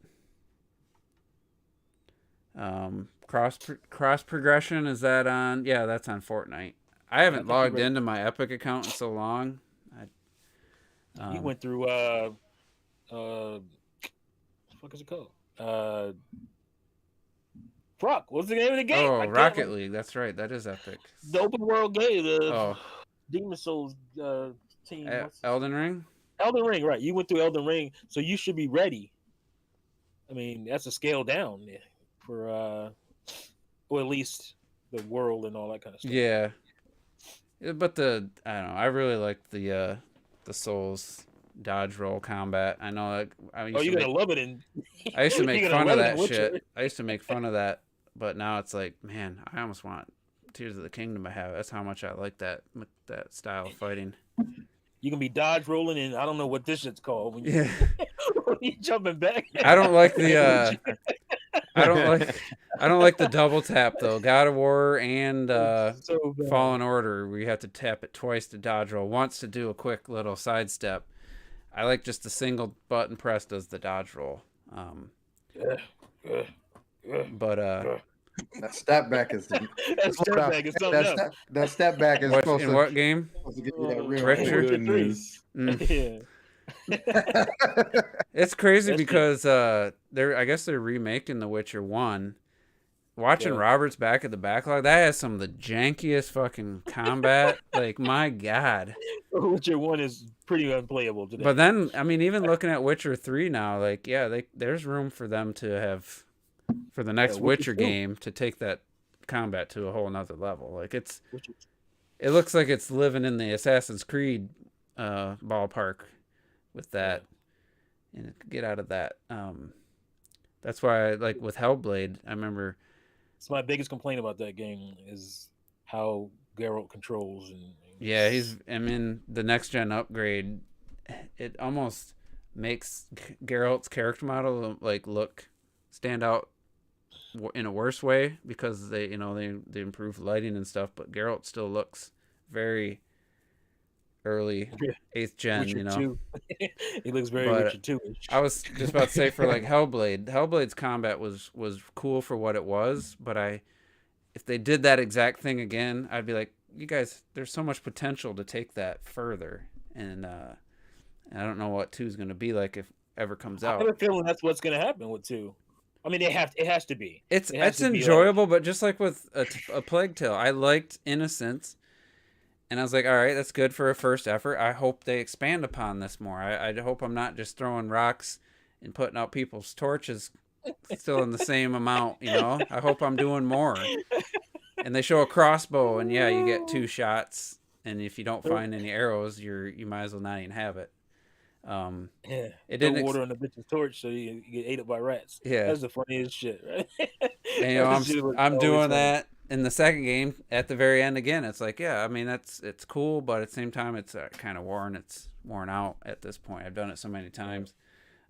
Cross progression, is that on? Yeah, that's on Fortnite. I haven't logged into my Epic account in so long.
You went through what the fuck is it called? Fuck, what's the name of the game?
Oh, Rocket League. That's right. That is Epic.
The open world game. Demon Souls team.
Elden Ring?
Elden Ring, right. You went through Elden Ring, so you should be ready. I mean, that's a scale down for or at least the world and all that kind of stuff.
Yeah. But I don't know. I really like the Souls dodge roll combat. I know
you're gonna love it.
I used to make
You're
fun
gonna
of
love it
that
in
shit.
Witcher.
I used to make fun of that, but now it's like, man, I almost want Tears of the Kingdom to have. That's how much I like that style of fighting.
You can be dodge rolling, and I don't know what this shit's called when you,
Yeah.
when you jumping back.
I don't like the I don't like the double tap though. God of War and
So bad.
Fallen Order, we have to tap it twice to dodge roll, once to do a quick little sidestep. I like just a single button press does the dodge roll. But
That step back is
That step back is something else.
that step back is supposed
in
to,
what game?
supposed to give you that real
Witcher?
Goodness.
Mm.
Yeah.
It's crazy
That's
because I guess they're remaking The Witcher 1, watching
Yeah.
Robert's back at the backlog, that has some of the jankiest fucking combat. Like, my God.
Witcher 1 is pretty unplayable today.
But then, I mean, even looking at Witcher 3 now, like, yeah, there's room for them to have, for the next Witcher
Witcher 2.
game, to take that combat to a whole nother level. Like,
Witcher
it looks like it's living in the Assassin's Creed ballpark with that, and get out of that. That's why, like, with Hellblade, I remember.
It's my biggest complaint about that game is how Geralt controls.
Yeah, I mean, the next gen upgrade, it almost makes Geralt's character model like stand out in a worse way, because they improve lighting and stuff, but Geralt still looks very early 8th gen,
Witcher 2. He looks very
But
Witcher 2.
I was just about to say, for like Hellblade's combat was cool for what it was, but if they did that exact thing again, I'd be like, you guys, there's so much potential to take that further, and I don't know what 2 is going to be like if ever comes
I
out.
have a feeling that's what's going to happen with 2. I mean, it has to be.
It's
It has to be
enjoyable, but just like with a Plague Tale, I liked Innocence, and I was like, all right, that's good for a first effort. I hope they expand upon this more. I hope I'm not just throwing rocks and putting out people's torches still in the same amount, I hope I'm doing more. And they show a crossbow, and yeah, you get 2 shots, and if you don't find any arrows, you might as well not even have it.
Yeah,
it didn't
water on the bitch's torch, so you get ate up by rats.
Yeah,
that's the funniest shit, right?
And I'm doing that in the second game at the very end again. It's like, yeah, I mean, it's cool, but at the same time, it's kind of worn out at this point. I've done it so many times,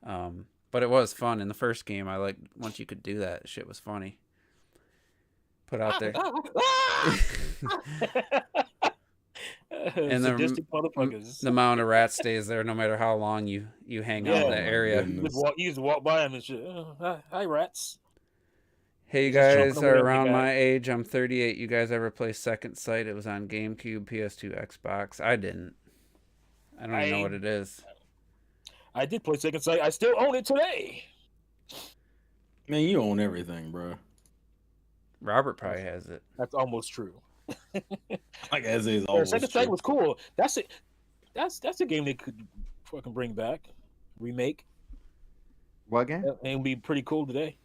but it was fun in the first game. I like once you could do that, shit was funny. Put out there. And the amount of rats stays there no matter how long you hang out in that area.
You used to walk by them and shit. Hi, rats.
Hey, you guys are around my age. I'm 38. You guys ever play Second Sight? It was on GameCube, PS2, Xbox. I didn't. I don't even know what it is.
I did play Second Sight. I still own it today.
Man, you own everything, bro.
Robert probably has it.
That's almost true.
Like as is almost
Second Sight was cool. That's a game they could fucking bring back, remake.
What game?
It would be pretty cool today.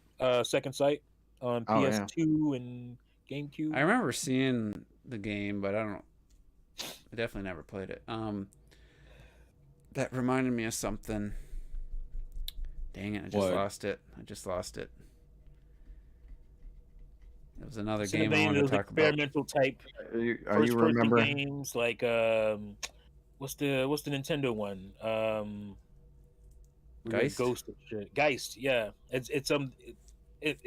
Second Sight on PS2 and GameCube.
I remember seeing the game, but I definitely never played it. That reminded me of something. Dang it! I just lost it. It was another game I wanted to talk about.
Experimental type.
Are you remembering
games like what's the Nintendo one?
Geist.
Ghost of shit. Geist. Yeah, it's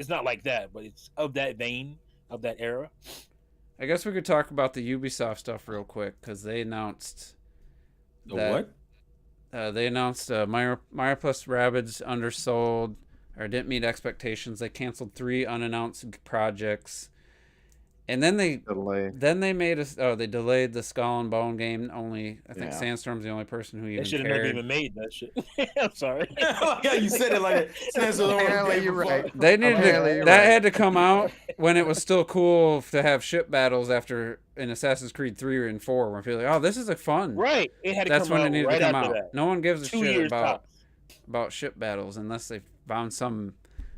not like that, but it's of that vein, of that era.
I guess we could talk about the Ubisoft stuff real quick, because they announced
what?
They announced Mario plus Rabbids undersold, or didn't meet expectations. They canceled 3 unannounced projects, and then they delayed the Skull and Bone game. Only I think Sandstorm's the only person who even
They should have never even made that shit. I'm sorry.
Yeah, you said it like
Apparently you're right.
They needed that had to come out when it was still cool to have ship battles after in Assassin's Creed 3 and 4, where people like, oh, this is fun.
Right. It had to
That's
come
when
out
it needed
right
to come
after
out.
that.
No one gives a
2
shit
years
about ship battles unless they found some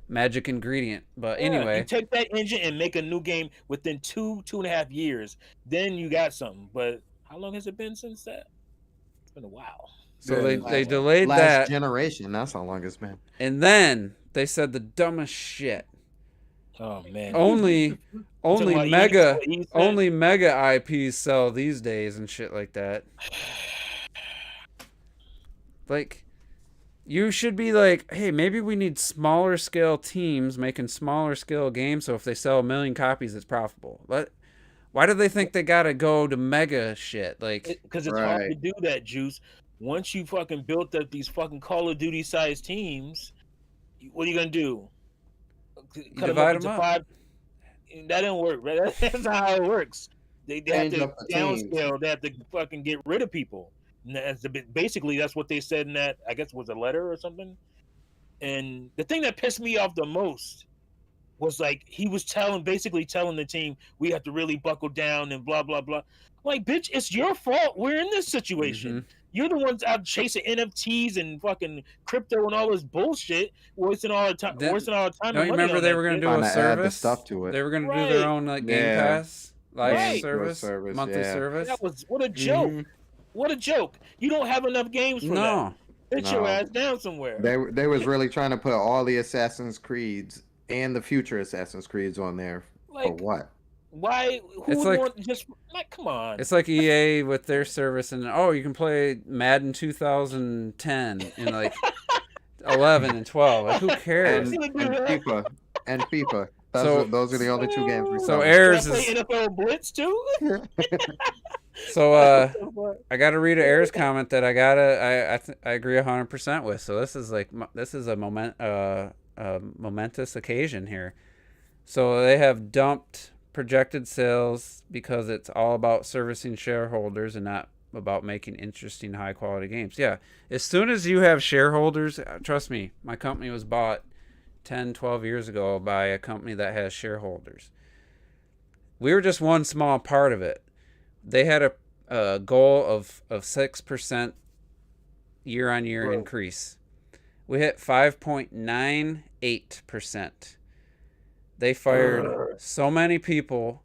magic ingredient. But anyway,
you take that engine and make a new game within 2.5 years, then you got something. But how long has it been since that? It's been a while.
So they delayed
last
that
generation. That's how long it's been.
And then they said the dumbest shit.
Oh man.
Only mega IPs sell these days and shit like that. Like, you should be like, hey, maybe we need smaller scale teams making smaller scale games, so if they sell 1 million copies, it's profitable. But why do they think they gotta go to mega shit? Like,
because it's hard to do that, Juice. Once you fucking built up these fucking Call of Duty sized teams, what are you gonna do?
Cut divide them up.
5? That didn't work, right? That's not how it works. They have to downscale. They have to fucking get rid of people. Basically, that's what they said in that, I guess, was a letter or something. And the thing that pissed me off the most was like he was basically telling the team we have to really buckle down and blah blah blah. Like, bitch, it's your fault. We're in this situation. You're the ones out chasing NFTs and fucking crypto and all this bullshit, wasting all our time,
Don't
and
you
money
remember
on
they
that
were going
shit.
to do a
Trying to add the
service?
stuff to it.
They were going to do
Right.
their own like Game
Yeah.
Pass live
Right.
service,
Service,
monthly
yeah.
service.
That was what a joke.
Mhm.
What a joke. You don't have enough games for
No.
that. Sit your
No.
ass down somewhere.
They was really trying to put all the Assassin's Creeds and the future Assassin's Creeds on there for
Like,
what?
why? Who
It's
would
like-
want just like? Come on.
It's like EA with their service, and you can play Madden 2010 and like 11 and 12. Like, who cares?
And FIFA and FIFA.
So-
Those are the only two games we
So
sell.
Can I
Ayers
play
is
NFL Blitz too?
so. I gotta read an Ayers comment that I agree 100% with. So this is a momentous occasion here. So they have dumped projected sales because it's all about servicing shareholders and not about making interesting, high quality games. Yeah, as soon as you have shareholders, trust me, my company was bought 10, 12 years ago by a company that has shareholders. We were just one small part of it. They had a goal of 6% year-on-year increase. We hit 5.98%. They fired so many people.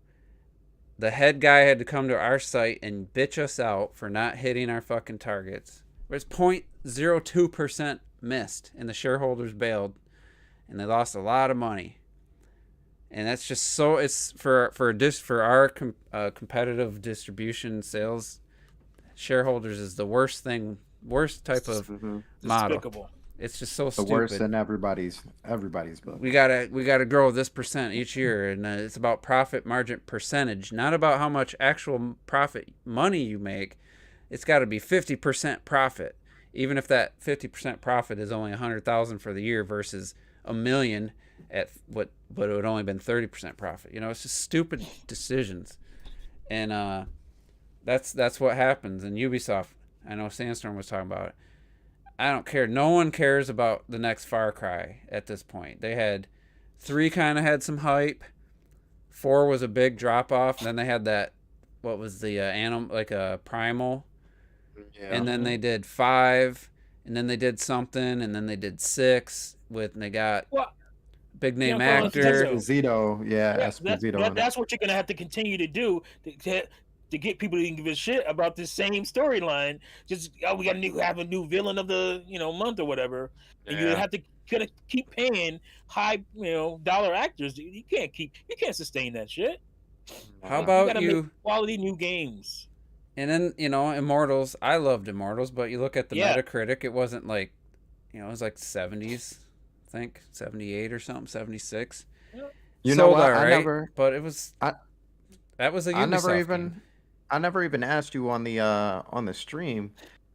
The head guy had to come to our site and bitch us out for not hitting our fucking targets. There's 0.02% missed, and the shareholders bailed, and they lost a lot of money. And that's just so. It's for our competitive distribution sales. Shareholders is the worst type of model.
Despicable.
It's just so
The
stupid.
worst in everybody's book.
We gotta grow this percent each year, and it's about profit margin percentage, not about how much actual profit money you make. It's got to be 50% profit, even if that 50% profit is only 100,000 for the year versus $1 million at what it would only been 30% profit. It's just stupid decisions, and that's what happens in Ubisoft. I know Sandstorm was talking about it. I don't care. No one cares about the next Far Cry at this point. They had 3 kind of had some hype. 4 was a big drop off. And then they had that, what was the a primal.
Yeah.
And then they did 5. And then they did something. And then they did 6 and they got big name actor.
Esposito, Esposito.
That's what you're gonna have to continue to do to get people to give a shit about this same storyline. Just we got have a new villain of the month or whatever, and you have to kind of keep paying high dollar actors. You can't sustain that shit.
How about
you?
you?
Make quality new games.
And then Immortals. I loved Immortals, but you look at the Metacritic, it wasn't like, it was like 70s, I think 78 or something, 76.
You know what?
But it was. That was a Ubisoft game.
I never even asked you on the stream.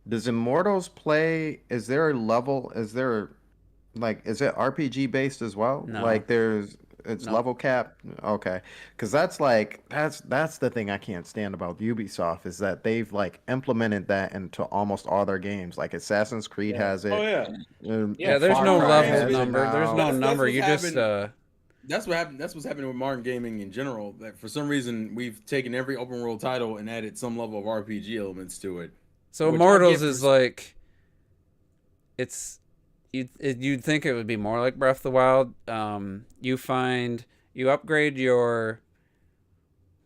Does Immortals play? Is there a level? Is it RPG based as well?
No.
Like it's level cap. Okay, because that's the thing I can't stand about Ubisoft is that they've implemented that into almost all their games. Like Assassin's Creed has it.
Oh yeah.
There's
Far
no
Cry
level
has it
number.
now.
There's no
That's
number.
what's
You just
That's what happened. That's what's happening with modern gaming in general. That for some reason we've taken every open world title and added some level of RPG elements to it.
So
which I
Immortals
get
is like, you'd think it would be more like Breath of the Wild. You upgrade your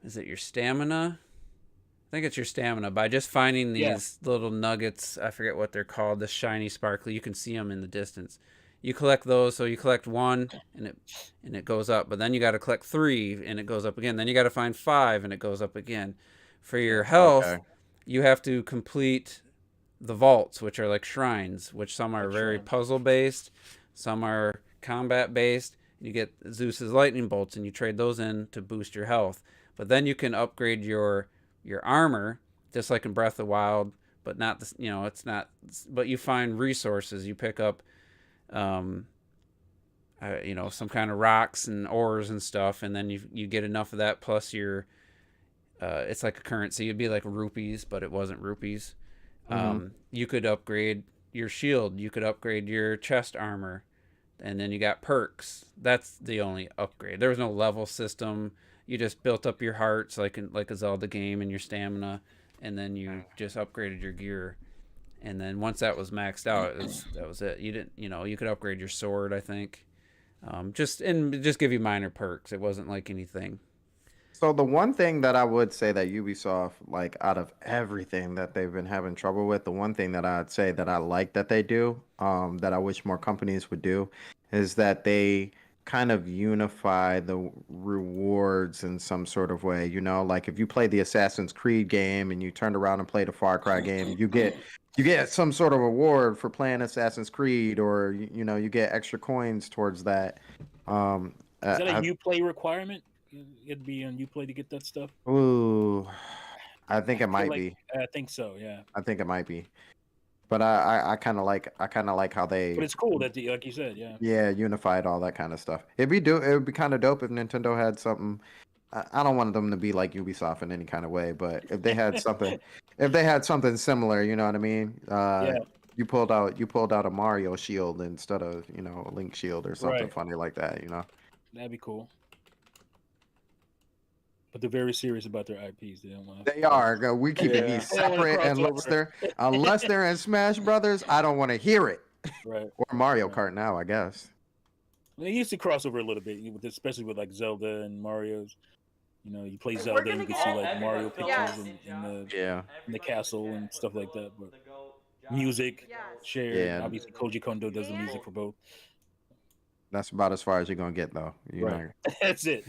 stamina? I think it's your stamina by just finding these little nuggets. I forget what they're called. The shiny, sparkly. You can see them in the distance. You collect those, so you collect 1 and it goes up, but then you got to collect 3 and it goes up again. Then you got to find 5 and it goes up again. For your health, you have to complete the vaults, which are like shrines, which some are very puzzle based, some are combat based. You get Zeus's lightning bolts and you trade those in to boost your health. But then you can upgrade your armor, just like in Breath of the Wild, but not this. It's not. But you find resources. You pick up some kind of rocks and ores and stuff, and then you get enough of that plus your it's like a currency. It'd be like rupees, but it wasn't rupees. You could upgrade your shield, you could upgrade your chest armor, and then you got perks. That's the only upgrade. There was no level system. You just built up your hearts like a Zelda game and your stamina, and then you just upgraded your gear. And then once that was maxed out, that was it. You didn't, you could upgrade your sword, I think. Just give you minor perks. It wasn't like anything.
So the one thing that I would say that Ubisoft, like out of everything that they've been having trouble with, the one thing that I'd say that I like that they do, that I wish more companies would do, is that they kind of unify the rewards in some sort of way. Like if you play the Assassin's Creed game and you turned around and played a Far Cry game, you get some sort of reward for playing Assassin's Creed, or you get extra coins towards that.
Is that a Uplay requirement? It'd be on Uplay to get that stuff.
Ooh, I think it might be.
I think so. Yeah.
I think it might be. But I kind of like how they.
But it's cool that like you said, yeah.
Yeah, unified all that kind of stuff. It would be kind of dope if Nintendo had something. I don't want them to be like Ubisoft in any kind of way, but if they had something similar, you know what I mean?
Yeah.
You pulled out a Mario shield instead of a Link shield or something funny like that.
That'd be cool. But they're very serious about their IPs. They don't want.
They are. We keep these separate unless they're in Smash Brothers. I don't want to hear it.
Right.
Or Mario Kart now, I guess.
They used to cross over a little bit, especially with like Zelda and Mario's. You play Zelda and you can see like Mario pictures in the castle and stuff like that. But music shared.
Yeah.
Obviously, Koji Kondo does the music for both.
That's about as far as you're gonna get, though.
That's it.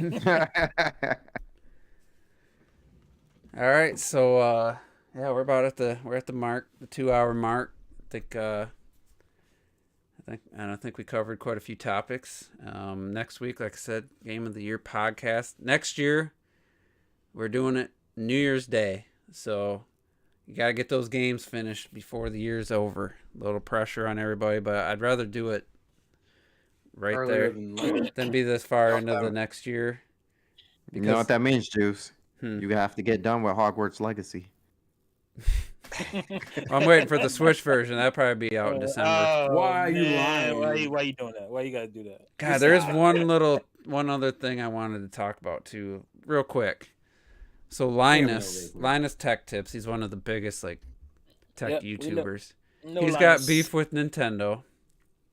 All right, so we're at the mark, the 2-hour mark. I don't think we covered quite a few topics. Next week, like I said, Game of the Year podcast. Next year, we're doing it New Year's Day, so you gotta get those games finished before the year's over. A little pressure on everybody, but I'd rather do it right
Earlier
there than be this far into the next year.
You know what that means, Juice? You have to get done with Hogwarts Legacy.
I'm waiting for the Switch version. That'll probably be out in December.
Why are you lying?
Why are you doing that? Why you gotta do that?
God, there's one other thing I wanted to talk about too, real quick. So Linus Tech Tips, he's one of the biggest tech YouTubers. He's got beef with Nintendo.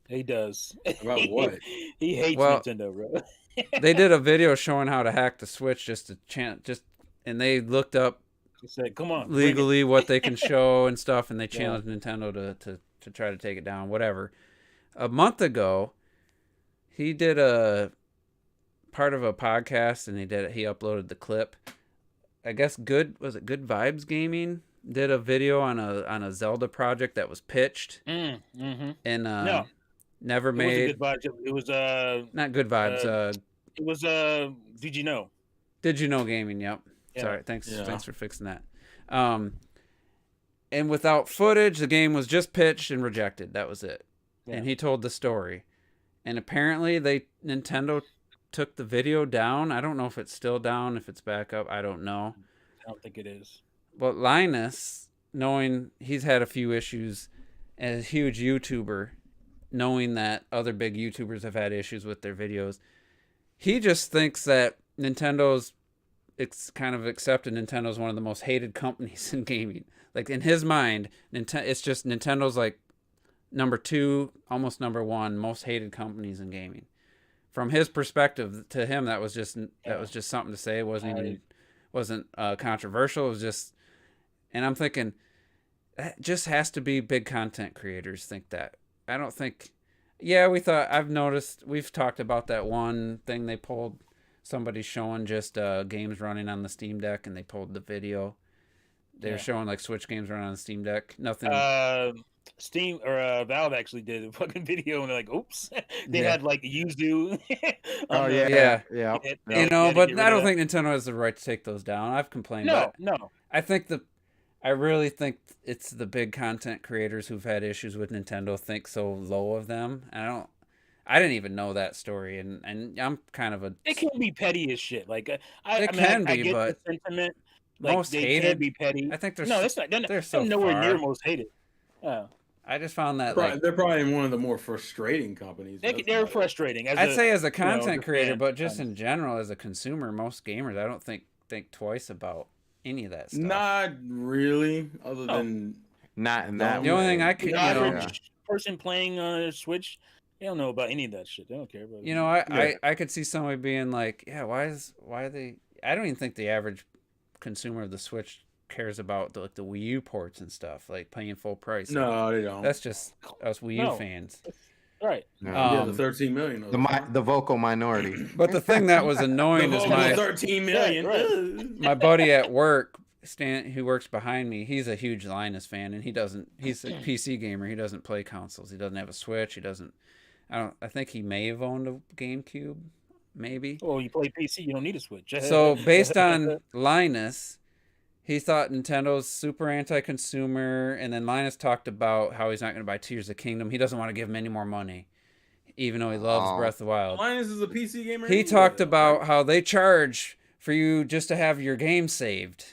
He does.
About what?
He hates Nintendo, bro.
They did a video showing how to hack the Switch and they looked up
said, "Come on,
legally what they can show and stuff," and they challenged Nintendo to try to take it down. Whatever. A month ago, he did a part of a podcast, and he uploaded the clip. I guess Good Vibes Gaming did a video on a Zelda project that was pitched and never made.
It was
not Good Vibes.
It was Did You Know?
Did You Know Gaming? Yep.
Yeah.
Sorry. Thanks for fixing that. And without footage, the game was just pitched and rejected. That was it. Yeah. And he told the story. And apparently Nintendo took the video down. I don't know if it's still down, if it's back up. I don't know.
I don't think it is.
But Linus, knowing he's had a few issues as a huge YouTuber, knowing that other big YouTubers have had issues with their videos, he just thinks that it's kind of accepted Nintendo's one of the most hated companies in gaming. Like in his mind, it's just Nintendo's like number 2, almost number 1 most hated companies in gaming. From his perspective, to him, that was just something to say. It wasn't controversial. It was just, and I'm thinking, that just has to be big content creators think that. I don't think. Yeah, we've talked about that one thing they pulled. Somebody showing just games running on the Steam Deck, and they pulled the video. They're showing like Switch games running on the Steam Deck. Nothing.
Steam or Valve actually did a fucking video, and they're like, "Oops!" They had like Yuzu.
Yeah. But I don't think Nintendo has the right to take those down. I've complained.
No.
I really think it's the big content creators who've had issues with Nintendo think so low of them. I didn't even know that story, and I'm kind of
It can be petty as shit. Like I get
but
the sentiment. Like,
most
they
hated.
can be petty.
I think
that's not. They're
so
nowhere
far.
near most hated.
I just found that
They're probably one of the more frustrating companies.
They're frustrating.
I'd say as a
you know,
content creator,
fan.
but just in general as a consumer, most gamers, I don't think twice about any of that stuff.
Not really, other than
Not in that.
The only thing
way.
I could,
The
you know,
average person playing on a Switch, they don't know about any of that shit. They don't care about it.
you know, I could see somebody being like, yeah, why are they? I don't even think the average consumer of the Switch cares about the Wii U ports and stuff, like paying full price.
no, they don't.
That's just us Wii U
No.
fans.
Right.
Yeah, the 13 million. of them.
The vocal minority.
But the thing that was
The
annoying is
vocal 13 million.
Right.
my buddy at work, Stan, who works behind me, he's a huge Linus fan, and he's a PC gamer. He doesn't play consoles. He doesn't have a Switch. I think he may have owned a GameCube, maybe.
Well, you play PC, you don't need a Switch.
So based on Linus, he thought Nintendo's super anti-consumer, and then Linus talked about how he's not going to buy Tears of the Kingdom. He doesn't want to give him any more money, even though he loves Breath of the Wild.
Linus is a PC gamer.
He
anyway,
talked
though,
about
right?
how they charge for you just to have your game saved.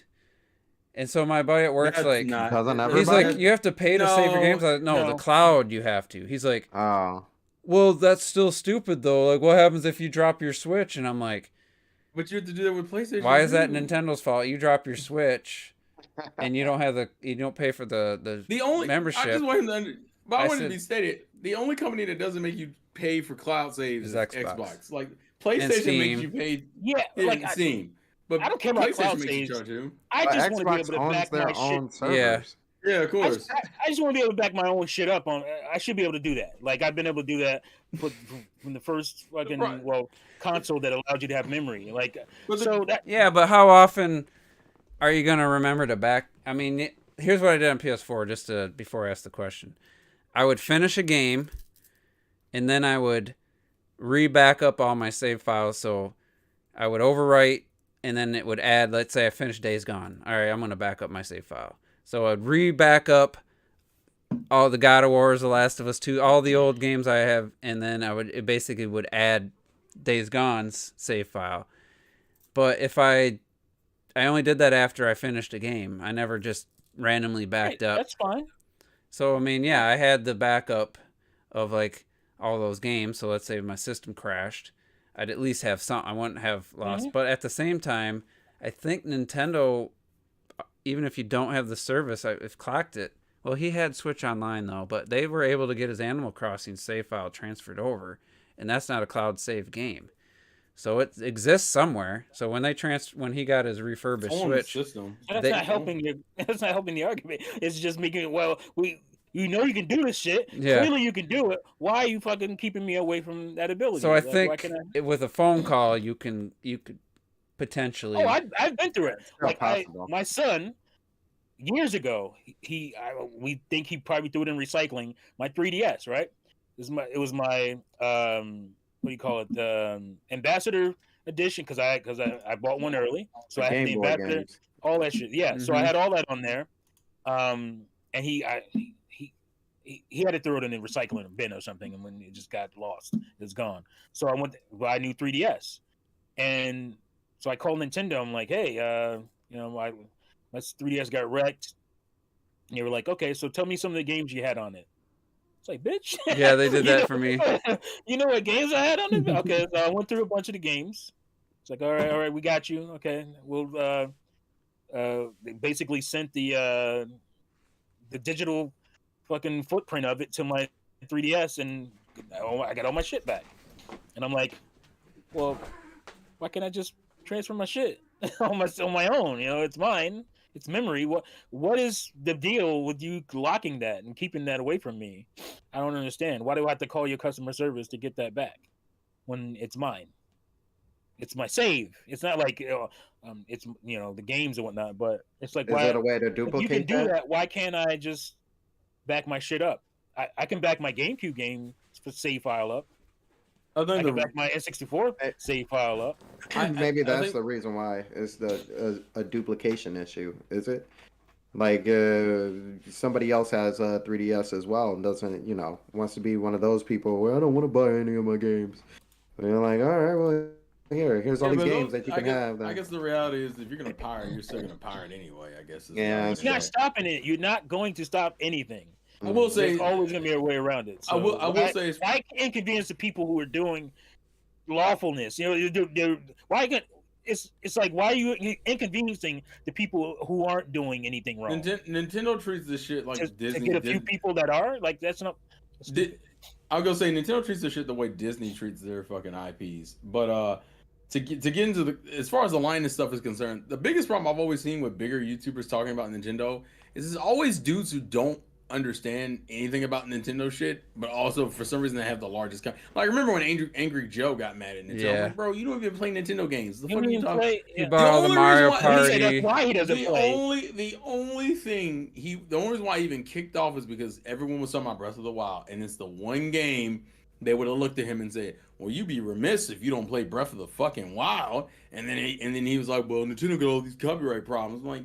And so my buddy at work's
That's
like,
not-
Doesn't
he's
everybody?
like, you have to pay to save your games. I'm like, no, the
no.
cloud you have to. He's like,
Oh.
well, that's still stupid though. Like, what happens if you drop your Switch? And I'm like,
But you have to do that with PlayStation.
why is that
too.
Nintendo's fault? You drop your Switch, and you don't pay for the
The only
membership.
I just want him to but I,
I
want it to
said-
be stated. The only company that doesn't make you pay for cloud saves
Is
is
Xbox.
Xbox. Like PlayStation
Steam.
makes you pay
Yeah, like
in Steam. But
I don't care about
PlayStation
cloud
makes you
saves.
charge you.
I
But
just want to be
Xbox
able to
owns
back
their
my
own
shit.
servers.
Yeah.
Yeah, of course.
I just want to be able to back my own shit up on. I should be able to do that. Like I've been able to do that from the first fucking
Right.
console that allowed you to have memory. Like
But the-
so that
Yeah, but how often are you gonna remember to back? I mean, here's what I did on PS4. Before I ask the question, I would finish a game, and then I would re-back up all my save files. So I would overwrite, and then it would add. Let's say I finished Days Gone. All right, I'm gonna back up my save file. So I'd re-back up all the God of Wars, The Last of Us 2, all the old games I have, and then it basically would add Days Gone's save file. But if I only did that after I finished a game. I never just randomly backed up.
That's fine.
So I mean, yeah, I had the backup of like all those games. So let's say my system crashed, I'd at least have some. I wouldn't have lost. But at the same time, I think Nintendo, even if you don't have the service, I've clocked it. Well, he had Switch Online though, but they were able to get his Animal Crossing save file transferred over, and that's not a cloud save game. So it exists somewhere. So when he got his refurbished
On the
Switch,
system.
That's
They-
not helping you. That's not helping the argument. It's just making it. Well, you know you can do this shit.
Yeah.
Clearly you can do it. Why are you fucking keeping me away from that ability?
so I
Like, why
think
can
with a phone call you could potentially.
Oh, I've been through it.
Still
Like
possible.
my son, years ago, we think he probably threw it in recycling. My 3DS, right? It was my what do you call it? Ambassador edition because I bought one early, so I had the
Game Boy
ambassador,
games.
all that shit. Yeah, so I had all that on there. And he had to throw it in the recycling bin or something, and when it just got lost, it's gone. So I went to buy a new 3DS, and so I called Nintendo. I'm like, hey, my 3DS got wrecked. And they were like, okay, so tell me some of the games you had on it. It's like, bitch.
Yeah, they did that for me.
You know what games I had on it? Okay, so I went through a bunch of the games. It's like, all right, we got you. Okay, we'll they basically sent the digital fucking footprint of it to my 3DS, and I got all my shit back. And I'm like, well, why can't I just transfer my shit on my own? You know, it's mine. It's memory. What is the deal with you locking that and keeping that away from me? I don't understand. Why do I have to call your customer service to get that back when it's mine? It's my save. It's not like it's the games and whatnot. But it's like,
Is
why?
there a way to
If you
duplicate
can do
that?
that, why can't I just back my shit up? I can back my GameCube game save file up.
Other
I
than
can
the
back my N64 save file up.
Maybe
I
that's
think-
the reason why it's a duplication issue. Is it? Like somebody else has a 3DS as well and doesn't, wants to be one of those people where I don't want to buy any of my games. And you're like, all right, well, here's all
Yeah,
these
but
games
those-
that you
I
can
guess,
have.
I
Then.
guess the reality is, if you're gonna pirate, you're still gonna pirate anyway. I guess.
Yeah,
It's not stopping it. You're not going to stop anything.
I will say
there's always gonna be a way around it. So
I will say
why inconvenience the people who are doing lawfulness? Why it's like, why are you inconveniencing the people who aren't doing anything wrong?
Nintendo treats this shit like
to
Disney.
get a few people that are like, that's not.
I'm gonna say Nintendo treats this shit the way Disney treats their fucking IPs. But to get into the, as far as the line and stuff is concerned, the biggest problem I've always seen with bigger YouTubers talking about Nintendo is it's always dudes who don't understand anything about Nintendo shit, but also for some reason they have the largest like, remember when Angry Joe got mad at Nintendo?
Yeah.
I'm like, bro, you don't even play Nintendo games. The
You
fuck
don't
are you
even
talking?
play.
He
Yeah.
bought all the Mario Party.
That's why he doesn't play.
The only reason why he even kicked off is because everyone was talking about Breath of the Wild, and it's the one game they would have looked at him and said, well, you'd be remiss if you don't play Breath of the fucking Wild. And then he was like, well, Nintendo got all these copyright problems. I'm like,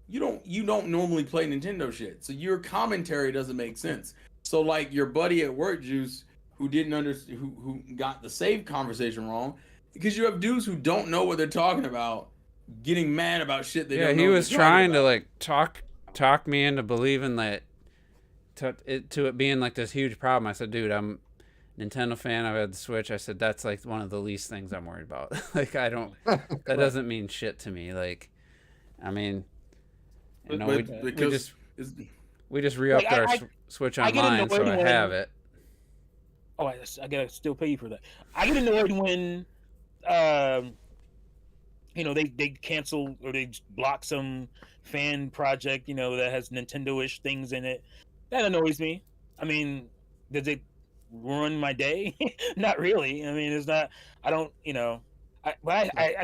you don't normally play Nintendo shit, so your commentary doesn't make sense. So like your buddy at work, Juice, who didn't understand, who got the save conversation wrong, because you have dudes who don't know what they're talking about, getting mad about shit they don't know.
He was trying to like talk me into believing that to it being like this huge problem. I said, dude, I'm a Nintendo fan. I've had the Switch. I said, that's like one of the least things I'm worried about. Like, I don't, that doesn't mean shit to me. Like, I mean, you know, we just re-upped our Switch Online, so I have it.
Oh, I gotta still pay you for that. I get annoyed when, they cancel or they block some fan project, that has Nintendo-ish things in it. That annoys me. I mean, does it ruin my day? Not really. I mean, it's not. I don't. I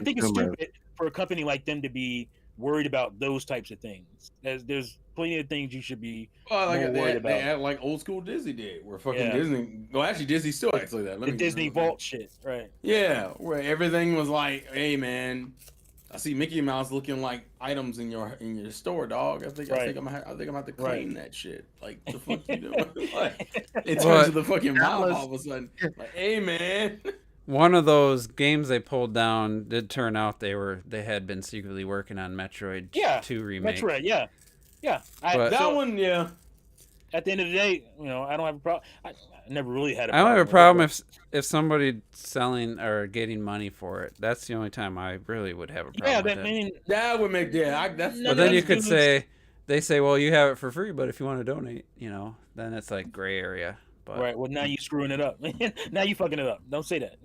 think it's stupid for a company like them to be worried about those types of things. There's plenty of things you should be worried about.
They act like old school Disney did, where fucking Disney. Well, actually, Disney still acts like that.
The Disney Vault shit, right?
Yeah, where everything was like, "Hey, man, I see Mickey Mouse looking like items in your store, dog. I think I'm gonna have to claim that shit. Like, the fuck you doing? Like, in terms of the fucking mouth, all of a sudden, like, hey, man."
One of those games they pulled down did turn out they had been secretly working on Metroid 2 remake.
Metroid, yeah. At the end of the day, I don't have a problem. I never really had a problem.
I don't have a problem if somebody selling or getting money for it. That's the only time I really would have a problem.
That would make
but then you could say, they say, well, you have it for free, but if you want to donate, then it's like gray area. But,
right. Well, now you screwing it up. Now you fucking it up. Don't say that.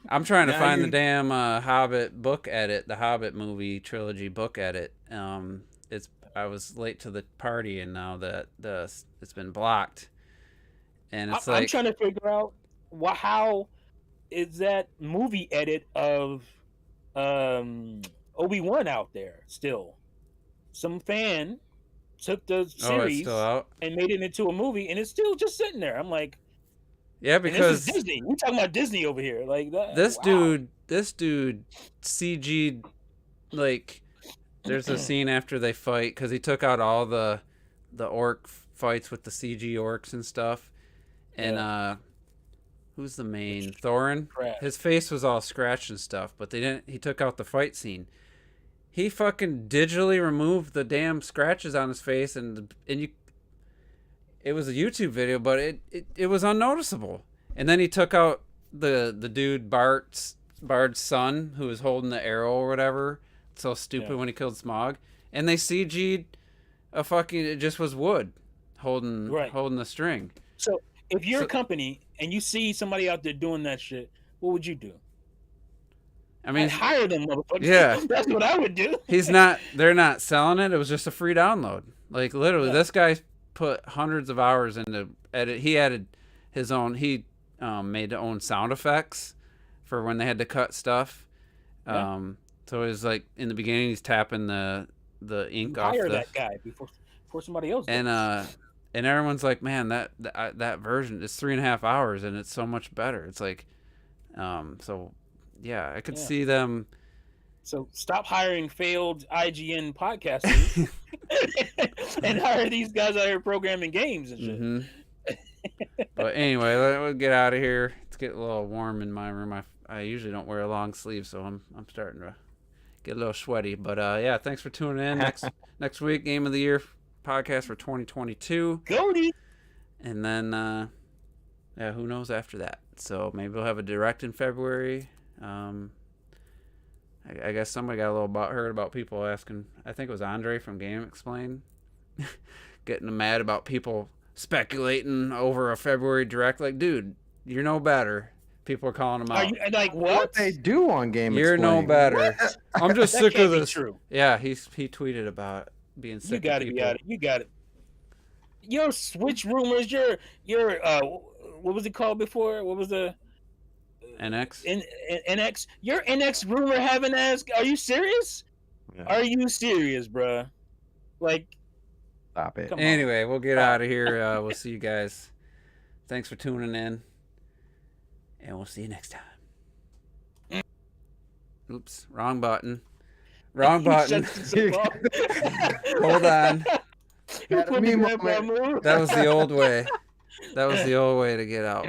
I'm trying to find the damn Hobbit book edit, the Hobbit movie trilogy book edit. I was late to the party, and now that it's been blocked. And it's
I'm trying to figure out how is that movie edit of Obi-Wan out there still. Some fan took the series and made it into a movie, and it's still just sitting there. I'm like,
yeah, because
this is Disney. We're talking about Disney over here. Like that.
This dude CG'd, like, there's a scene after they fight, because he took out all the orc fights with the CG orcs and stuff, and who's the main? Thorin. His face was all scratched and stuff, but he took out the fight scene. He fucking digitally removed the damn scratches on his face, and it was a YouTube video, but it was unnoticeable. And then he took out the dude Bard's son, who was holding the arrow or whatever. So stupid when he killed Smaug, and they CG'd it just was wood holding the string.
So if you're a company and you see somebody out there doing that shit, what would you do?
I mean,
I'd hire them motherfuckers.
Yeah,
that's what I would do.
They're not selling it. It was just a free download. Like, literally, this guy put hundreds of hours into edit. He added his own. He made his own sound effects for when they had to cut stuff. Yeah. So it was like, in the beginning, he's tapping the ink off.
Hire that guy before somebody else does.
And everyone's like, man, that version is 3.5 hours, and it's so much better. It's like, so yeah, I could see them.
So stop hiring failed IGN podcasters and hire these guys out here programming games and shit.
Mm-hmm. But anyway, we'll get out of here. It's getting a little warm in my room. I usually don't wear a long sleeve, so I'm starting to get a little sweaty. But yeah, thanks for tuning in. Next week, Game of the Year podcast for 2022.
Goaty.
And then, yeah, who knows after that? So maybe we'll have a direct in February. I guess somebody got a little butthurt about people asking. I think it was Andre from Game Explain getting mad about people speculating over a February direct. Like, dude, you're no better. People are calling him out.
Like
What
what?
they do on Game
You're no
Explain.
better. I'm just
That
sick
can't
of
be
this.
true.
Yeah, he tweeted about being
You
sick
got
of
to
people.
be out. You got it. Your Switch rumors. Your what was it called before? What was the
NX.
NX? Your NX rumor having ass. Are you serious?
Yeah.
Are you serious, bruh? Like,
Stop it.
come on.
Anyway, we'll get out of here. We'll see you guys. Thanks for tuning in. And we'll see you next time. Oops, wrong button. Wrong button. Hold on.
You put
Me
the grandpa
moment.
move.
That was the old way. That was the old way to get out.